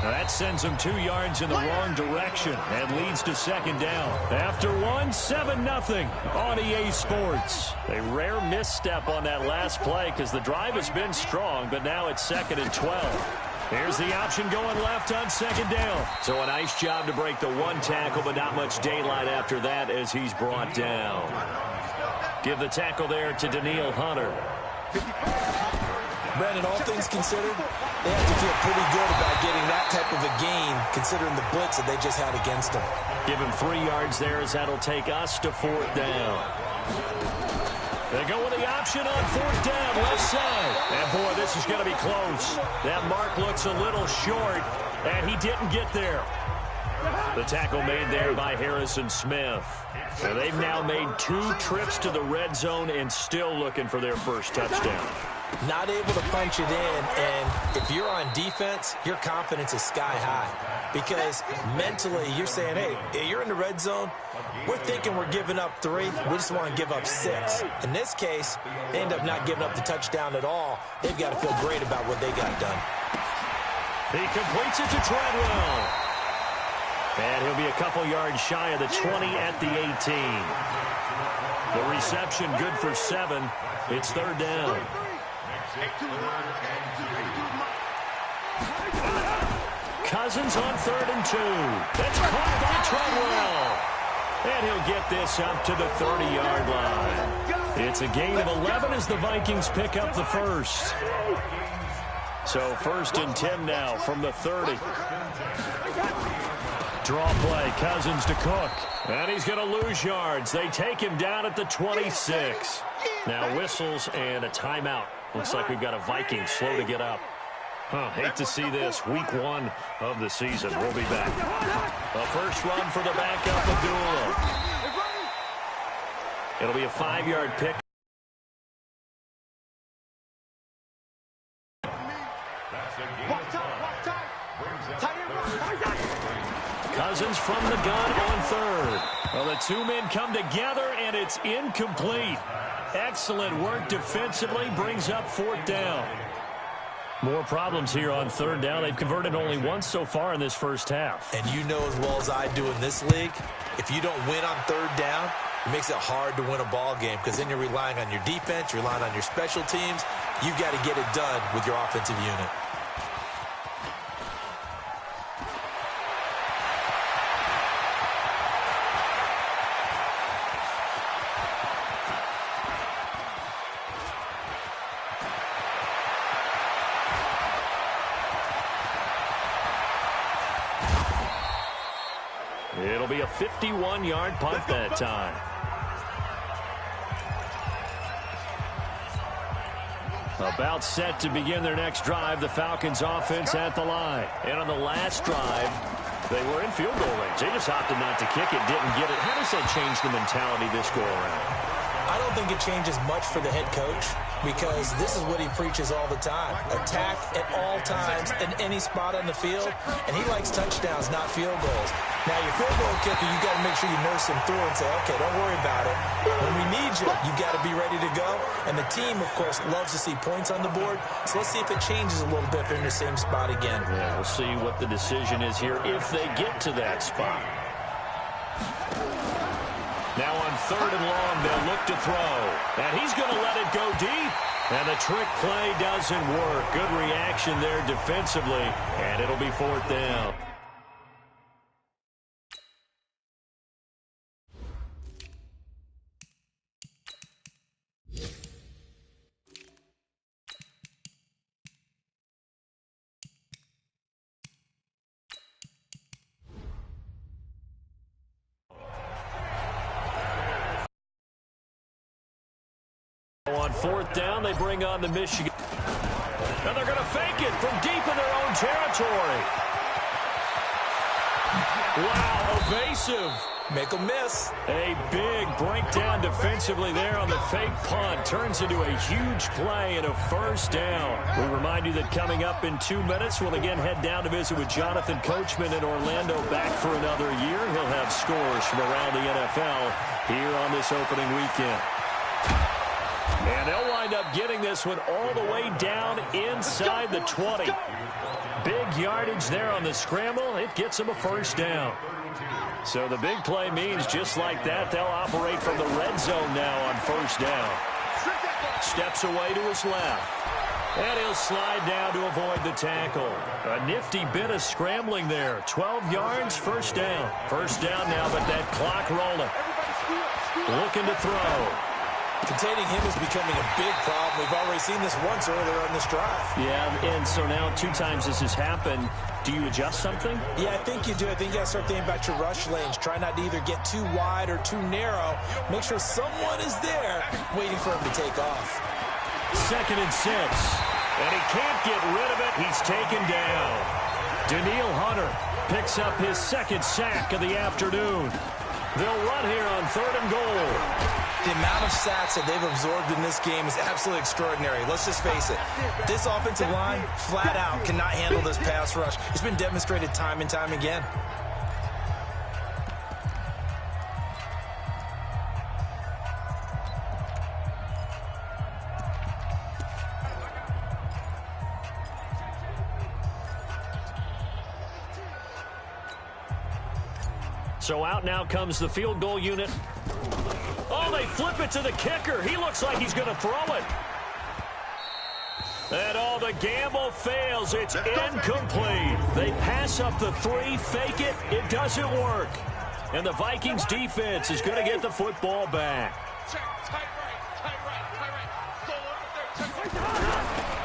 Speaker 6: Now that sends them 2 yards in the wrong direction and leads to 2nd down. After 7-0 on EA Sports. A rare misstep on that last play because the drive has been strong, but now it's 2nd and 12. Here's the option going left on 2nd down. So a nice job to break the 1 tackle, but not much daylight after that as he's brought down. Give the tackle there to Daniil Hunter.
Speaker 7: Brandon, all things considered, they have to feel pretty good about getting that type of a gain considering the blitz that they just had against them.
Speaker 6: Give him 3 yards there as that'll take us to 4th down. They go with the option on 4th down, left side. And, boy, this is going to be close. That mark looks a little short, and he didn't get there. The tackle made there by Harrison Smith. So they've now made 2 trips to the red zone and still looking for their first touchdown.
Speaker 7: Not able to punch it in, and if you're on defense, your confidence is sky high. Because mentally, you're saying, hey, you're in the red zone. We're thinking we're giving up 3. We just want to give up 6. In this case, they end up not giving up the touchdown at all. They've got to feel great about what they got done.
Speaker 6: He completes it to Treadwell. And he'll be a couple yards shy of the 20 at the 18. The reception good for 7. It's 3rd down. Cousins on 3rd and 2. That's caught by Treadwell. And he'll get this up to the 30-yard line. It's a gain of 11 as the Vikings pick up the first. So 1st and 10 now from the 30. Draw play, Cousins to Cook. And he's going to lose yards. They take him down at the 26. Now whistles and a timeout. Looks like we've got a Viking slow to get up. Hate to see this. Week 1 of the season. We'll be back. A first run for the backup, Abdullah. It'll be a 5-yard pick. Cousins from the gun on 3rd. Well, the 2 men come together, and it's incomplete. Excellent work defensively. Brings up 4th down. More problems here on 3rd down. They've converted only once so far in this first half.
Speaker 7: And you know as well as I do in this league, if you don't win on 3rd down, it makes it hard to win a ball game because then you're relying on your defense, you're relying on your special teams. You've got to get it done with your offensive unit.
Speaker 6: It'll be a 51-yard punt that time. About set to begin their next drive, the Falcons offense at the line. And on the last drive, they were in field goal range. They just opted not to kick it, didn't get it. How does that change the mentality this go around?
Speaker 7: I don't think it changes much for the head coach because this is what he preaches all the time. Attack at all times in any spot on the field, and he likes touchdowns, not field goals. Now, your field goal kicker, you got to make sure you nurse him through and say, okay, don't worry about it. When we need you, you got to be ready to go. And the team, of course, loves to see points on the board. So let's see if it changes a little bit if they're in the same spot again.
Speaker 6: Yeah, we'll see what the decision is here if they get to that spot. Now on 3rd and long, they'll look to throw. And he's going to let it go deep. And the trick play doesn't work. Good reaction there defensively. And it'll be 4th down. On 4th down, they bring on the Michigan. And they're going to fake it from deep in their own territory. Wow, evasive.
Speaker 7: Make them miss.
Speaker 6: A big breakdown defensively there on the fake punt. Turns into a huge play and a 1st down. We remind you that coming up in 2 minutes, we'll again head down to visit with Jonathan Coachman in Orlando, back for another year. He'll have scores from around the NFL here on this opening weekend. And they'll wind up getting this one all the way down inside the 20. Big yardage there on the scramble. It gets them a 1st down. So the big play means just like that, they'll operate from the red zone now on 1st down. Steps away to his left. And he'll slide down to avoid the tackle. A nifty bit of scrambling there. 12 yards, 1st down. 1st down now, but that clock rolling. Looking to throw.
Speaker 7: Containing him is becoming a big problem. We've already seen this once earlier on this drive.
Speaker 6: Yeah, and so now 2 times this has happened. Do you adjust something?
Speaker 7: Yeah, I think you do. I think you got to start thinking about your rush lanes. Try not to either get too wide or too narrow. Make sure someone is there waiting for him to take off.
Speaker 6: 2nd and 6. And he can't get rid of it. He's taken down. Daniil Hunter picks up his 2nd sack of the afternoon. They'll run here on 3rd and goal.
Speaker 7: The amount of sacks that they've absorbed in this game is absolutely extraordinary. Let's just face it. This offensive line, flat out, cannot handle this pass rush. It's been demonstrated time and time again.
Speaker 6: So out now comes the field goal unit. Oh, they flip it to the kicker. He looks like he's going to throw it. And all the gamble fails. It's incomplete. They pass up the 3, fake it. It doesn't work. And the Vikings defense is going to get the football back.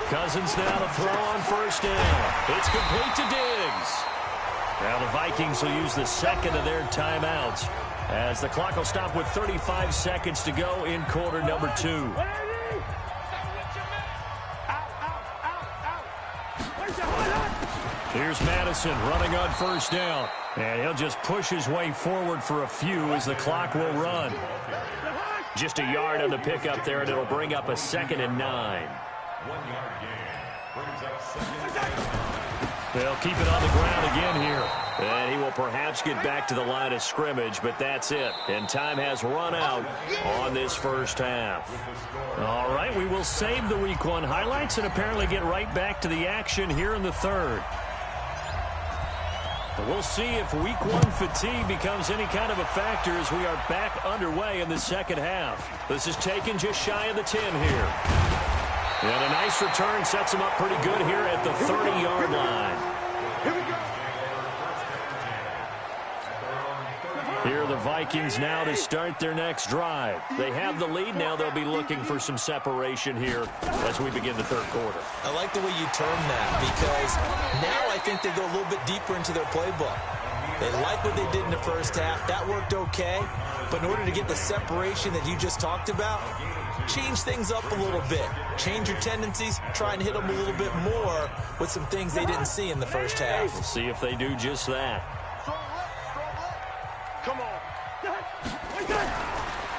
Speaker 6: Cousins now to throw on 1st down. It's complete to Diggs. Now the Vikings will use the 2nd of their timeouts as the clock will stop with 35 seconds to go in quarter number 2. Here's Madison running on 1st down. And he'll just push his way forward for a few as the clock will run. Just a yard on the pickup there, and it'll bring up a 2nd and 9.
Speaker 9: 1-yard gain. Brings up 2nd.
Speaker 6: They'll keep it on the ground again here. And he will perhaps get back to the line of scrimmage, but that's it. And time has run out on this 1st half. All right, we will save the Week 1 highlights and apparently get right back to the action here in the 3rd. But we'll see if Week 1 fatigue becomes any kind of a factor as we are back underway in the 2nd half. This is taken just shy of the 10 here. And a nice return sets him up pretty good here at the 30-yard line. Here are the Vikings now to start their next drive. They have the lead. Now they'll be looking for some separation here as we begin the 3rd quarter.
Speaker 7: I like the way you term that because now I think they go a little bit deeper into their playbook. They like what they did in the first half. That worked okay. But in order to get the separation that you just talked about, change things up a little bit. Change your tendencies. Try and hit them a little bit more with some things they didn't see in the first half.
Speaker 6: We'll see if they do just that.
Speaker 10: Come on.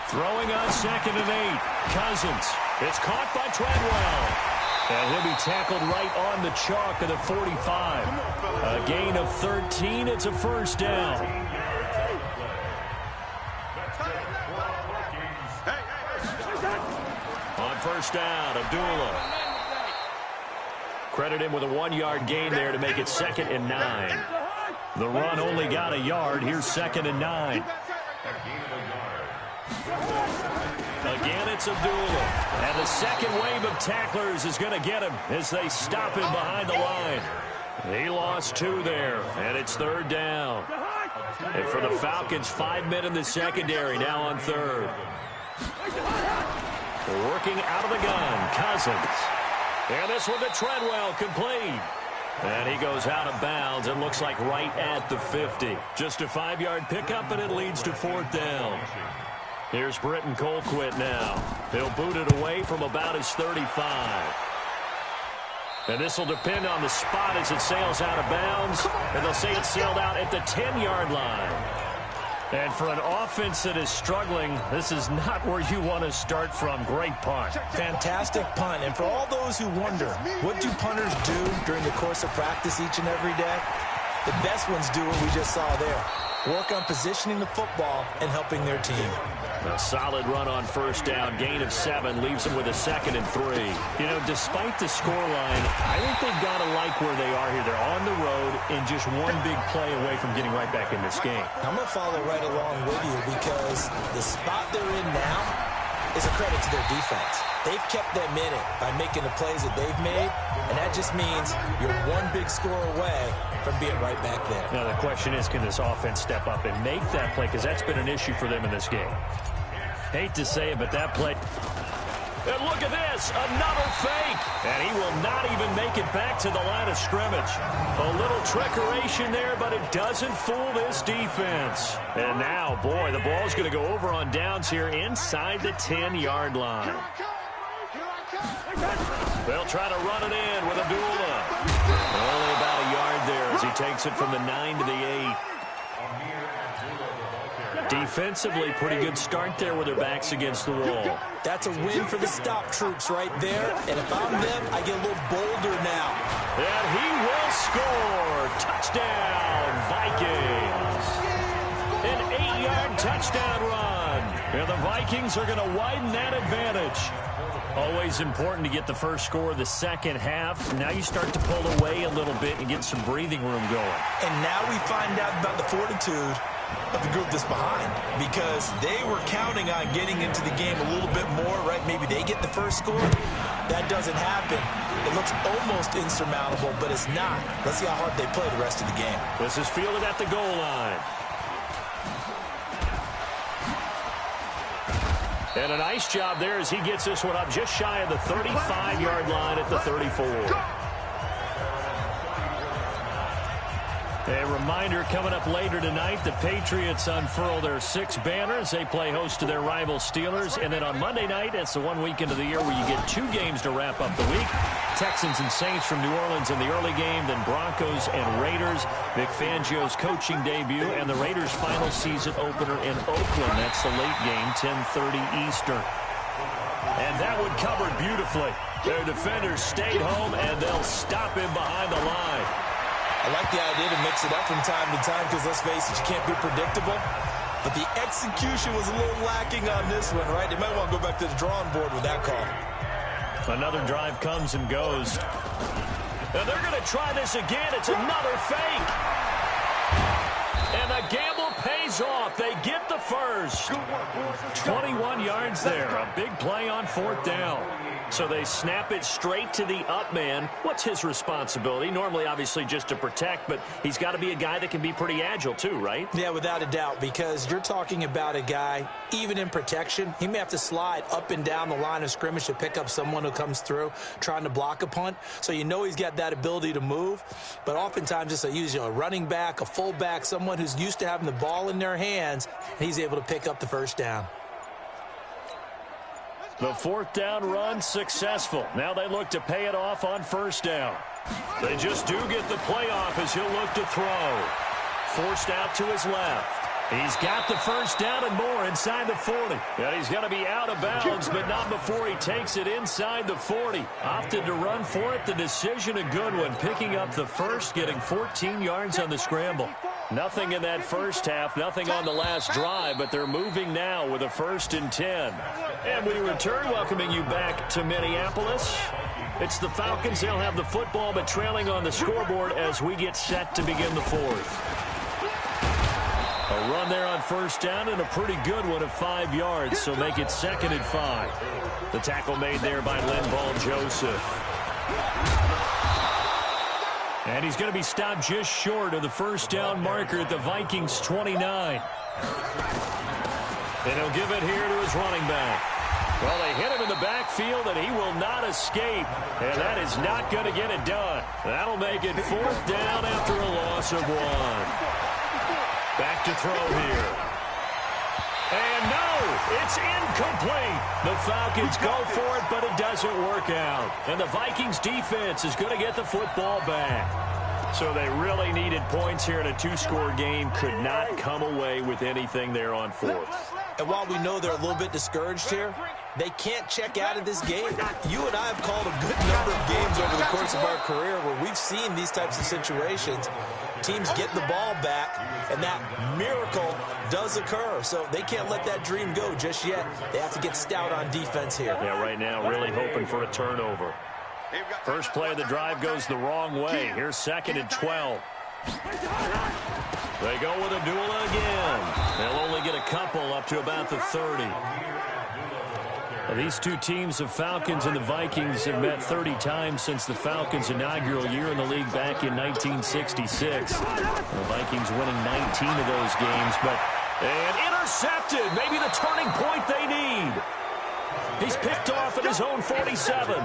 Speaker 6: Throwing on 2nd and 8. Cousins. It's caught by Treadwell. And he'll be tackled right on the chalk of the 45. A gain of 13. It's a first down. On first down, Abdullah. Credit him with a 1-yard gain there to make it 2nd and 9. The run only got a yard. Here's 2nd and 9. Again, it's Abdullah. And the second wave of tacklers is going to get him as they stop him behind the line. He lost 2 there, and it's 3rd down. And for the Falcons, 5 men in the secondary now on 3rd. Working out of the gun, Cousins. And this one to Treadwell, complete. And he goes out of bounds. It looks like right at the 50. Just a 5-yard pickup, and it leads to 4th down. Here's Britton Colquitt now. He'll boot it away from about his 35. And this will depend on the spot as it sails out of bounds. And they'll say it sailed out at the 10-yard line. And for an offense that is struggling, this is not where you want to start from. Great punt.
Speaker 7: Fantastic punt. And for all those who wonder, what do punters do during the course of practice each and every day? The best ones do what we just saw there. Work on positioning the football and helping their team.
Speaker 6: A solid run on first down. Gain of 7 leaves them with a 2nd and 3. You know, despite the scoreline, I think they've got to like where they are here. They're on the road and just one big play away from getting right back in this game.
Speaker 7: I'm going to follow right along with you because the spot they're in now is a credit to their defense. They've kept them in it by making the plays that they've made, and that just means you're one big score away from being right back there.
Speaker 6: Now, the question is, can this offense step up and make that play? Because that's been an issue for them in this game. Hate to say it, but that play... And look at this, another fake. And he will not even make it back to the line of scrimmage. A little trickeration there, but it doesn't fool this defense. And now, boy, the ball's going to go over on downs here inside the 10-yard line. They'll try to run it in with Abdullah. Only about a yard there as he takes it from the 9 to the 8. Defensively, pretty good start there with their backs against the wall.
Speaker 7: That's a win for the stop troops right there. And if I'm them, I get a little bolder now.
Speaker 6: And he will score. Touchdown, Vikings. An 8-yard touchdown run. And the Vikings are going to widen that advantage. Always important to get the first score of the second half. Now you start to pull away a little bit and get some breathing room going.
Speaker 7: And now we find out about the fortitude of the group that's behind, because they were counting on getting into the game a little bit more, right? Maybe they get the first score. That doesn't happen. It looks almost insurmountable, but it's not. Let's see how hard they play the rest of the game.
Speaker 6: This is fielded at the goal line. And a nice job there as he gets this one up just shy of the 35-yard line at the 34. A reminder coming up later tonight, the Patriots unfurl their 6 banners. They play host to their rival Steelers. And then on Monday night, it's the one weekend of the year where you get 2 games to wrap up the week. Texans and Saints from New Orleans in the early game, then Broncos and Raiders. Vic Fangio's coaching debut and the Raiders' final season opener in Oakland. That's the late game, 10:30 Eastern. And that one covered beautifully. Their defenders stayed home, and they'll stop him behind the line.
Speaker 7: I like the idea to mix it up from time to time because, let's face it, you can't be predictable. But the execution was a little lacking on this one, right? They might want to go back to the drawing board with that call.
Speaker 6: Another drive comes and goes. And they're going to try this again. It's another fake. And the gamble pays off. They get the first. 21 yards there. A big play on 4th down. So they snap it straight to the up man. What's his responsibility? Normally, obviously, just to protect, but he's got to be a guy that can be pretty agile too, right?
Speaker 7: Yeah, without a doubt, because you're talking about a guy, even in protection, he may have to slide up and down the line of scrimmage to pick up someone who comes through trying to block a punt. So you know he's got that ability to move, but oftentimes it's a running back, a fullback, someone who's used to having the ball in their hands, and he's able to pick up the first down.
Speaker 6: The 4th down run successful. Now they look to pay it off on 1st down. They just do get the playoff as he'll look to throw. Forced out to his left. He's got the 1st down and more inside the 40. And he's going to be out of bounds, but not before he takes it inside the 40. Opted to run for it. The decision a good one. Picking up the first, getting 14 yards on the scramble. Nothing in that first half, nothing on the last drive, but they're moving now with a 1st and 10. And we return, welcoming you back to Minneapolis. It's the Falcons. They'll have the football, but trailing on the scoreboard as we get set to begin the 4th. A run there on 1st down and a pretty good one of 5 yards, so make it 2nd and 5. The tackle made there by Linval Joseph. And he's going to be stopped just short of the 1st down marker at the Vikings 29. And he'll give it here to his running back. Well, they hit him in the backfield, and he will not escape. And that is not going to get it done. That'll make it 4th down after a loss of 1. Back to throw here. And no, it's incomplete. The Falcons go for it, but it doesn't work out. And the Vikings defense is going to get the football back. So they really needed points here in a 2-score game. Could not come away with anything there on 4th.
Speaker 7: And while we know they're a little bit discouraged here, they can't check out of this game. You and I have called a good number of games over the course of our career where we've seen these types of situations. Teams get the ball back, and that miracle does occur. So they can't let that dream go just yet. They have to get stout on defense here.
Speaker 6: Yeah, right now really hoping for a turnover. First play of the drive goes the wrong way. Here's 2nd and 12. They go with Abdullah again. They'll only get a couple up to about the 30. These two teams, the Falcons and the Vikings, have met 30 times since the Falcons' inaugural year in the league back in 1966. The Vikings winning 19 of those games, and intercepted. Maybe the turning point they need. He's picked off at his own 47.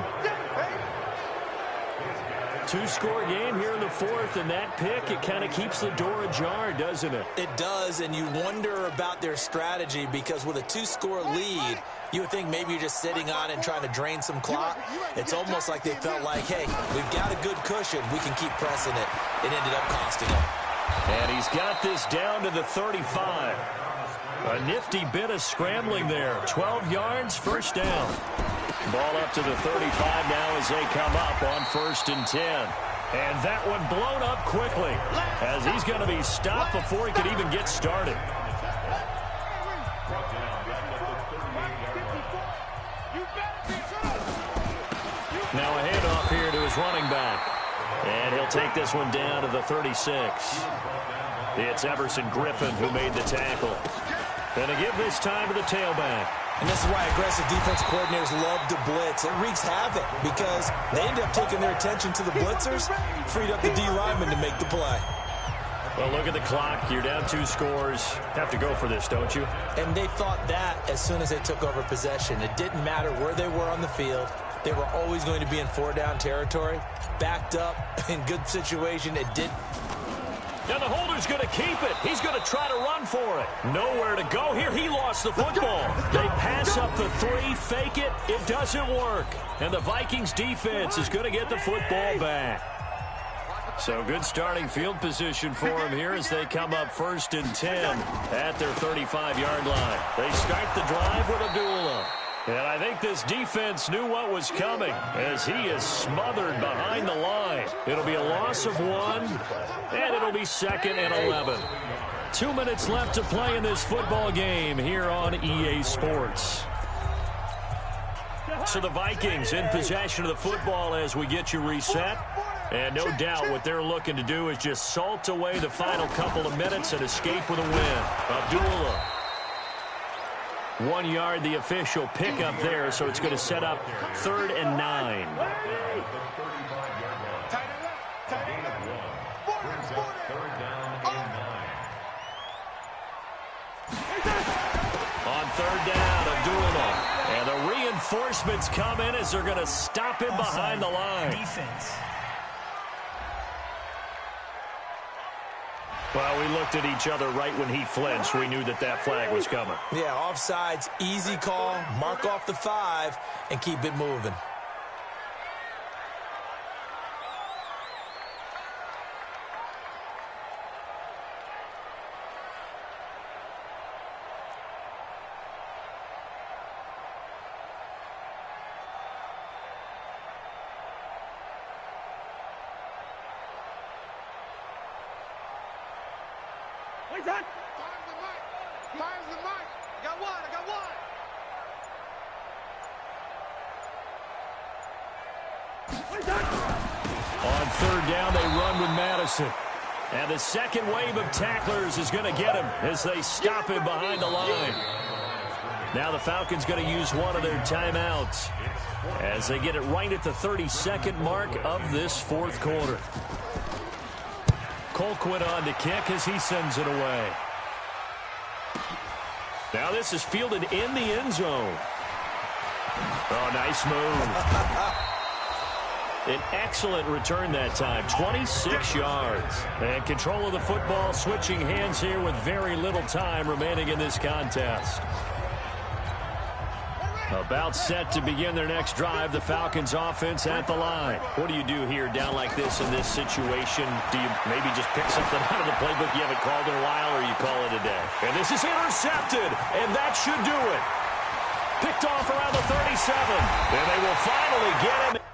Speaker 6: 2-score game here in the 4th, and that pick, it kind of keeps the door ajar, doesn't it?
Speaker 7: It does, and you wonder about their strategy because with a 2-score lead, you would think maybe you're just sitting on it and trying to drain some clock. It's almost like they felt like, hey, we've got a good cushion. We can keep pressing it. It ended up costing them.
Speaker 6: And he's got this down to the 35. A nifty bit of scrambling there. 12 yards, 1st down. Ball up to the 35 now as they come up on 1st and 10. And that one blown up quickly as he's going to be stopped before he could even get started. Now a handoff here to his running back. And he'll take this one down to the 36. It's Everson Griffin who made the tackle. And to give this time to the tailback.
Speaker 7: And this is why aggressive defense coordinators love to blitz. It wreaks havoc because they end up taking their attention to the blitzers, freed up the D lineman to make the play.
Speaker 6: Well, look at the clock. You're down 2 scores. Have to go for this, don't you?
Speaker 7: And they thought that as soon as they took over possession. It didn't matter where they were on the field. They were always going to be in 4-down territory. Backed up, in good situation. It did.
Speaker 6: Now the holder's going to keep it. He's going to try to run for it. Nowhere to go here. He lost the football. They pass up the 3, fake it. It doesn't work. And the Vikings defense is going to get the football back. So good starting field position for them here as they come up 1st and 10 at their 35-yard line. They start the drive with Abdullah. And I think this defense knew what was coming as he is smothered behind the line. It'll be a loss of 1, and it'll be 2nd and 11. 2 minutes left to play in this football game here on EA Sports. So the Vikings in possession of the football as we get you reset. And no doubt what they're looking to do is just salt away the final couple of minutes and escape with a win. Abdullah. 1 yard, the official pickup there, so it's going to set up 3rd and 9. On 3rd down, Abdullah. And the reinforcements come in as they're going to stop him behind the line.
Speaker 8: Defense.
Speaker 6: Well, we looked at each other right when he flinched. We knew that that flag was coming.
Speaker 7: Yeah, offsides, easy call. Mark off the 5 and keep it moving.
Speaker 6: On 3rd down, they run with Madison. And the second wave of tacklers is going to get him as they stop him behind the line. Now the Falcons going to use one of their timeouts as they get it right at the 32nd mark of this 4th quarter. Colquitt on to kick as he sends it away. Now this is fielded in the end zone. Oh, nice move. An excellent return that time, 26 yards. And control of the football switching hands here with very little time remaining in this contest. About set to begin their next drive, the Falcons offense at the line. What do you do here down like this in this situation? Do you maybe just pick something out of the playbook you haven't called in a while, or you call it a day? And this is intercepted, and that should do it. Picked off around the 37, and they will finally get him.